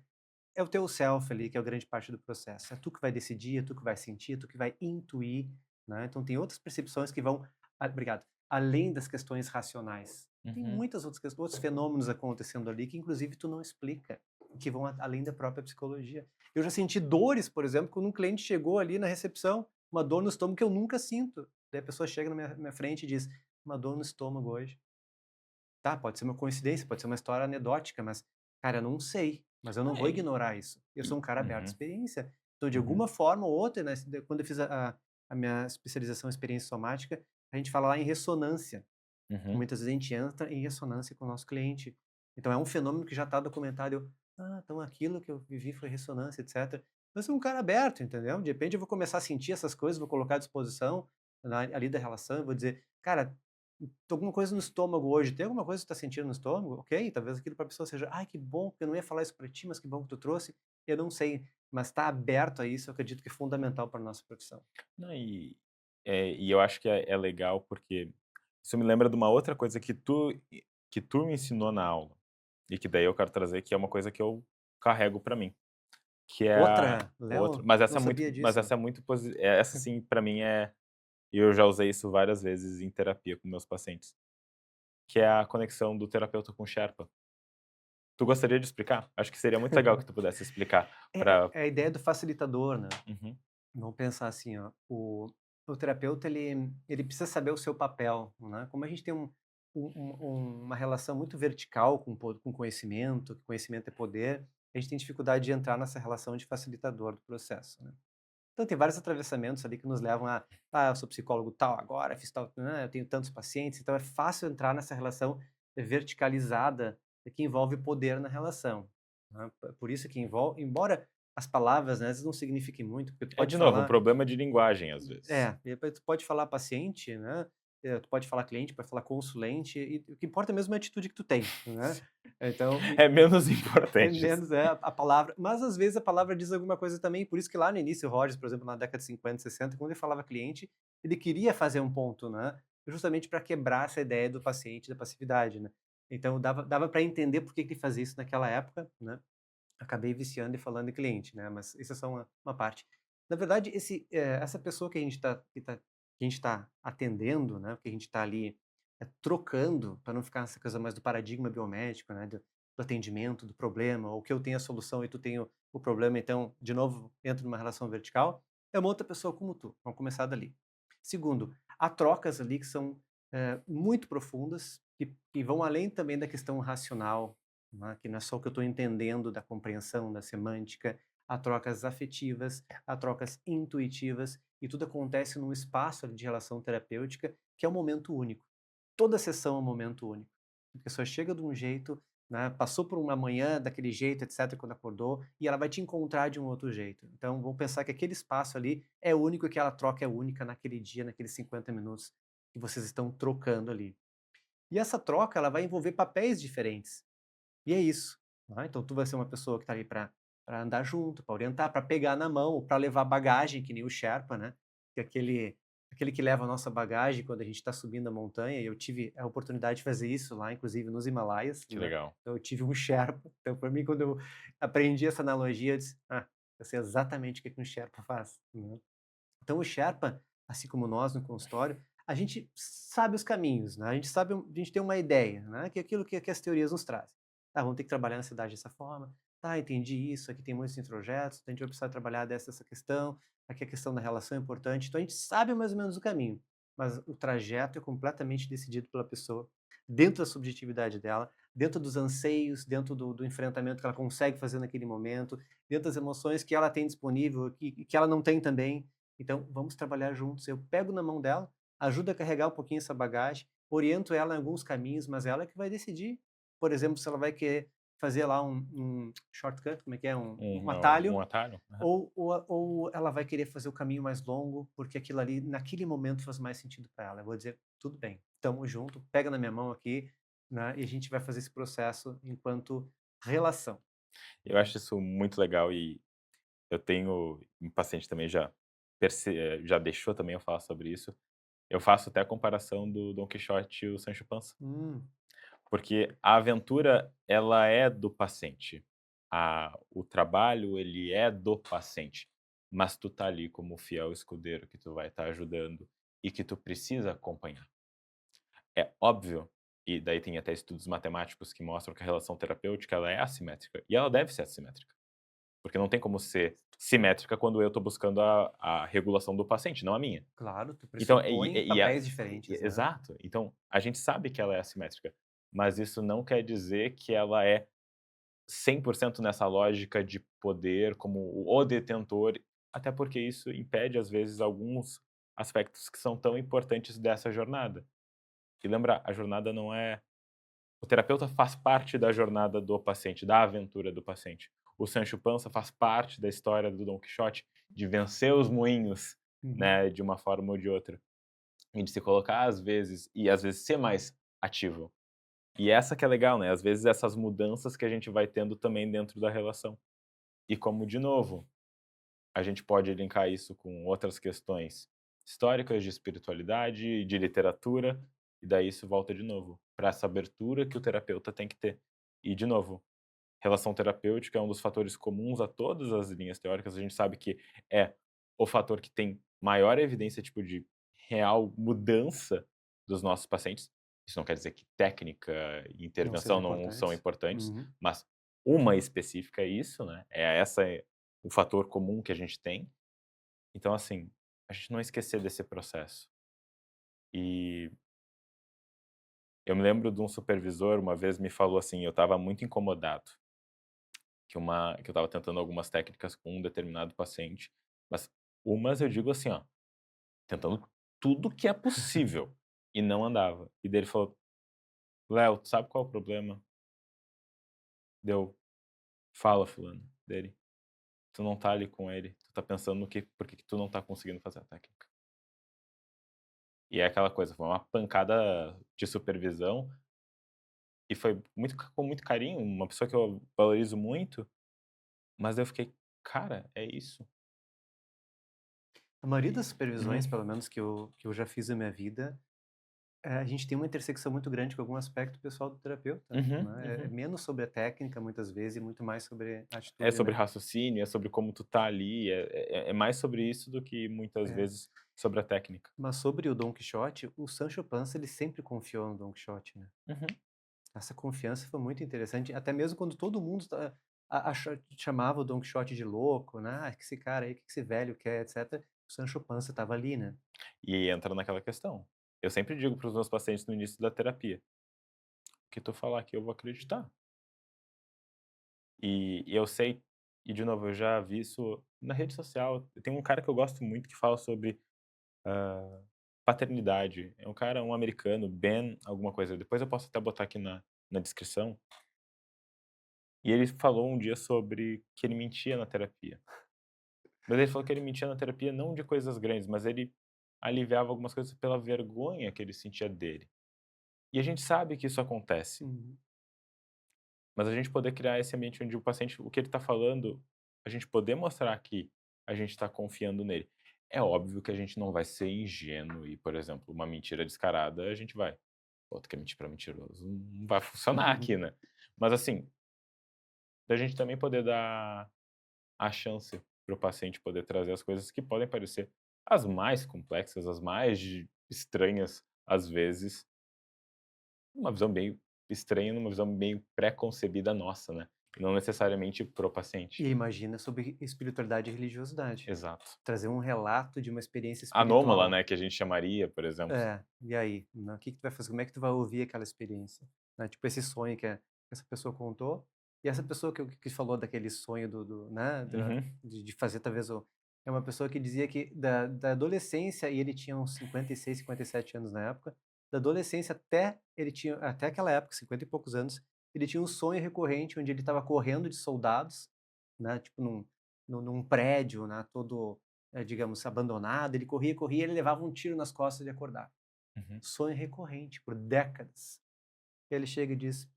é o teu self ali que é a grande parte do processo. É tu que vai decidir, é tu que vai sentir, é tu que vai intuir, né. Então tem outras percepções que vão obrigado, além das questões racionais. Tem Uhum. muitas outros fenômenos acontecendo ali que inclusive tu não explica, que vão além da própria psicologia. Eu já senti dores, por exemplo, quando um cliente chegou ali na recepção, uma dor no estômago que eu nunca sinto. Daí a pessoa chega na minha frente e diz: "Uma dor no estômago hoje". Tá, pode ser uma coincidência, pode ser uma história anedótica, mas, cara, eu não sei, mas eu não vou É, ignorar isso. Eu sou um cara aberto à uhum, experiência. Então, de uhum, alguma forma ou outra, né, quando eu fiz a minha especialização em experiência somática, a gente fala lá em ressonância. uhum. Muitas vezes a gente entra em ressonância com o nosso cliente. Então é um fenômeno que já está documentado. Então aquilo que eu vivi foi ressonância, etc. Eu sou um cara aberto, entendeu? De repente eu vou começar a sentir essas coisas, vou colocar à disposição ali da relação, eu vou dizer, cara, tô alguma coisa no estômago hoje, tem alguma coisa que tu tá sentindo no estômago? Ok, talvez aquilo para a pessoa seja, ai, que bom, porque eu não ia falar isso para ti, mas que bom que tu trouxe. Eu não sei, mas tá aberto a isso, eu acredito que é fundamental para nossa profissão. Não, e eu acho que é legal, porque isso me lembra de uma outra coisa que tu me ensinou na aula, e que daí eu quero trazer, que é uma coisa que eu carrego pra mim, que é a Outra, outra, Léo, mas não sabia disso. essa é muito essa sim, pra mim e eu já usei isso várias vezes em terapia com meus pacientes, que é a conexão do terapeuta com o Sherpa. Tu gostaria de explicar? Acho que seria muito legal que tu pudesse explicar pra. É a ideia do facilitador, né? Uhum, Vamos pensar assim, ó, o terapeuta ele precisa saber o seu papel, né? Como a gente tem uma relação muito vertical com conhecimento, que conhecimento é poder, a gente tem dificuldade de entrar nessa relação de facilitador do processo, né? Então tem vários atravessamentos ali que nos levam eu sou psicólogo tal agora, fiz tal, né, eu tenho tantos pacientes, então é fácil entrar nessa relação verticalizada que envolve poder na relação, né? Por isso que envolve, embora as palavras, né, às vezes não signifiquem muito, porque tu é pode de novo, um falar problema de linguagem às vezes. e depois tu pode falar paciente, né, tu pode falar cliente, pode falar consulente, e o que importa mesmo é a atitude que tu tem, né. Então É menos é importante isso. menos, a palavra, mas às vezes a palavra diz alguma coisa também, por isso que lá no início o Rogers, por exemplo, na década de 50, 60, quando ele falava cliente, ele queria fazer um ponto, né, justamente para quebrar essa ideia do paciente, da passividade, né. Então dava para entender por que que ele fazia isso naquela época, né. Acabei viciando e falando em cliente, né, mas isso é só uma parte. Na verdade, essa pessoa que a gente tá atendendo, né, que a gente está ali, trocando, para não ficar essa coisa mais do paradigma biomédico, né, do atendimento, do problema, ou que eu tenho a solução e tu tem o problema, então, de novo, entra numa relação vertical, é uma outra pessoa como tu, vamos começar dali. Segundo, há trocas ali que são, muito profundas, que vão além também da questão racional, né, que não é só o que eu estou entendendo da compreensão, da semântica, há trocas afetivas, há trocas intuitivas, e tudo acontece num espaço ali de relação terapêutica que é um momento único. Toda sessão é um momento único. A pessoa chega de um jeito, né, passou por uma manhã daquele jeito, etc., quando acordou, e ela vai te encontrar de um outro jeito. Então, vamos pensar que aquele espaço ali é único e que aquela troca é única naquele dia, naqueles 50 minutos que vocês estão trocando ali. E essa troca, ela vai envolver papéis diferentes. E é isso, né, então tu vai ser uma pessoa que está ali para andar junto, para orientar, para pegar na mão, para levar bagagem, que nem o Sherpa, né, que é aquele que leva a nossa bagagem quando a gente está subindo a montanha, e eu tive a oportunidade de fazer isso lá, inclusive nos Himalaias, Que né, legal. então eu tive um Sherpa, então para mim quando eu aprendi essa analogia, eu disse: "Ah, eu sei exatamente o que que um Sherpa faz", né. Então o Sherpa, assim como nós no consultório, a gente sabe os caminhos, né, a gente tem uma ideia, né, que é aquilo que as teorias nos trazem. "Ah, vamos ter que trabalhar na cidade dessa forma. Tá, entendi isso, aqui tem muitos introjetos, então a gente vai precisar trabalhar dessa questão, aqui a questão da relação é importante", então a gente sabe mais ou menos o caminho, mas o trajeto é completamente decidido pela pessoa, dentro da subjetividade dela, dentro dos anseios, dentro do enfrentamento que ela consegue fazer naquele momento, dentro das emoções que ela tem disponível e que ela não tem também. Então, vamos trabalhar juntos. Eu pego na mão dela, ajudo a carregar um pouquinho essa bagagem, oriento ela em alguns caminhos, mas ela é que vai decidir. Por exemplo, se ela vai querer fazer lá um shortcut, como é que é? Um Um atalho, atalho? Aham. ou ela vai querer fazer o caminho mais longo, porque aquilo ali, naquele momento, faz mais sentido para ela. Eu vou dizer, tudo bem, tamo junto, pega na minha mão aqui, né, e a gente vai fazer esse processo enquanto relação. Eu acho isso muito legal, e eu tenho um paciente também, já já deixou também eu falar sobre isso. Eu faço até a comparação do Dom Quixote e o Sancho Panza, Hum, porque a aventura ela é do paciente, o trabalho ele é do paciente, mas tu tá ali como fiel escudeiro que tu vai estar ajudando e que tu precisa acompanhar. É óbvio, e daí tem até estudos matemáticos que mostram que a relação terapêutica ela é assimétrica, e ela deve ser assimétrica, porque não tem como ser simétrica quando eu estou buscando a regulação do paciente, não a minha. claro, tu Então, pressupõe papéis diferentes, né? exato. Então, a gente sabe que ela é assimétrica, mas isso não quer dizer que ela é 100% nessa lógica de poder como o detentor, até porque isso impede, às vezes, alguns aspectos que são tão importantes dessa jornada. E lembrar, a jornada não é o terapeuta faz parte da jornada do paciente, da aventura do paciente. O Sancho Panza faz parte da história do Dom Quixote, de vencer os moinhos, Uhum. né, de uma forma ou de outra. E de se colocar às vezes e às vezes ser mais ativo. E essa que é legal, né, às vezes essas mudanças que a gente vai tendo também dentro da relação. E como, de novo, a gente pode linkar isso com outras questões históricas de espiritualidade, de literatura, e daí isso volta de novo para essa abertura que o terapeuta tem que ter. E, de novo, relação terapêutica é um dos fatores comuns a todas as linhas teóricas. A gente sabe que é o fator que tem maior evidência, tipo, de real mudança dos nossos pacientes. Isso não quer dizer que técnica e Não sejam intervenção não são importantes. importantes, Uhum. mas uma específica é isso, né? O fator comum que a gente tem. Então, assim, a gente não esquecer desse processo. E eu me lembro de um supervisor uma vez me falou assim, eu estava muito incomodado que eu estava tentando algumas técnicas com um determinado paciente, mas umas eu digo assim, ó, tentando tudo que é possível e não andava. E daí ele falou: "Léo, tu sabe qual é o problema?" Deu, "Fala, fulano." Dele, "Tu não tá ali com ele, tu tá pensando no que por que que tu não tá conseguindo fazer a técnica." E é aquela coisa, foi uma pancada de supervisão e foi muito com muito carinho, uma pessoa que eu valorizo muito, mas eu fiquei: "Cara, é isso." A maioria das Uhum, supervisões, pelo menos que eu já fiz na minha vida, a gente tem uma intersecção muito grande com algum aspecto pessoal do terapeuta, uhum, né? É uhum. menos sobre a técnica, muitas vezes, e muito mais sobre a É atitude, sobre né? raciocínio, é sobre como tu tá ali, é mais sobre isso do que muitas É. vezes sobre a técnica. Mas sobre o Dom Quixote, o Sancho Panza, ele sempre confiou no Dom Quixote, né? Uhum. Essa confiança foi muito interessante, até mesmo quando todo mundo chamava o Dom Quixote de louco, né? Ah, que esse cara aí, que esse velho quer, etc. O Sancho Panza estava ali, né? E entra naquela questão. Eu sempre digo para os meus pacientes no início da terapia: "O que tu falar aqui eu vou acreditar." E eu sei e de novo, eu já vi isso na rede social. Tem um cara que eu gosto muito que fala sobre, paternidade. É um cara, um americano, Ben alguma coisa, depois eu posso até botar aqui na descrição. E ele falou um dia sobre que ele mentia na terapia. Mas ele falou que ele mentia na terapia não de coisas grandes, mas ele aliviava algumas coisas pela vergonha que ele sentia dele. E a gente sabe que isso acontece, Uhum. mas a gente poder criar esse ambiente onde o paciente, o que ele está falando, a gente poder mostrar que a gente está confiando nele. É óbvio que a gente não vai ser ingênuo e, por exemplo, uma mentira descarada, a gente vai, pô, tu quer mentir pra mentiroso? Não vai funcionar aqui, né? Mas assim, da gente também poder dar a chance para o paciente poder trazer as coisas que podem parecer as mais complexas, as mais estranhas, às vezes, uma visão meio estranha, numa visão meio pré-concebida nossa, né? E não necessariamente pro E paciente. imagina sobre espiritualidade e religiosidade. Exato. Trazer um relato de uma experiência Anômala, espiritual. né, que a gente chamaria, por exemplo. É, e aí, né, o que que tu vai fazer? Como é que tu vai ouvir aquela experiência? Né, tipo esse sonho que essa pessoa contou, e essa pessoa que falou daquele sonho né, Uhum, de fazer talvez é uma pessoa que dizia que da adolescência, e ele tinha uns 56, 57 anos na época, da adolescência até aquela época, 50 e poucos anos, ele tinha um sonho recorrente onde ele estava correndo de soldados, né, tipo num prédio, né, todo, digamos, abandonado, ele corria, corria, ele levava um tiro nas costas e acordava. uhum, Sonho recorrente por décadas. E ele chega e diz: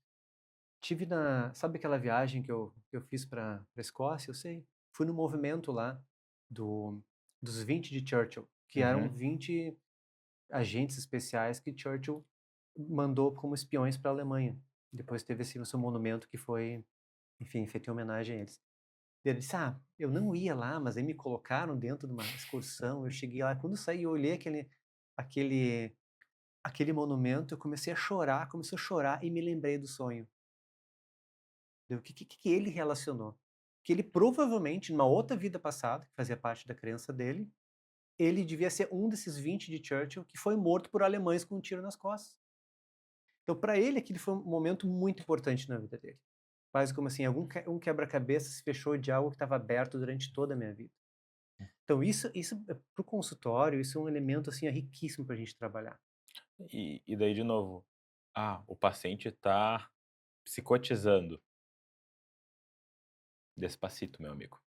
"Tive na sabe aquela viagem que eu fiz para a Escócia? Eu sei. Fui no movimento lá do dos 20 de Churchill, que eram Uhum. 20 agentes especiais que Churchill mandou como espiões para a Alemanha. Depois teve esse o seu monumento que foi, enfim, feito em homenagem a eles. Ele disse: "Ah, eu não ia lá, mas aí me colocaram dentro de uma excursão, eu cheguei lá, quando eu saí, eu olhei aquele aquele monumento, eu comecei a chorar e me lembrei do sonho". O que ele relacionou? Que ele provavelmente, numa outra vida passada, que fazia parte da crença dele, ele devia ser um desses 20 de Churchill que foi morto por alemães com um tiro nas costas. Então, para ele, aquele foi um momento muito importante na vida dele. Quase como assim, um quebra-cabeça se fechou de algo que estava aberto durante toda a minha vida. Então, isso para o consultório, isso é um elemento assim, riquíssimo para a gente trabalhar. E daí, de novo, o paciente está psicotizando. Despacito, meu amigo.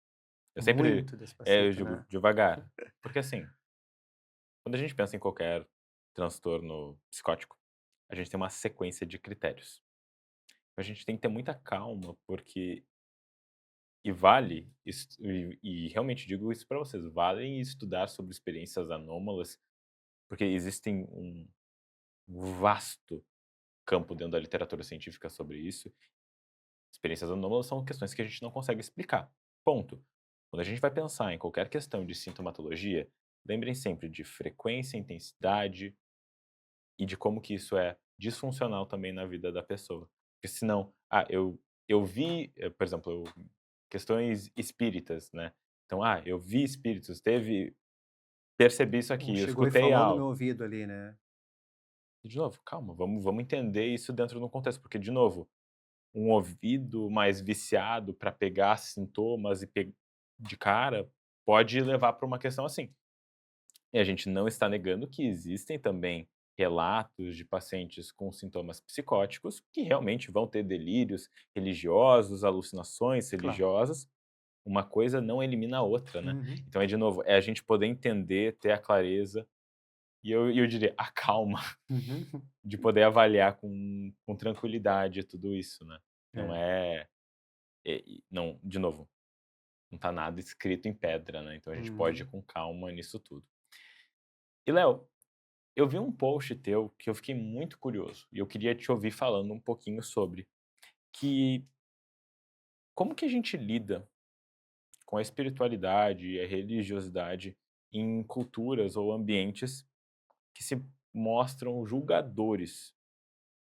Eu sempre Muito eu despacito, digo né? devagar, porque assim, quando a gente pensa em qualquer transtorno psicótico, a gente tem uma sequência de critérios. A gente tem que ter muita calma, porque vale e realmente digo isso para vocês, vale estudar sobre experiências anômalas, porque existem um vasto campo dentro da literatura científica sobre isso. Experiências anômalas são questões que a gente não consegue explicar. Ponto. Quando a gente vai pensar em qualquer questão de sintomatologia, lembrem sempre de frequência, intensidade e de como que isso é disfuncional também na vida da pessoa. Porque senão, eu vi, por exemplo, questões espíritas, né? Então, eu vi espíritos, percebi isso Ou aqui, eu chegou e escutei falou no meu algo. ouvido ali, né? E de novo, calma, vamos entender isso dentro de um contexto, porque de novo, um ouvido mais viciado para pegar sintomas de cara, pode levar para uma questão assim. E a gente não está negando que existem também relatos de pacientes com sintomas psicóticos que realmente vão ter delírios religiosos, alucinações Claro. religiosas. Uma coisa não elimina a outra, né. Uhum. Então é de novo, é a gente poder entender, ter a clareza e eu diria, a calma Uhum. de poder avaliar com tranquilidade tudo isso, né. Não É. é não, de novo, não tá nada escrito em pedra, né, então a gente pode ir Uhum. com calma nisso tudo. E Léo, eu vi um post teu que eu fiquei muito curioso, e eu queria te ouvir falando um pouquinho sobre, que como que a gente lida com a espiritualidade e a religiosidade em culturas ou ambientes que se mostram julgadores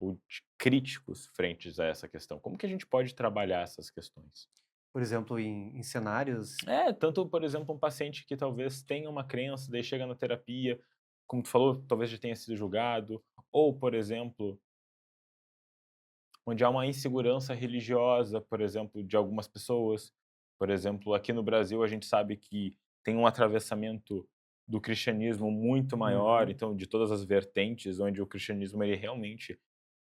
ou críticos frentes a essa questão? Como que a gente pode trabalhar essas questões? Por exemplo, em cenários. É, tanto, por exemplo, um paciente que talvez tenha uma crença, daí chega na terapia, como tu falou, talvez já tenha sido julgado, ou, por exemplo, onde há uma insegurança religiosa, por exemplo, de algumas pessoas. Por exemplo, aqui no Brasil a gente sabe que tem um atravessamento do cristianismo muito maior, Uhum. então de todas as vertentes, onde o cristianismo ele realmente,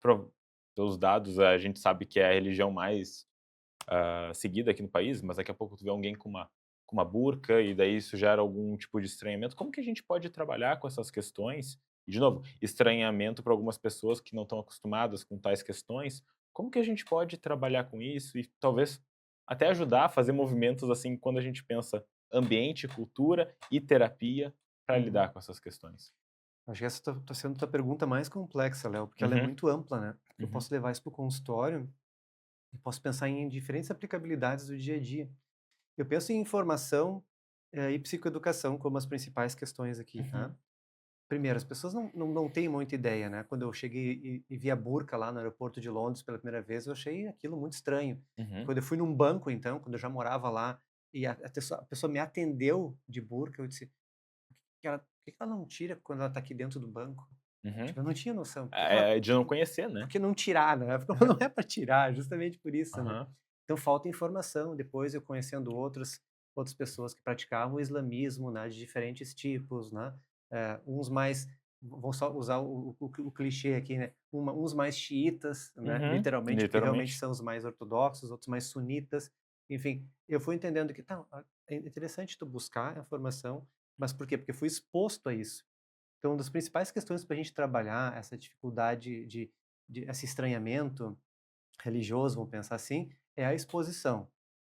pro pelos dados, a gente sabe que é a religião mais seguida aqui no país, mas daqui a pouco tu vê alguém com uma burca e daí isso gera algum tipo de estranhamento. Como que a gente pode trabalhar com essas questões? E, de novo, estranhamento para algumas pessoas que não estão acostumadas com tais questões. Como que a gente pode trabalhar com isso e talvez até ajudar a fazer movimentos assim quando a gente pensa ambiente, cultura e terapia para Uhum. lidar com essas questões? Acho que essa tá sendo a tua pergunta mais complexa, Léo, porque ela é Uhum, muito ampla, né? Eu uhum, posso levar isso para o consultório e posso pensar em diferentes aplicabilidades do dia a dia. Eu penso em informação, e psicoeducação como as principais questões aqui, tá? uhum, Primeiro, as pessoas não têm muita ideia, né? Quando eu cheguei e vi a burca lá no aeroporto de Londres pela primeira vez, eu achei aquilo muito estranho. uhum, Quando eu fui num banco, então, quando eu já morava lá, e a pessoa me atendeu de burca, eu disse: Por que ela não tira quando ela está aqui dentro do banco?" uhum. Tipo, eu não tinha noção. É de não conhecer, Por né? que não tirar, né? Não é para tirar, justamente por isso, né? Aham. Então falta informação. Depois eu conhecendo outras pessoas que praticavam o islamismo, né, de diferentes tipos, né? Uns mais vou só usar o clichê aqui, né? Uns mais xiitas, né? Uhum, Literalmente, porque realmente literalmente. são os mais ortodoxos, outros mais sunitas. Enfim, eu fui entendendo que tá, é interessante tu buscar a informação, mas por quê? Porque fui exposto a isso. Então, uma das principais questões para a gente trabalhar essa dificuldade de esse estranhamento religioso, vamos pensar assim, é a exposição.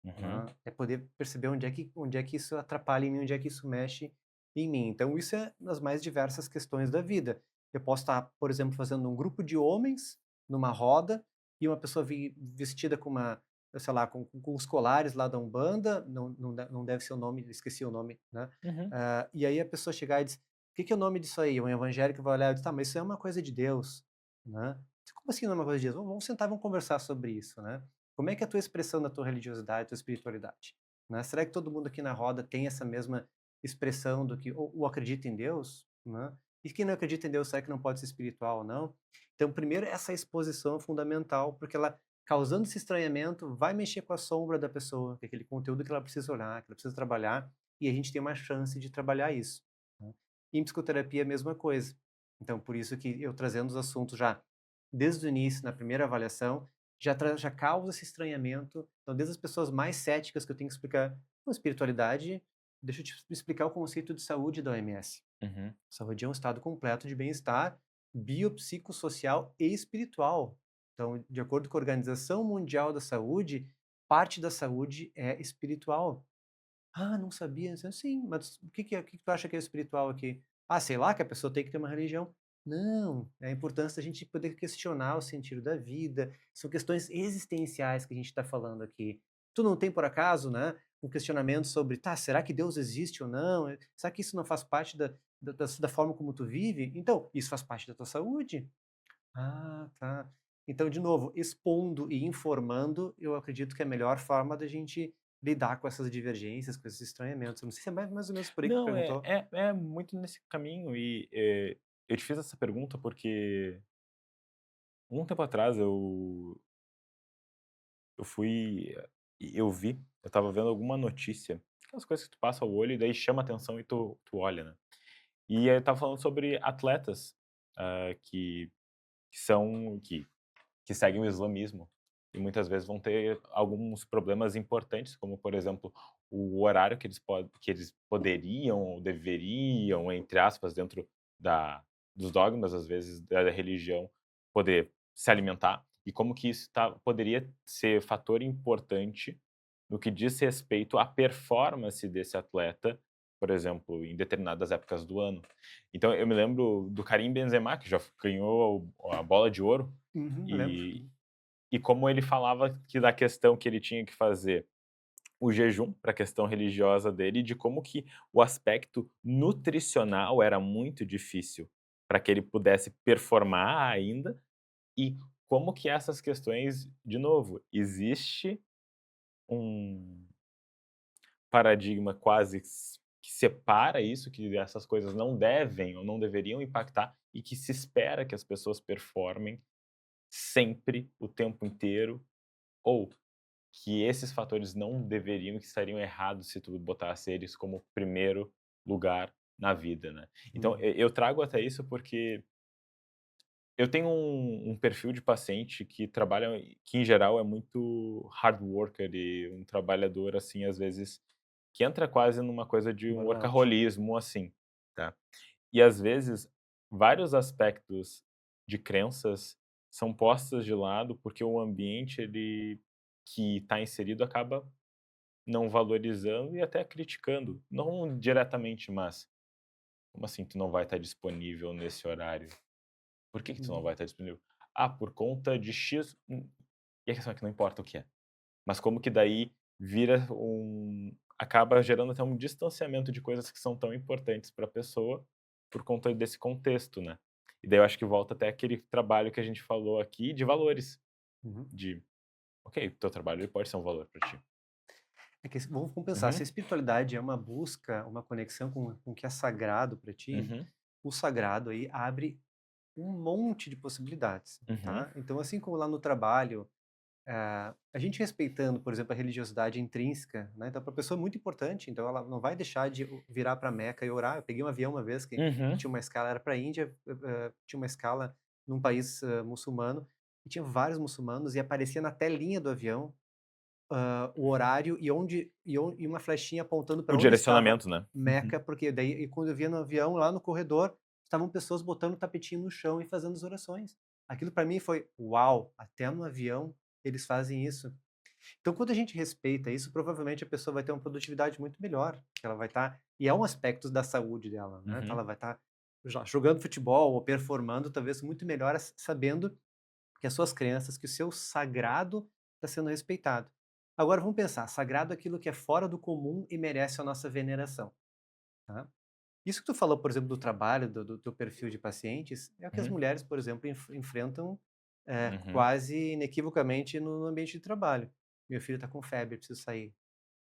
Uhum. né? É poder perceber onde é que isso atrapalha em mim, onde é que isso mexe em mim. Então, isso é nas mais diversas questões da vida. Eu posso estar, por exemplo, fazendo um grupo de homens numa roda e uma pessoa vestida com uma, sei lá, com os colares lá da Umbanda, não deve ser o nome, esqueci o nome, né? Uhum. E aí a pessoa chegar e diz, o que que é o nome disso aí? Um evangélico vai olhar e diz, tá, mas isso é uma coisa de Deus, né? Como assim não é uma coisa de Deus? Vamos sentar, vamos conversar sobre isso, né? Como é que é a tua expressão da tua religiosidade, tua espiritualidade, né? Será que todo mundo aqui na roda tem essa mesma expressão do que ou acredita em Deus, né? E quem não acredita em Deus, será que não pode ser espiritual ou não? Então, primeiro, essa exposição é fundamental, porque ela, causando esse estranhamento, vai mexer com a sombra da pessoa, que é aquele conteúdo que ela precisa olhar, que ela precisa trabalhar, e a gente tem uma chance de trabalhar isso, né? Em psicoterapia, é a mesma coisa. Então, por isso que eu trazendo os assuntos já desde o início, na primeira avaliação, já causa esse estranhamento. Então, desde as pessoas mais céticas que eu tenho que explicar, "Não, espiritualidade, deixa eu te explicar o conceito de saúde da OMS. Uhum. Saúde é um estado completo de bem-estar biopsicossocial e espiritual. Então, de acordo com a Organização Mundial da Saúde, parte da saúde é espiritual. Ah, não sabia. Sim, mas o que tu acha que é espiritual aqui? Ah, sei lá, que a pessoa tem que ter uma religião. Não, é a importância da gente poder questionar o sentido da vida. São questões existenciais que a gente está falando aqui. Tu não tem, por acaso, né, um questionamento sobre, tá, será que Deus existe ou não? Será que isso não faz parte da forma como tu vive? Então, isso faz parte da tua saúde? Ah, tá. Então, de novo, expondo e informando, eu acredito que é a melhor forma da gente lidar com essas divergências, com esses estranhamentos. Eu não sei se é mais ou menos por aí que tu Não, é perguntou. é é muito nesse caminho e, eu te fiz essa pergunta porque um tempo atrás eu fui eu vi, eu estava vendo alguma notícia, aquelas coisas que tu passa o olho e daí chama atenção e tu olha, né. E aí estava falando sobre atletas, que são que seguem o islamismo e muitas vezes vão ter alguns problemas importantes, como, por exemplo, o horário que eles poderiam ou deveriam, entre aspas, dentro da dos dogmas, às vezes, da religião, poder se alimentar, e como que isso poderia ser fator importante no que diz respeito à performance desse atleta, por exemplo, em determinadas épocas do ano. Então eu me lembro do Karim Benzema, que já ganhou a bola de ouro, Uhum, eu lembro. e como ele falava que da questão que ele tinha que fazer o jejum para a questão religiosa dele, de como que o aspecto nutricional era muito difícil para que ele pudesse performar ainda, e como que essas questões, de novo, existe um paradigma quase que separa isso, que essas coisas não devem ou não deveriam impactar, e que se espera que as pessoas performem sempre, o tempo inteiro, ou que esses fatores não deveriam, que estariam errados se tu botasse eles como primeiro lugar na vida, né. Então, Uhum, eu trago até isso porque eu tenho um perfil de paciente que trabalha que em geral é muito hard worker e um trabalhador, assim, às vezes, que entra quase numa coisa de um burnout. worcaholismo, assim, tá. E às vezes, vários aspectos de crenças são postos de lado, porque o ambiente ele que está inserido acaba não valorizando e até criticando, não diretamente, mas: "Como assim tu não vai estar disponível nesse horário? Por que que tu não vai Uhum, estar disponível?". "Ah, por conta de X", e a questão é que não importa o que é, mas como que daí vira acaba gerando até um distanciamento de coisas que são tão importantes para a pessoa, por conta desse contexto, né. E daí eu acho que volta até aquele trabalho que a gente falou aqui de valores, uhum. de: "Ok, teu trabalho ele pode ser um valor para ti". É que vamos pensar, se a Uhum, espiritualidade é uma busca, uma conexão com o que é sagrado para ti, uhum, o sagrado aí abre um monte de possibilidades, uhum, tá? Então, assim como lá no trabalho, a gente respeitando, por exemplo, a religiosidade intrínseca, né? Então, para a pessoa é muito importante, então ela não vai deixar de virar para Meca e orar. Eu peguei um avião uma vez que uhum. tinha uma escala, era para a Índia, tinha uma escala num país muçulmano, e tinha vários muçulmanos, e aparecia na telinha do avião o horário e uma flechinha apontando O para onde estava direcionamento, né. Uhum. Meca, porque daí e quando eu via no avião, lá no corredor, estavam pessoas botando o tapetinho no chão e fazendo as orações. Aquilo para mim foi: "Uau, até no avião eles fazem isso". Então, quando a gente respeita isso, provavelmente a pessoa vai ter uma produtividade muito melhor, que ela vai estar e é um aspecto da saúde dela, né, então Uhum, ela vai estar jogando futebol ou performando talvez muito melhor sabendo que as suas crenças, que o seu sagrado está sendo respeitado. Agora vamos pensar, sagrado é aquilo que é fora do comum e merece a nossa veneração, tá. Isso que tu falou, por exemplo, do trabalho, do teu perfil de pacientes, é o que as uhum, mulheres, por exemplo, enfrentam, uhum, quase inequivocamente no ambiente de trabalho. "Meu filho está com febre, preciso sair",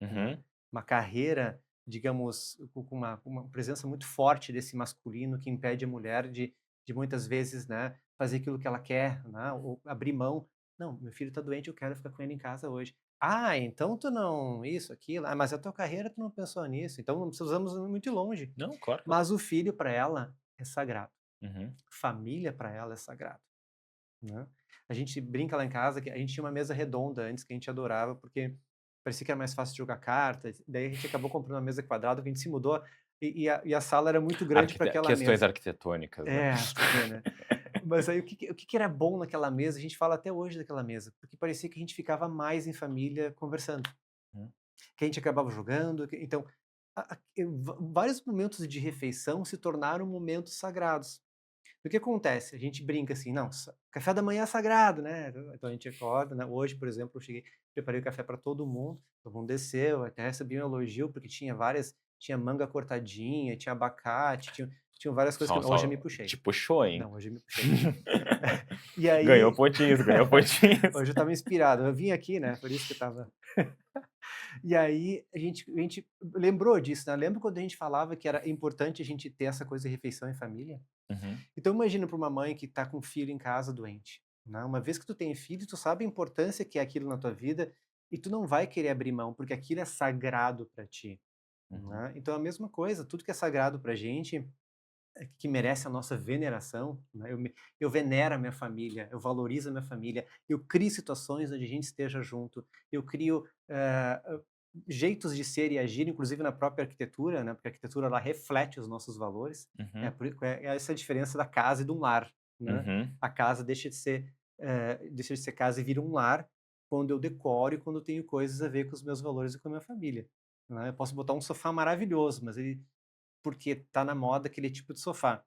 né. uhum. Uma carreira, digamos, com uma presença muito forte desse masculino que impede a mulher de muitas vezes, né, fazer aquilo que ela quer, né, ou abrir mão. "Não, meu filho está doente, eu quero ficar com ele em casa hoje". "Ah, então tu não isso, aquilo. Ah, mas a tua carreira tu não pensou nisso, então não precisamos ir muito longe". Não, claro, claro. Mas o filho para ela é sagrado, Uhum, família para ela é sagrado, né. A gente brinca lá em casa que a gente tinha uma mesa redonda antes que a gente adorava, porque parecia que era mais fácil de jogar cartas, daí a gente acabou comprando uma mesa quadrada, que a gente se mudou e a sala era muito grande para aquela questões mesa. arquitetônicas, né. É, tu vê, né. Mas aí o que era bom naquela mesa, a gente fala até hoje daquela mesa, porque parecia que a gente ficava mais em família conversando, Uhum, que a gente acabava jogando, então vários momentos de refeição se tornaram momentos sagrados. O que acontece? A gente brinca assim, não, café da manhã é sagrado, né? Então a gente acorda, né? Hoje, por exemplo, eu cheguei, preparei o café para todo mundo desceu, até recebi um elogio porque tinha manga cortadinha, tinha abacate, tinha várias coisas que hoje eu me te puxei. puxou, hein. Não, hoje eu me puxei. E Ganhou aí, pontinhos, ganhou pontinhos. hoje eu estava inspirado. Eu vim aqui, né? Por isso que eu estava. E aí a gente lembrou disso, né? Lembra quando a gente falava que era importante a gente ter essa coisa de refeição em família? Uhum, Então imagina para uma mãe que está com um filho em casa doente, né, uma vez que tu tem filho, tu sabe a importância que é aquilo na tua vida, e tu não vai querer abrir mão, porque aquilo é sagrado para ti, uhum. né. Então a mesma coisa, tudo que é sagrado pra gente, que merece a nossa veneração, né, eu venero a minha família, eu valorizo a minha família, eu crio situações onde a gente esteja junto, eu crio, jeitos de ser e agir, inclusive na própria arquitetura, né, porque a arquitetura ela reflete os nossos valores, Uhum, é essa a diferença da casa e de um lar, né. uhum. A casa deixa de ser casa e vira um lar, quando eu decoro e quando eu tenho coisas a ver com os meus valores e com a minha família, né. Eu posso botar um sofá maravilhoso, mas ele porque tá na moda aquele tipo de sofá.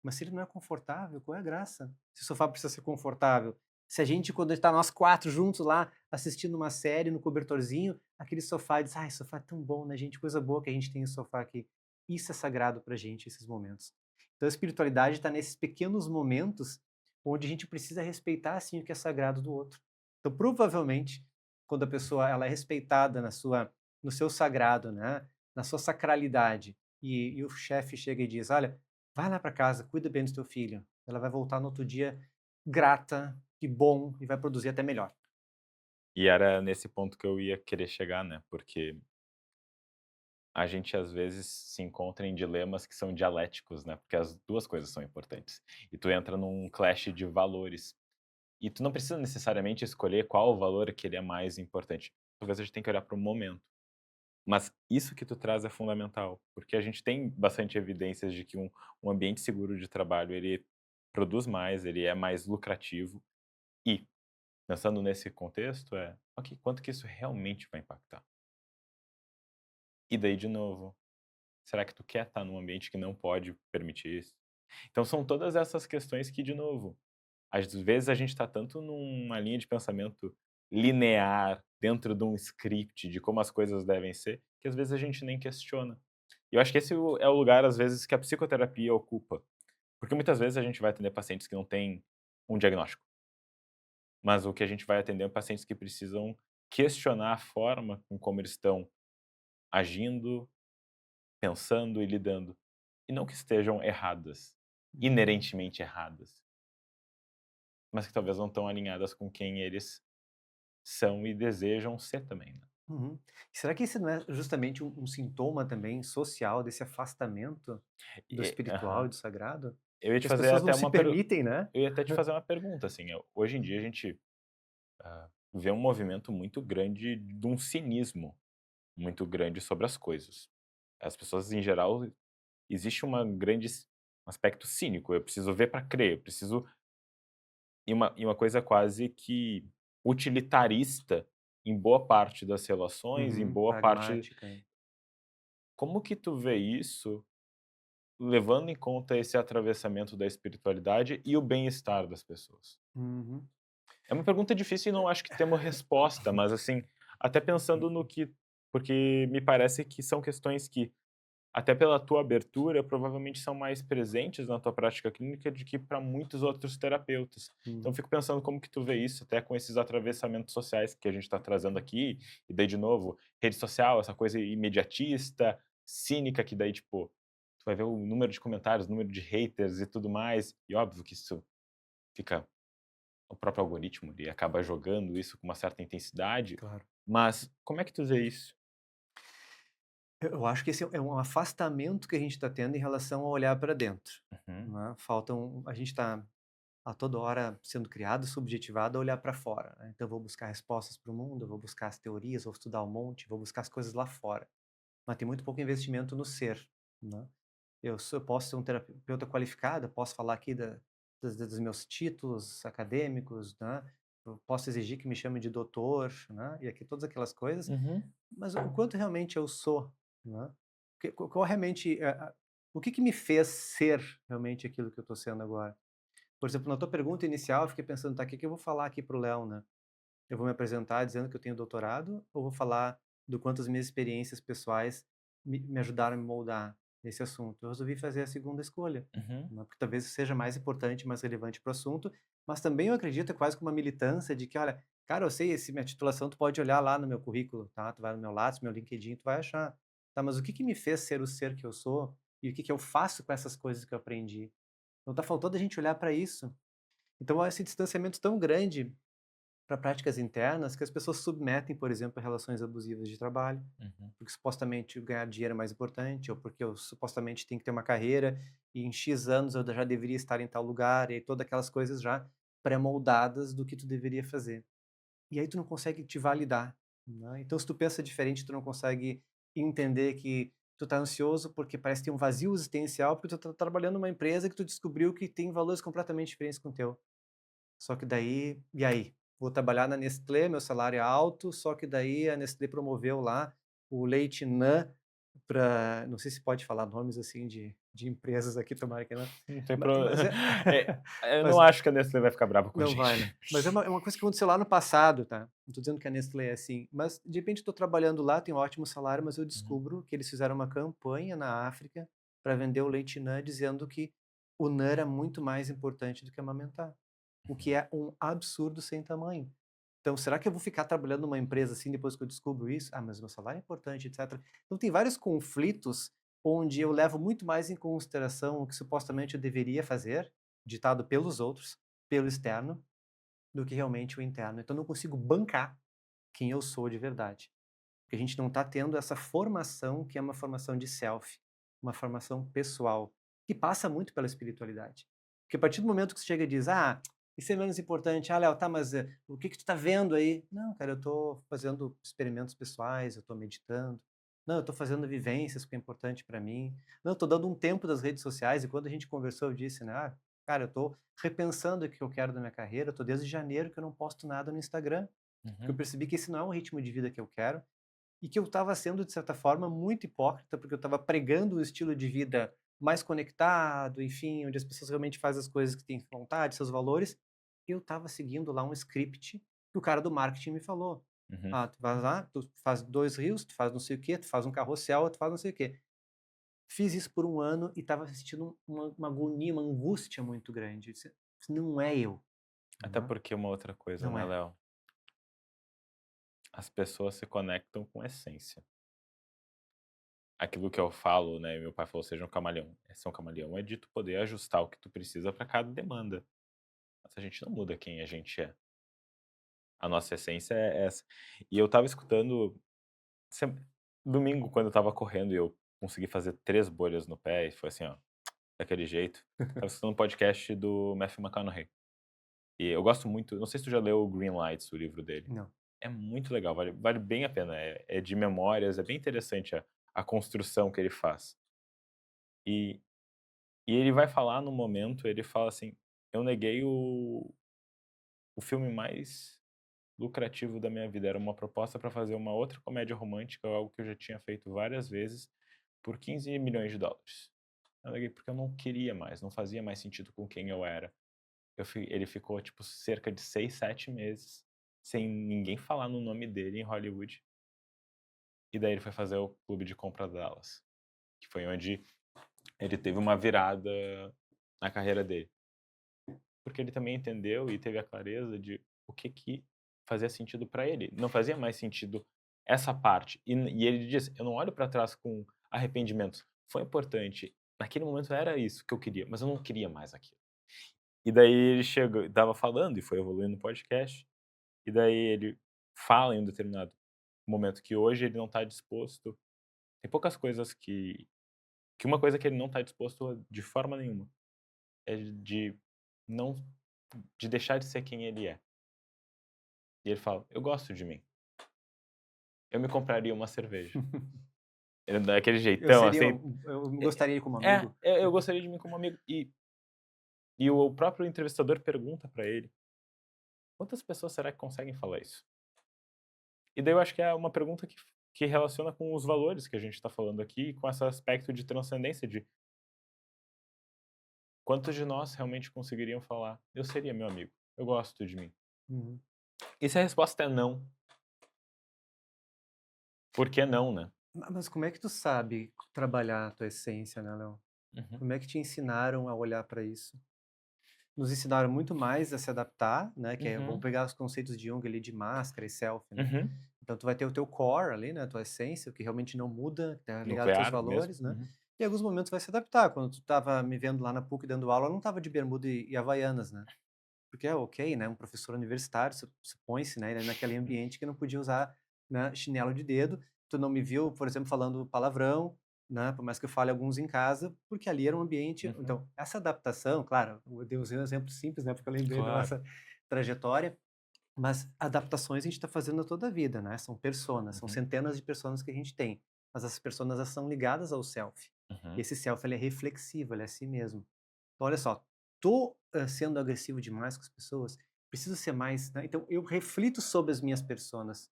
Mas se ele não é confortável, qual é a graça? Se o sofá precisa ser confortável. Se a gente, quando está nós 4 juntos lá, assistindo uma série no cobertorzinho, aquele sofá diz: "Ai, sofá é tão bom, né, gente? Coisa boa que a gente tem esse sofá aqui". Isso é sagrado pra gente, esses momentos. Então a espiritualidade está nesses pequenos momentos, onde a gente precisa respeitar, assim, o que é sagrado do outro. Então, provavelmente, quando a pessoa ela é respeitada no seu sagrado, né, na sua sacralidade, e o chefe chega e diz: "Olha, vai lá para casa, cuida bem do teu filho". Ela vai voltar no outro dia grata, que bom, e vai produzir até melhor. E era nesse ponto que eu ia querer chegar, né, porque a gente às vezes se encontra em dilemas que são dialéticos, né, porque as 2 coisas são importantes. E tu entra num clash de valores. E tu não precisa necessariamente escolher qual o valor que ele é mais importante. Talvez a gente tenha que olhar para o momento. Mas isso que tu traz é fundamental, porque a gente tem bastante evidências de que um ambiente seguro de trabalho, ele produz mais, ele é mais lucrativo e, pensando nesse contexto, ok, quanto que isso realmente vai impactar? E daí, de novo, será que tu quer estar num ambiente que não pode permitir isso? Então são todas essas questões que, de novo, às vezes a gente está tanto numa linha de pensamento linear, dentro de um script de como as coisas devem ser, que às vezes a gente nem questiona. E eu acho que esse é o lugar, às vezes, que a psicoterapia ocupa. Porque muitas vezes a gente vai atender pacientes que não têm um diagnóstico, mas o que a gente vai atender é pacientes que precisam questionar a forma com como eles estão agindo, pensando e lidando. E não que estejam erradas, Uhum, inerentemente erradas, mas que talvez não estão alinhadas com quem eles são e desejam ser também, né. uhum. Será que esse não é justamente um sintoma também social desse afastamento do espiritual e Aham. do sagrado? Eu ia Que te as fazer pessoas não até se uma per permitem, né? eu ia até te fazer uma pergunta, assim, hoje em dia a gente, vê um movimento muito grande de um cinismo muito grande sobre as coisas. As pessoas em geral existe um aspecto cínico, eu preciso ver para crer, eu preciso e uma coisa quase que utilitarista em boa parte das relações, em Uhum, boa parte. pragmática. Como que tu vê isso, levando em conta esse atravessamento da espiritualidade e o bem-estar das pessoas? Uhum. É uma pergunta difícil e não acho que temos resposta, mas assim, até pensando no que, porque me parece que são questões que, até pela tua abertura, provavelmente são mais presentes na tua prática clínica do que para muitos outros terapeutas. Então, Uhum. fico pensando como que tu vê isso, até com esses atravessamentos sociais que a gente está trazendo aqui, e daí, de novo, rede social, essa coisa imediatista, cínica, que daí, tipo, tu vai ver o número de comentários, o número de haters e tudo mais, e óbvio que isso fica, o próprio algoritmo, ele acaba jogando isso com uma certa intensidade, Claro. mas como é que tu vê isso? Eu acho que esse é um afastamento que a gente está tendo em relação a olhar para dentro, Uhum, né. A gente está a toda hora sendo criado, subjetivado a olhar para fora, né. Então eu vou buscar respostas para o mundo, eu vou buscar as teorias, vou estudar um monte, vou buscar as coisas lá fora. Mas tem muito pouco investimento no ser, né. Eu posso ser um terapeuta qualificado, eu posso falar aqui dos meus títulos acadêmicos, né, eu posso exigir que me chame de doutor, né, e aqui todas aquelas coisas, uhum, mas o quanto realmente eu sou, né? Qual realmente, o que que me fez ser realmente aquilo que eu estou sendo agora? Por exemplo, na tua pergunta inicial, eu fiquei pensando: "Tá, o que que eu vou falar aqui para o Léo, né? Eu vou me apresentar dizendo que eu tenho doutorado ou vou falar do quanto as minhas experiências pessoais me ajudaram a me moldar nesse assunto?" Eu resolvi fazer a segunda escolha, uhum, né, porque talvez seja mais importante, mais relevante para o assunto, mas também eu acredito, é quase como uma militância de que: "Olha, cara, eu sei esse minha titulação tu pode olhar lá no meu currículo, tá? Tu vai no meu Lattes, meu LinkedIn, tu vai achar. Tá, mas o que que me fez ser o ser que eu sou e o que que eu faço com essas coisas que eu aprendi?" Então tá faltando a gente olhar para isso. Então há esse distanciamento tão grande para práticas internas que as pessoas submetem, por exemplo, a relações abusivas de trabalho, uhum. porque supostamente ganhar dinheiro é mais importante, ou porque eu supostamente tenho que ter uma carreira e em X anos eu já deveria estar em tal lugar, e todas aquelas coisas já pré-moldadas do que tu deveria fazer. E aí tu não consegue te validar, né. Então se tu pensa diferente, tu não consegue entender que tu tá ansioso, porque parece ter um vazio existencial, porque tu tá trabalhando numa empresa que tu descobriu que tem valores completamente diferentes com o teu. Só que daí, e aí? Vou trabalhar na Nestlé, meu salário é alto, só que daí a Nestlé promoveu lá o leite NAN para, não sei se pode falar nomes assim de empresas aqui, tomara que não. Não tem Ma mas é eu não mas acho que a Nestlé vai ficar brava com a não vai, gente. né. Mas é uma coisa que aconteceu lá no passado, tá. Não tô dizendo que a Nestlé é assim, mas de repente estou trabalhando lá, tenho um ótimo salário, mas eu Uhum, descubro que eles fizeram uma campanha na África para vender o leite NAN, dizendo que o NAN era muito mais importante do que amamentar, o que uhum, é um absurdo sem tamanho. Então, será que eu vou ficar trabalhando numa empresa assim depois que eu descubro isso? Ah, mas meu salário é importante, etc. Então, tem vários conflitos onde eu levo muito mais em consideração o que supostamente eu deveria fazer, ditado pelos outros, pelo externo, do que realmente o interno. Então, eu não consigo bancar quem eu sou de verdade. Porque a gente não está tendo essa formação que é uma formação de self, uma formação pessoal, que passa muito pela espiritualidade. Porque a partir do momento que você chega e diz: "Ah, isso é menos importante. Ah, Léo, tá, mas o que que tu tá vendo aí?" "Não, cara, eu tô fazendo experimentos pessoais, eu tô meditando. Não, eu tô fazendo vivências que é importante para mim. Não, eu tô dando um tempo das redes sociais." E quando a gente conversou, eu disse, né: "Ah, cara, eu tô repensando o que eu quero da minha carreira. Eu tô desde janeiro que eu não posto nada no Instagram, porque eu uhum, percebi que esse não é o ritmo de vida que eu quero e que eu estava sendo, de certa forma, muito hipócrita, porque eu estava pregando um estilo de vida mais conectado, enfim, onde as pessoas realmente fazem as coisas que têm vontade, seus valores. Eu estava seguindo lá um script que o cara do marketing me falou. uhum. Ah, tu vai lá, tu faz 2 reels, tu faz não sei o quê, tu faz um carrossel, tu faz não sei o quê. Fiz isso por um ano e estava sentindo uma agonia, uma angústia muito grande. Eu disse: "Isso não é eu", Até né, porque uma outra coisa, não né, é. Léo, as pessoas se conectam com essência. Aquilo que eu falo, né, meu pai falou: "Seja um camaleão". Ser um camaleão é de tu poder ajustar o que tu precisa para cada demanda, mas a gente não muda quem a gente é. A nossa essência é essa. E eu estava escutando sem domingo, quando eu estava correndo e eu consegui fazer 3 bolhas no pé e foi assim, ó, daquele jeito. Estava escutando um podcast do Matthew McConaughey. E eu gosto muito, não sei se tu já leu o Green Lights, o livro dele. Não. É muito legal, vale bem a pena. É de memórias, é bem interessante a construção que ele faz. E e ele vai falar no momento, ele fala assim: "Eu neguei o filme mais lucrativo da minha vida. Era uma proposta para fazer uma outra comédia romântica, algo que eu já tinha feito várias vezes, por 15 milhões de dólares. Eu neguei porque eu não queria mais, não fazia mais sentido com quem eu era. Ele ficou, tipo, cerca de 6, 7 meses sem ninguém falar no nome dele em Hollywood. E daí ele foi fazer o Clube de Compra Dallas, que foi onde ele teve uma virada na carreira dele. Porque ele também entendeu e teve a clareza de o que fazia sentido para ele. Não fazia mais sentido essa parte. E ele disse: eu não olho para trás com arrependimento. Foi importante. Naquele momento era isso que eu queria, mas eu não queria mais aquilo. E daí ele chegou, estava falando e foi evoluindo no podcast. E daí ele fala em um determinado momento que hoje ele não está disposto. Tem poucas coisas que uma coisa que ele não está disposto de forma nenhuma é de não de deixar de ser quem ele é. E ele fala: eu gosto de mim. Eu me compraria uma cerveja. Ele dá aquele Eu jeitão seria, assim. eu gostaria como É, amigo. eu gostaria de mim como amigo. E o próprio entrevistador pergunta pra ele: quantas pessoas será que conseguem falar isso? E daí eu acho que é uma pergunta que relaciona com os valores que a gente está falando aqui, com esse aspecto de transcendência, de quantos de nós realmente conseguiriam falar: eu seria meu amigo, eu gosto de mim. Uhum. E se a resposta é não, por que não, né? Mas como é que tu sabe trabalhar a tua essência, né, Léo? Uhum, Como é que te ensinaram a olhar para isso? Nos ensinaram muito mais a se adaptar, né, que é, vamos uhum, pegar os conceitos de Jung ali de máscara e self, né? uhum. Então tu vai ter o teu core ali, né, a tua essência, o que realmente não muda, que tá ligado aos teus Nuclear mesmo. valores, né? Uhum. E em alguns momentos vai se adaptar. Quando tu estava me vendo lá na PUC dando aula, eu não estava de bermuda e havaianas, né? Porque é ok, né, um professor universitário, supõe-se, né, ele naquele ambiente que não podia usar, né, chinelo de dedo. Tu não me viu, por exemplo, falando palavrão, né, por mais que eu fale alguns em casa, porque ali era um ambiente. Uhum. Então, essa adaptação, claro, eu dei um exemplo simples, né, porque eu lembrei da Claro. nossa trajetória, mas adaptações a gente está fazendo toda a vida, né, são personas, são Uhum, centenas de personas que a gente tem, mas essas personas elas são ligadas ao self. E uhum, esse self ele é reflexivo, ele é si mesmo. Então, olha só, tô sendo agressivo demais com as pessoas, preciso ser mais, né? Então, eu reflito sobre as minhas personas,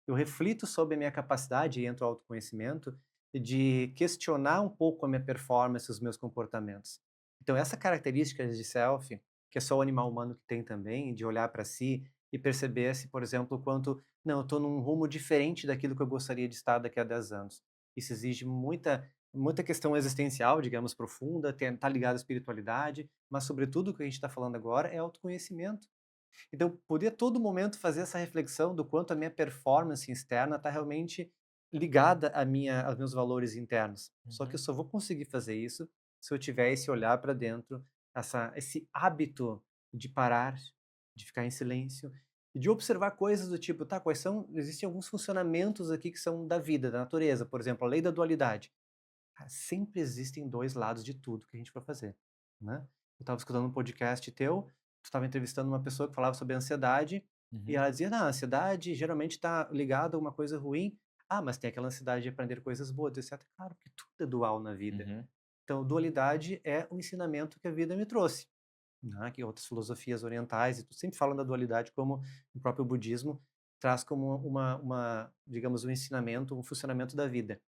eu reflito sobre a minha capacidade, e entra o autoconhecimento, de questionar um pouco a minha performance, os meus comportamentos. Então, essa característica de self, que é só o animal humano que tem também, de olhar para si e perceber se, por exemplo, o quanto, não, eu estou num rumo diferente daquilo que eu gostaria de estar daqui a 10 anos. Isso exige muita questão existencial, digamos, profunda, tá ligado à espiritualidade, mas sobretudo o que a gente está falando agora é autoconhecimento. Então, poder a todo momento fazer essa reflexão do quanto a minha performance externa está realmente ligada aos meus valores internos. Só que eu uhum. só vou conseguir fazer isso se eu tiver esse olhar para dentro, esse hábito de parar, de ficar em silêncio e de observar coisas do tipo, tá, quais são, existem alguns funcionamentos aqui que são da vida, da natureza, por exemplo, a lei da dualidade. Cara, sempre existem 2 lados de tudo que a gente for fazer, né. Eu estava escutando um podcast teu, tu estava entrevistando uma pessoa que falava sobre ansiedade, e Uhum, ela dizia: "Não, a ansiedade geralmente está ligada a uma coisa ruim". "Ah, mas tem aquela ansiedade de aprender coisas boas", etc. Claro, que tudo é dual na vida. uhum. Então, dualidade é um ensinamento que a vida me trouxe, né, que outras filosofias orientais e tu sempre falam da dualidade como o próprio budismo traz como digamos, um ensinamento, um funcionamento da vida.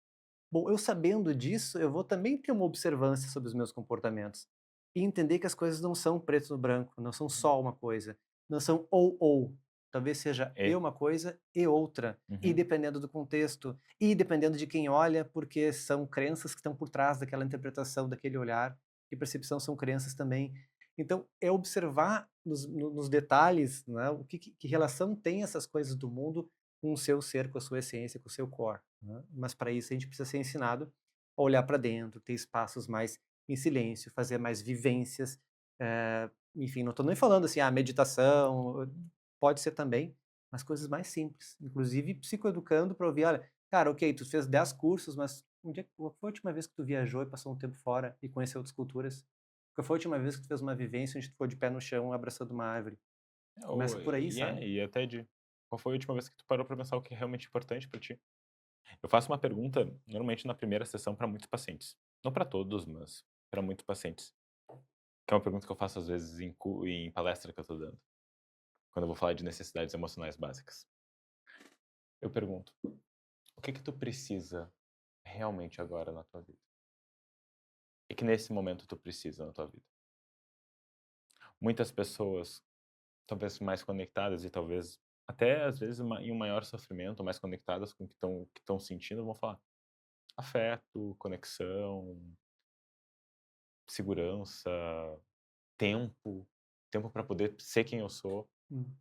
Bom, eu sabendo disso, eu vou também ter uma observância sobre os meus comportamentos e entender que as coisas não são preto no branco, não são Uhum. só uma coisa, não são ou. Talvez seja e É. uma coisa e outra, e Uhum, dependendo do contexto, e dependendo de quem olha, porque são crenças que estão por trás daquela interpretação, daquele olhar, e percepção são crenças também. Então, é observar nos detalhes, né, que relação tem essas coisas do mundo com o seu ser, com a sua essência, com o seu core, né. Mas para isso a gente precisa ser ensinado a olhar para dentro, ter espaços mais em silêncio, fazer mais vivências, enfim, não estou nem falando assim, meditação, pode ser também, mas coisas mais simples, inclusive psicoeducando para ouvir: "Olha, cara, ok, tu fez 10 cursos, mas qual foi a última vez que tu viajou e passou um tempo fora e conheceu outras culturas? Qual foi a última vez que tu fez uma vivência onde tu ficou de pé no chão abraçando uma árvore?". Começa por aí, sabe? e até de qual foi a última vez que tu parou pra pensar o que é realmente importante pra ti? Eu faço uma pergunta, normalmente na primeira sessão pra muitos pacientes. Não pra todos, mas pra muitos pacientes. Que é uma pergunta que eu faço às vezes em palestra que eu tô dando. quando eu vou falar de necessidades emocionais básicas. Eu pergunto, o que que tu precisa realmente agora na tua vida? O que que nesse momento tu precisa na tua vida? Muitas pessoas, talvez mais conectadas e talvez até às vezes em um maior sofrimento, mais conectadas com o que estão sentindo, vão falar afeto, conexão, segurança, tempo, tempo para poder ser quem eu sou. Hum.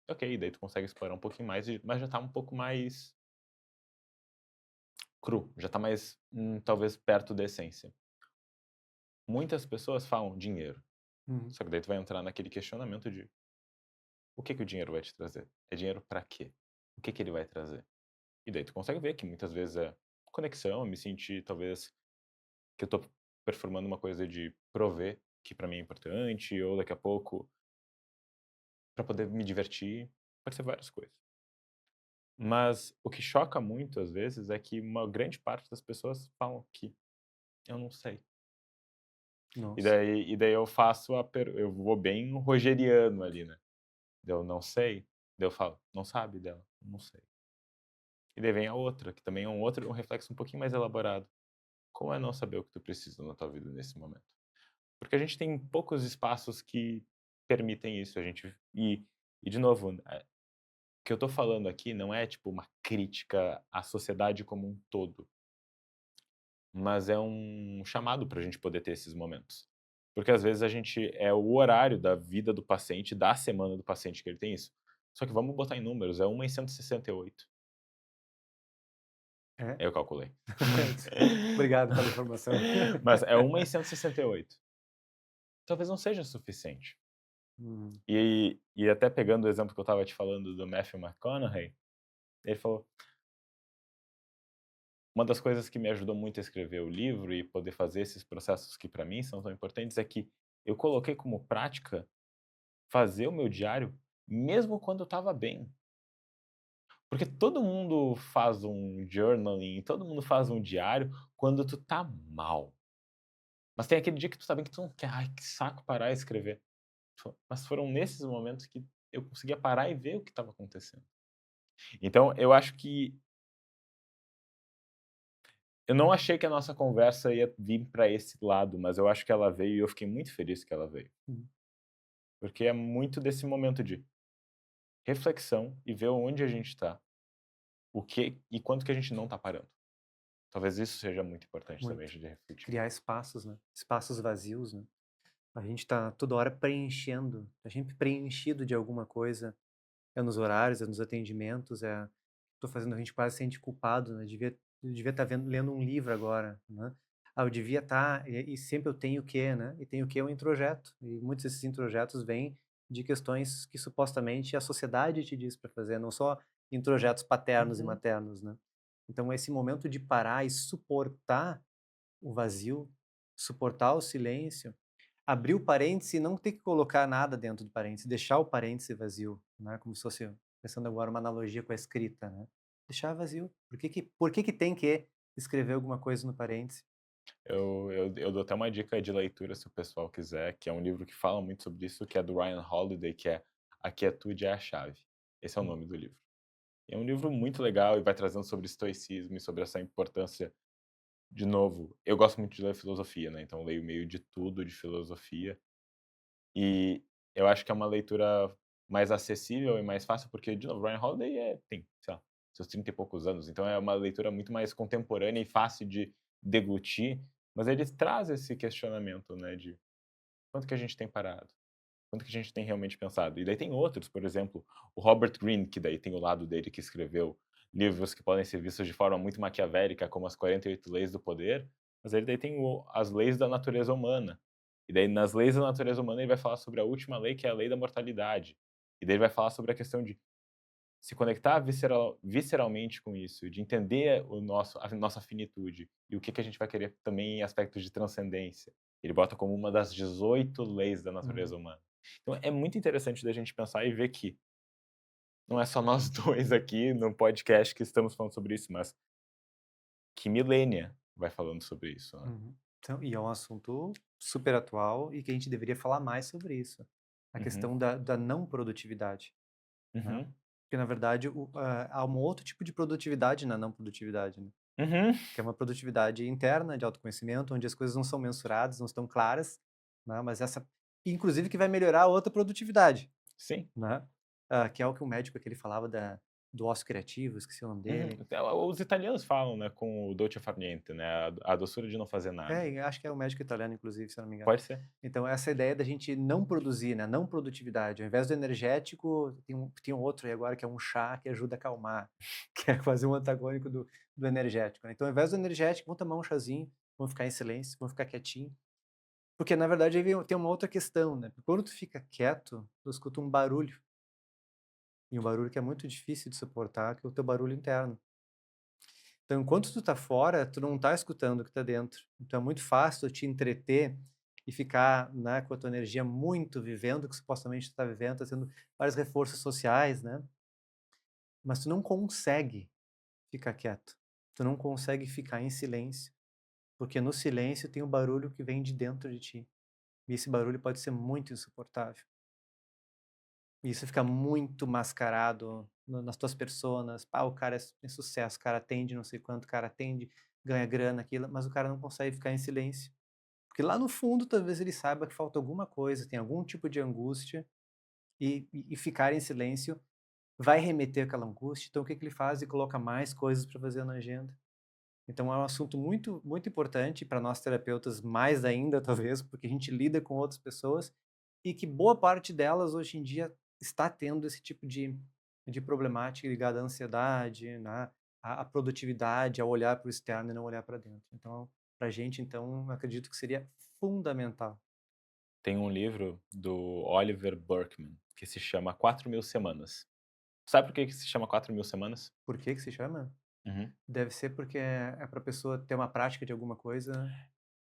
Ok, daí tu consegue explorar um pouquinho mais, mas já tá um pouco mais cru, já tá mais, talvez perto da essência. Muitas pessoas falam dinheiro, Uhum. só que daí tu vai entrar naquele questionamento de o que que o dinheiro vai te trazer? É dinheiro para quê? O que que ele vai trazer? E daí tu consegue ver que muitas vezes é conexão, me sentir talvez que eu tô performando uma coisa de prover, que para mim é importante, ou daqui a pouco para poder me divertir, pode ser várias coisas. Mas o que choca muito às vezes é que uma grande parte das pessoas falam que eu não sei. Nossa. E daí eu faço eu vou bem rogeriano ali, né. Eu não sei, daí eu falo: "Não sabe?" Dela: "Não sei". E daí vem a outra, que também é um reflexo um pouquinho mais elaborado. Como é não saber o que tu precisa na tua vida nesse momento? Porque a gente tem poucos espaços que permitem isso, a gente e de novo, o que eu tô falando aqui não é tipo uma crítica à sociedade como um todo, mas é um chamado para a gente poder ter esses momentos. Porque às vezes a gente é o horário da vida do paciente, da semana do paciente que ele tem isso. Só que vamos botar em números, é 1 em 168. É? Eu calculei. Obrigado pela informação. Mas é 1 em 168. Talvez não seja suficiente. Hum. E até pegando o exemplo que eu estava te falando do Matthew McConaughey, ele falou: "Uma das coisas que me ajudou muito a escrever o livro e poder fazer esses processos que para mim são tão importantes é que eu coloquei como prática fazer o meu diário mesmo quando eu estava bem". Porque todo mundo faz um journaling, todo mundo faz um diário quando tu tá mal. Mas tem aquele dia que tu tá bem que tu não quer, "Ai, que saco parar e escrever". Mas foram nesses momentos que eu conseguia parar e ver o que estava acontecendo. Então eu acho que eu não achei que a nossa conversa ia vir para esse lado, mas eu acho que ela veio e eu fiquei muito feliz que ela veio. Hum. Porque é muito desse momento de reflexão e ver onde a gente está, o que e quanto que a gente não está parando. Talvez isso seja muito importante também Muito. de refletir. Criar espaços, né? Espaços vazios, né? A gente tá toda hora preenchendo, tá sempre preenchido de alguma coisa, é nos horários, é nos atendimentos, tô fazendo a gente quase sente culpado, né? Devia estar lendo um livro agora, né? Ah, eu devia estar, e sempre eu tenho o quê, né? E tenho o quê? Um introjeto. E muitos desses introjetos vêm de questões que supostamente a sociedade te diz para fazer, não só introjetos paternos e Uhum. maternos, né? Então esse momento de parar e suportar o vazio, suportar o silêncio, abrir o parêntese e não ter que colocar nada dentro do parêntese, deixar o parêntese vazio, né, como se fosse, pensando agora uma analogia com a escrita, né, deixar vazio. Por que que tem que escrever alguma coisa no parêntese? Eu dou até uma dica de leitura se o pessoal quiser, que é um livro que fala muito sobre isso, que é do Ryan Holiday, que é A Quietude é a Chave. Esse é o Hum. nome do livro. É um livro muito legal e vai trazendo sobre estoicismo e sobre essa importância. De novo, eu gosto muito de ler filosofia, né, então eu leio meio de tudo de filosofia, e eu acho que é uma leitura mais acessível e mais fácil, porque, de novo, Ryan Holiday tem, sei lá, seus 30 e poucos anos, então é uma leitura muito mais contemporânea e fácil de deglutir, mas ele traz esse questionamento, né, de quanto que a gente tem parado, quanto que a gente tem realmente pensado. E daí tem outros, por exemplo, o Robert Greene, que daí tem o lado dele que escreveu livros que podem ser vistos de forma muito maquiavélica, como As 48 Leis do Poder, mas ele daí tem as leis da natureza humana. E daí nas leis da natureza humana ele vai falar sobre a última lei, que é a lei da mortalidade. E daí ele vai falar sobre a questão de se conectar visceralmente com isso, de entender a nossa finitude e o que que a gente vai querer também em aspectos de transcendência. Ele bota como uma das 18 leis da natureza Hum. humana. Então é muito interessante da gente pensar e ver que não é só nós 2 aqui no podcast que estamos falando sobre isso, mas que milênia vai falando sobre isso, né. Uhum. Então, e é um assunto super atual e que a gente deveria falar mais sobre isso, a Uhum. questão da não produtividade. né? Uhum. Porque, na verdade, há um outro tipo de produtividade na não produtividade, né? Uhum. Que é uma produtividade interna, de autoconhecimento, onde as coisas não são mensuradas, não estão claras, né? Mas inclusive, que vai melhorar a outra produtividade, Sim. né? Que é o que o médico aquele falava do ócio criativo, esqueci o nome Uhum. dele. Até os italianos falam, né, com o dolce far niente, né, a doçura de não fazer nada. E acho que é o médico italiano, inclusive, se eu não me engano. Pode ser. Então, essa ideia da gente não produzir, né? Não produtividade. Ao invés do energético, tem um outro aí agora que é um chá que ajuda a acalmar, que é quase um antagônico do energético, né? Então, ao invés do energético, vamos tomar um chazinho, vamos ficar em silêncio, vamos ficar quietinho. Porque, na verdade, aí tem uma outra questão, né? Quando tu fica quieto, tu escuta um barulho. E um barulho que é muito difícil de suportar, que é o teu barulho interno. Então, enquanto tu tá fora, tu não tá escutando o que tá dentro. Então, é muito fácil tu te entreter e ficar, né, com a tua energia muito vivendo o que supostamente tu tá vivendo, tá tendo vários reforços sociais, né? Mas tu não consegue ficar quieto. Tu não consegue ficar em silêncio, porque no silêncio tem o barulho que vem de dentro de ti. E esse barulho pode ser muito insuportável. E isso fica muito mascarado nas tuas personas. O cara tem sucesso, o cara atende não sei quanto, o cara atende, ganha grana, aquilo, mas o cara não consegue ficar em silêncio. Porque lá no fundo, talvez ele saiba que falta alguma coisa, tem algum tipo de angústia, e ficar em silêncio vai remeter aquela angústia. Então, o que que ele faz? Ele coloca mais coisas para fazer na agenda. Então, é um assunto muito, muito importante para nós terapeutas, mais ainda, talvez, porque a gente lida com outras pessoas e que boa parte delas, hoje em dia, está tendo esse tipo de problemática ligada à ansiedade, né? À produtividade, ao olhar para o externo e não olhar para dentro. Então, para a gente, então, acredito que seria fundamental. Tem um livro do Oliver Burkeman que se chama 4.000 Semanas. Sabe por que que se chama 4.000 Semanas? Por que que se chama? Uhum. Deve ser porque é para a pessoa ter uma prática de alguma coisa.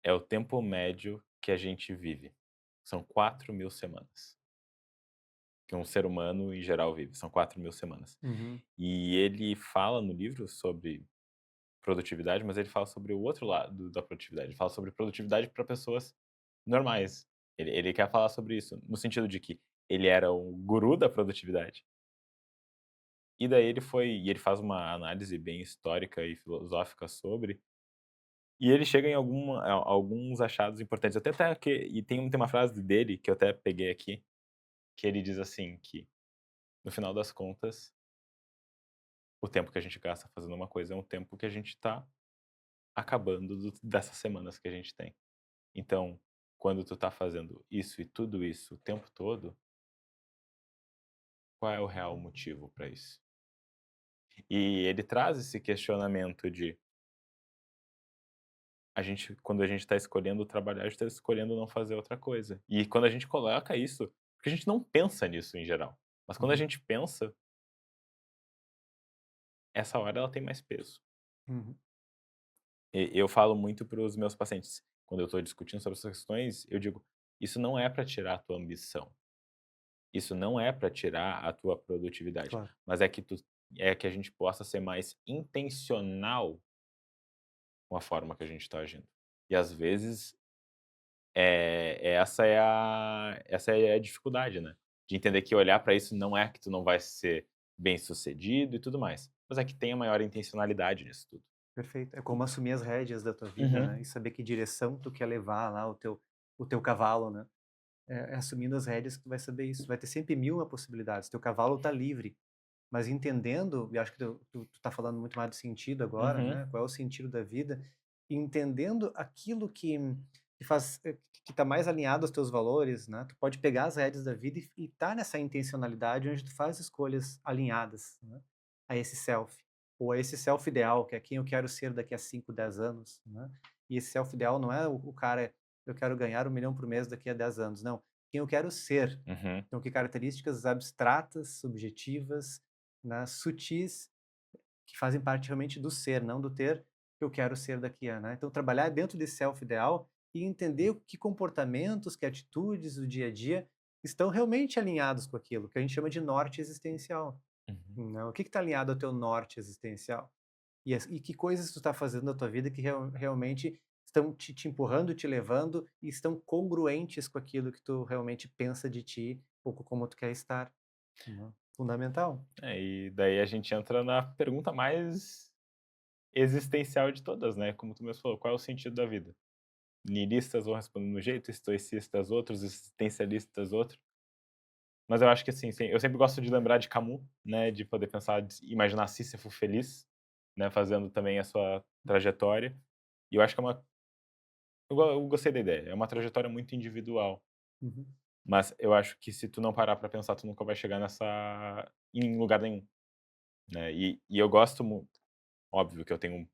É o tempo médio que a gente vive. São 4.000 semanas que um ser humano, em geral, vive. São 4.000 semanas. Uhum, E ele fala no livro sobre produtividade, mas ele fala sobre o outro lado da produtividade. Ele fala sobre produtividade para pessoas normais. Ele quer falar sobre isso, no sentido de que ele era o guru da produtividade. E daí ele faz uma análise bem histórica e filosófica sobre, e ele chega em alguns achados importantes. Até que e tem uma frase dele que eu até peguei aqui, que ele diz assim que, no final das contas, o tempo que a gente gasta fazendo uma coisa é um tempo que a gente está acabando dessas semanas que a gente tem. Então, quando tu tá fazendo isso e tudo isso o tempo todo, qual é o real motivo para isso? E ele traz esse questionamento de quando a gente está escolhendo trabalhar, a gente está escolhendo não fazer outra coisa. E quando a gente coloca isso, porque a gente não pensa nisso em geral, mas quando a uhum, gente pensa, essa hora ela tem mais peso. uhum. Eu falo muito para os meus pacientes, quando eu estou discutindo sobre essas questões, eu digo: "Isso não é para tirar a tua ambição, isso não é para tirar a tua produtividade, Claro. mas é que a gente possa ser mais intencional com a forma que a gente está agindo". E às vezes, essa é a dificuldade, né, de entender que olhar para isso não é que tu não vai ser bem-sucedido e tudo mais, mas é que tenha maior intencionalidade nisso tudo. Perfeito. É como assumir as rédeas da tua vida, Uhum, né, e saber que direção tu quer levar lá o teu cavalo, né. É assumindo as rédeas que tu vai saber isso. Vai ter sempre 1000 possibilidades. Teu cavalo tá livre, mas entendendo, e acho que tu tá falando muito mais do sentido agora, uhum, né, qual é o sentido da vida, e entendendo aquilo que faz que tá mais alinhado aos teus valores, né, tu pode pegar as rédeas da vida e tá nessa intencionalidade onde tu faz escolhas alinhadas, né, a esse self, ou a esse self ideal, que é quem eu quero ser daqui a 5, 10 anos, né. E esse self ideal não é o cara, eu quero ganhar 1 milhão por mês daqui a 10 anos, não, quem eu quero ser. uhum. Então, que características abstratas, subjetivas, né, sutis, que fazem parte realmente do ser, não do ter, que eu quero ser daqui a, né. Então trabalhar dentro desse self ideal e entender que comportamentos, que atitudes do dia a dia estão realmente alinhados com aquilo, que a gente chama de norte existencial, Uhum. né. O que está alinhado ao teu norte existencial? E que coisas tu está fazendo na tua vida que realmente estão te empurrando, te levando e estão congruentes com aquilo que tu realmente pensa de ti ou com como tu quer estar, né. Fundamental. E daí a gente entra na pergunta mais existencial de todas, né? Como tu mesmo falou, qual é o sentido da vida? Nihilistas vão responder de um jeito, estoicistas outros, existencialistas outro. Mas eu acho que assim, eu sempre gosto de lembrar de Camus, né? De poder pensar, imaginar Sísifo feliz, né? Fazendo também a sua trajetória. E eu acho que é uma. Eu gostei da ideia. É uma trajetória muito individual. Uhum, Mas eu acho que se tu não parar pra pensar, tu nunca vai chegar em lugar nenhum, né? E eu gosto muito. Óbvio que eu tenho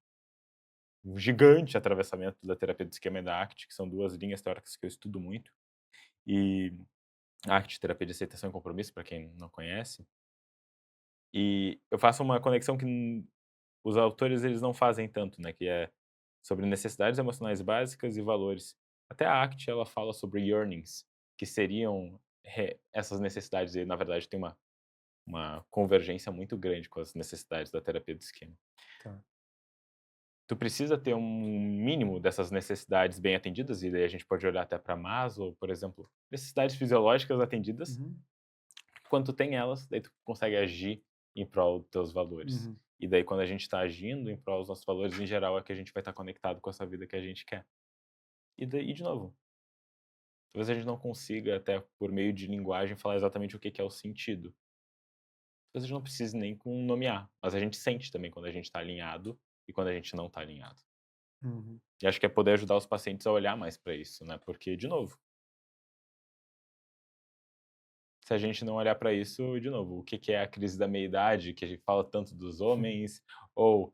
um gigante atravessamento da terapia do esquema e da ACT, que são duas linhas teóricas que eu estudo muito. E ACT, terapia de aceitação e compromisso, para quem não conhece. E eu faço uma conexão que os autores eles não fazem tanto, né? Que é sobre necessidades emocionais básicas e valores. Até a ACT ela fala sobre yearnings, que seriam essas necessidades, e na verdade tem uma convergência muito grande com as necessidades da terapia do esquema. tá. Tu precisa ter um mínimo dessas necessidades bem atendidas, e daí a gente pode olhar até para Maslow, por exemplo, necessidades fisiológicas atendidas. Uhum, Quando tu tem elas, daí tu consegue agir em prol dos teus valores. uhum, E daí quando a gente está agindo em prol dos nossos valores, em geral, é que a gente vai estar conectado com essa vida que a gente quer. E daí, de novo, talvez a gente não consiga, até por meio de linguagem, falar exatamente o que que é o sentido. Talvez a gente não precise nem com nomear, mas a gente sente também quando a gente está alinhado e quando a gente não está alinhado. uhum, E acho que é poder ajudar os pacientes a olhar mais para isso, né? Porque, de novo, se a gente não olhar para isso, de novo, o que que é a crise da meia-idade, que a gente fala tanto dos homens, ou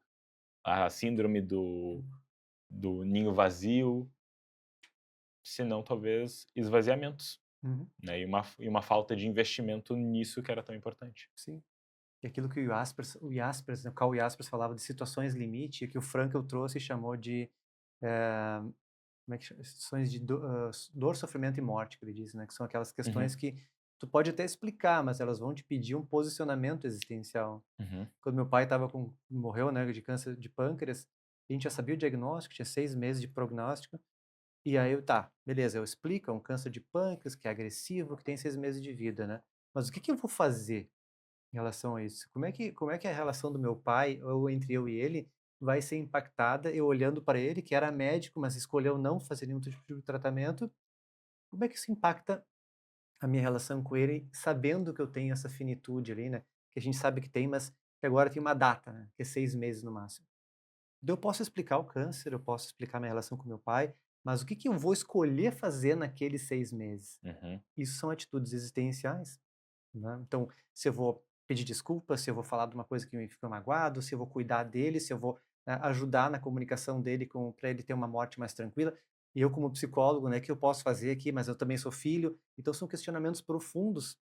a síndrome do ninho vazio, se não talvez esvaziamentos, uhum, né? E uma falta de investimento nisso que era tão importante. sim. E aquilo que o Jaspers, né, o Karl Jaspers falava de situações limite, que o Frankl trouxe e chamou de, eh, como é que chama? Situações de dor, sofrimento e morte, que ele diz, né, que são aquelas Uhum, questões que tu pode até explicar, mas elas vão te pedir um posicionamento existencial. uhum, Quando meu pai morreu, né, de câncer de pâncreas, a gente já sabia o diagnóstico, tinha 6 meses de prognóstico, e aí tá, beleza, eu explico, é um câncer de pâncreas, que é agressivo, que tem 6 meses de vida, né. Mas o que que eu vou fazer em relação a isso? Como é que a relação do meu pai, ou entre eu e ele, vai ser impactada, eu olhando para ele, que era médico, mas escolheu não fazer nenhum tipo de tratamento, como é que isso impacta a minha relação com ele, sabendo que eu tenho essa finitude ali, né, que a gente sabe que tem, mas que agora tem uma data, né, que é 6 meses no máximo. Então eu posso explicar o câncer, eu posso explicar minha relação com meu pai, mas o que que eu vou escolher fazer naqueles 6 meses? uhum. Isso são atitudes existenciais, né. Então, se eu vou pedir desculpas, se eu vou falar de uma coisa que me ficou magoado, se eu vou cuidar dele, se eu vou, ajudar na comunicação dele para ele ter uma morte mais tranquila. E eu como psicólogo, né, o que eu posso fazer aqui? Mas eu também sou filho. Então são questionamentos profundos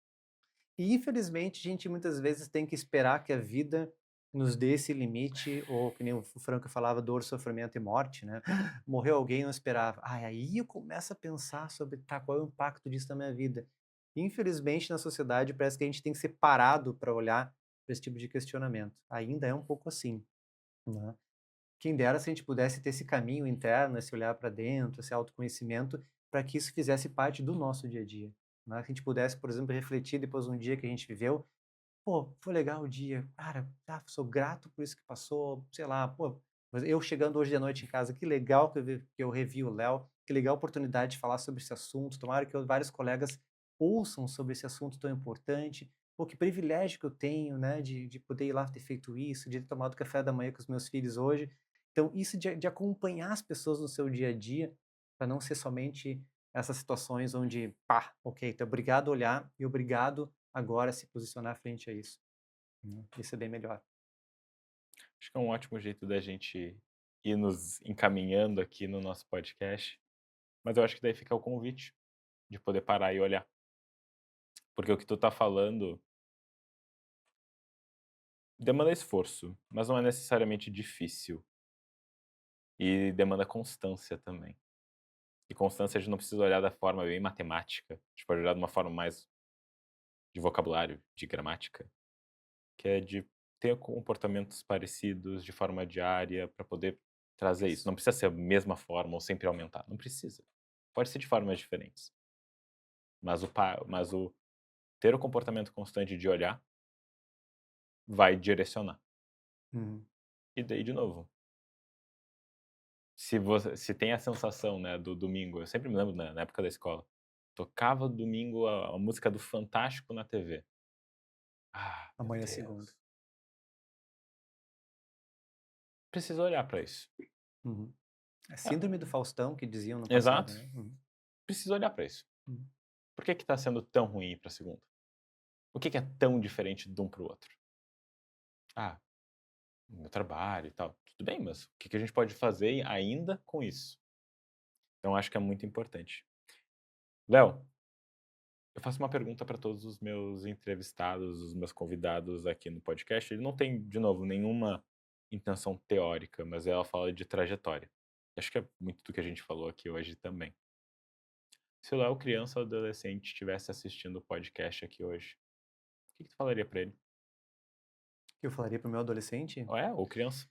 e infelizmente a gente muitas vezes tem que esperar que a vida nos dê esse limite, ou que nem o Franco falava, dor, sofrimento e morte, né. Morreu alguém, não esperava. Ai, aí eu começo a pensar sobre, tá, qual é o impacto disso na minha vida. Infelizmente na sociedade parece que a gente tem que ser parado para olhar para esse tipo de questionamento. Ainda é um pouco assim, né. Quem dera se a gente pudesse ter esse caminho interno, esse olhar para dentro, esse autoconhecimento, para que isso fizesse parte do nosso dia a dia, né. Que a gente pudesse, por exemplo, refletir depois de um dia que a gente viveu: "Pô, foi legal o dia, cara, sou grato por isso que passou", sei lá, "Pô, mas eu chegando hoje à noite em casa, que legal que eu revi o Léo, que legal a oportunidade de falar sobre esse assunto, tomara que vários colegas ouçam sobre esse assunto tão importante. Pô, que privilégio que eu tenho, né, de poder ir lá ter feito isso, de ter tomado café da manhã com os meus filhos hoje". Então isso de acompanhar as pessoas no seu dia a dia, para não ser somente essas situações onde, pá, ok, então obrigado a olhar e obrigado agora a se posicionar frente a isso, né. Isso é bem melhor. Acho que é um ótimo jeito da gente ir nos encaminhando aqui no nosso podcast. Mas eu acho que daí fica o convite de poder parar e olhar. Porque o que tu tá falando demanda esforço, mas não é necessariamente difícil. E demanda constância também. E constância a gente não precisa olhar da forma bem matemática. A gente pode olhar de uma forma mais de vocabulário, de gramática, que é de ter comportamentos parecidos de forma diária para poder trazer isso. Isso. Não precisa ser a mesma forma ou sempre aumentar, não precisa. Pode ser de formas diferentes. Mas o ter o comportamento constante de olhar vai direcionar. Uhum. E daí, de novo, se tem a sensação, né, do domingo, eu sempre me lembro na época da escola, tocava domingo a música do Fantástico na TV. Ah, meu Amanhã é segunda. Deus. Precisa olhar para isso. Uhum. É É, síndrome do Faustão que diziam no passado, exato. né? Uhum. Precisa olhar para isso. Uhum. Por que tá sendo tão ruim para segunda? O que é tão diferente de um para o outro? Ah, meu trabalho e tal. Tudo bem, mas o que a gente pode fazer ainda com isso? Então, acho que é muito importante. Léo, eu faço uma pergunta para todos os meus entrevistados, os meus convidados aqui no podcast. Ele não tem, de novo, nenhuma intenção teórica, mas ela fala de trajetória. Acho que é muito do que a gente falou aqui hoje também. Se o Léo, criança ou adolescente, estivesse assistindo o podcast aqui hoje, o que tu falaria para ele? O que eu falaria pro meu adolescente? Ou criança?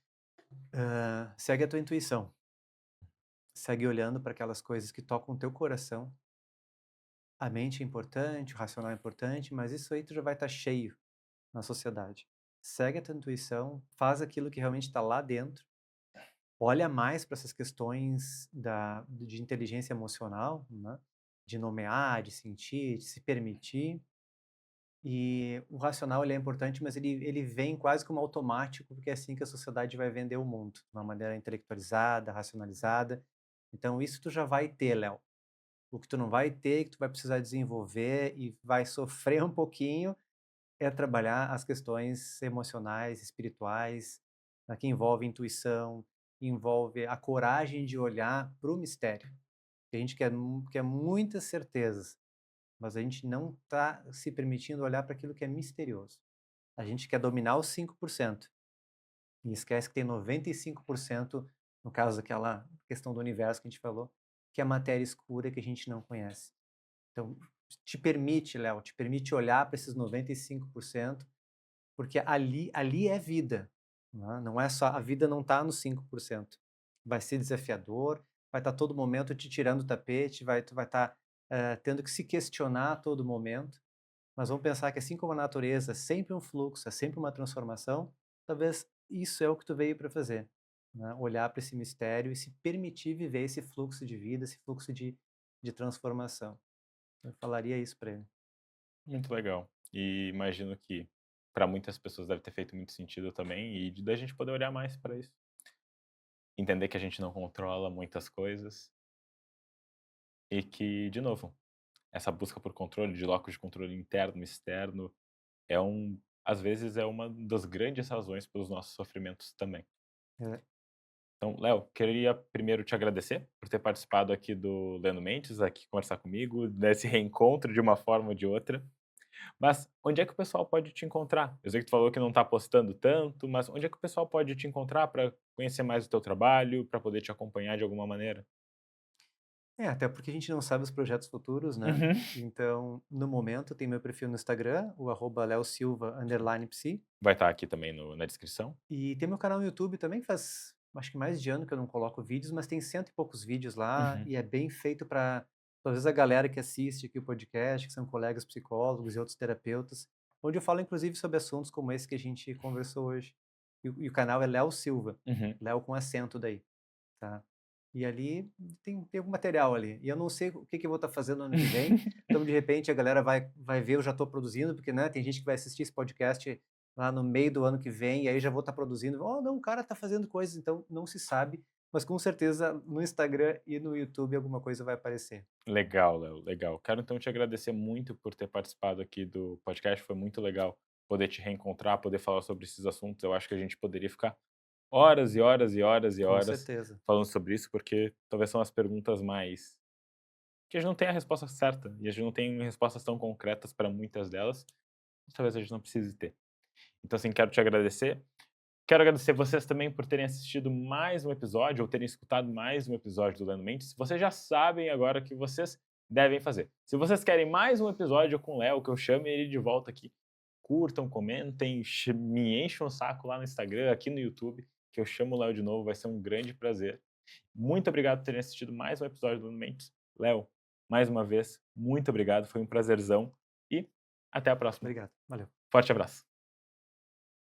Segue a tua intuição. Segue olhando para aquelas coisas que tocam o teu coração. A mente é importante, o racional é importante, mas isso aí tu já vai estar cheio na sociedade. Segue a tua intuição, faz aquilo que realmente está lá dentro. Olha mais para essas questões de inteligência emocional, né? De nomear, de sentir, de se permitir. E o racional ele é importante, mas ele vem quase como automático, porque é assim que a sociedade vai vender o mundo, de uma maneira intelectualizada, racionalizada. Então isso tu já vai ter, Léo. O que tu não vai ter, que tu vai precisar desenvolver e vai sofrer um pouquinho, é trabalhar as questões emocionais, espirituais, que envolve intuição, envolve a coragem de olhar para o mistério. A gente quer muitas certezas, mas a gente não está se permitindo olhar para aquilo que é misterioso. A gente quer dominar os 5% e esquece que tem 95%, no caso daquela questão do universo que a gente falou, que é a matéria escura que a gente não conhece. Então, te permite, Léo, te permite olhar para esses 95%, porque ali é vida. Não é só, a vida não está nos 5%. Vai ser desafiador, vai estar todo momento te tirando o tapete, tu vai estar tendo que se questionar a todo momento, mas vamos pensar que assim como a natureza é sempre um fluxo, é sempre uma transformação, talvez isso é o que tu veio para fazer, né? Olhar para esse mistério e se permitir viver esse fluxo de vida, esse fluxo de transformação. Eu falaria isso para ele. Muito legal. E imagino que para muitas pessoas deve ter feito muito sentido também, e da gente poder olhar mais para isso. Entender que a gente não controla muitas coisas e que, de novo, essa busca por controle, de locus de controle interno e externo, às vezes é uma das grandes razões pelos nossos sofrimentos também. É. Então, Léo, queria primeiro te agradecer por ter participado aqui do Lendo Mentes, aqui conversar comigo, desse reencontro de uma forma ou de outra. Mas onde é que o pessoal pode te encontrar? Eu sei que tu falou que não está postando tanto, mas onde é que o pessoal pode te encontrar para conhecer mais o teu trabalho, para poder te acompanhar de alguma maneira? Até porque a gente não sabe os projetos futuros, né? Uhum. Então, no momento, tem meu perfil no Instagram, o @leosilva_psi, Vai estar aqui também na descrição. e tem meu canal no YouTube também, que faz acho que mais de ano que eu não coloco vídeos, mas tem cento e poucos vídeos lá, Uhum. e é bem feito para, talvez, a galera que assiste aqui o podcast, que são colegas psicólogos e outros terapeutas, onde eu falo, inclusive, sobre assuntos como esse que a gente conversou hoje. E o canal é Léo Silva, Uhum. Léo com acento daí. Tá. E ali tem algum material ali. E eu não sei o que que eu vou estar fazendo no ano que vem, então de repente a galera vai ver, eu já estou produzindo, porque, né, tem gente que vai assistir esse podcast lá no meio do ano que vem, e aí já vou estar produzindo. "Oh, não, o cara está fazendo coisas", então não se sabe, mas com certeza no Instagram e no YouTube alguma coisa vai aparecer. Legal, Léo, legal. Quero então te agradecer muito por ter participado aqui do podcast. Foi muito legal poder te reencontrar, poder falar sobre esses assuntos. Eu acho que a gente poderia ficar horas e horas e horas e Com horas certeza. falando sobre isso, porque talvez são as perguntas mais que a gente não tem a resposta certa e a gente não tem respostas tão concretas para muitas delas, mas talvez a gente não precise ter. Então, assim, quero te agradecer. Quero agradecer vocês também por terem assistido mais um episódio ou terem escutado mais um episódio do Lendo Mentes. Vocês já sabem agora o que vocês devem fazer. Se vocês querem mais um episódio com o Léo, que eu chame ele de volta aqui, curtam, comentem, me enchem o saco lá no Instagram, aqui no YouTube, que eu chamo o Léo de novo, vai ser um grande prazer. Muito obrigado por terem assistido mais um episódio do Lendo Mentes. Léo, mais uma vez, muito obrigado, foi um prazerzão e até a próxima. Obrigado. Valeu. Forte abraço.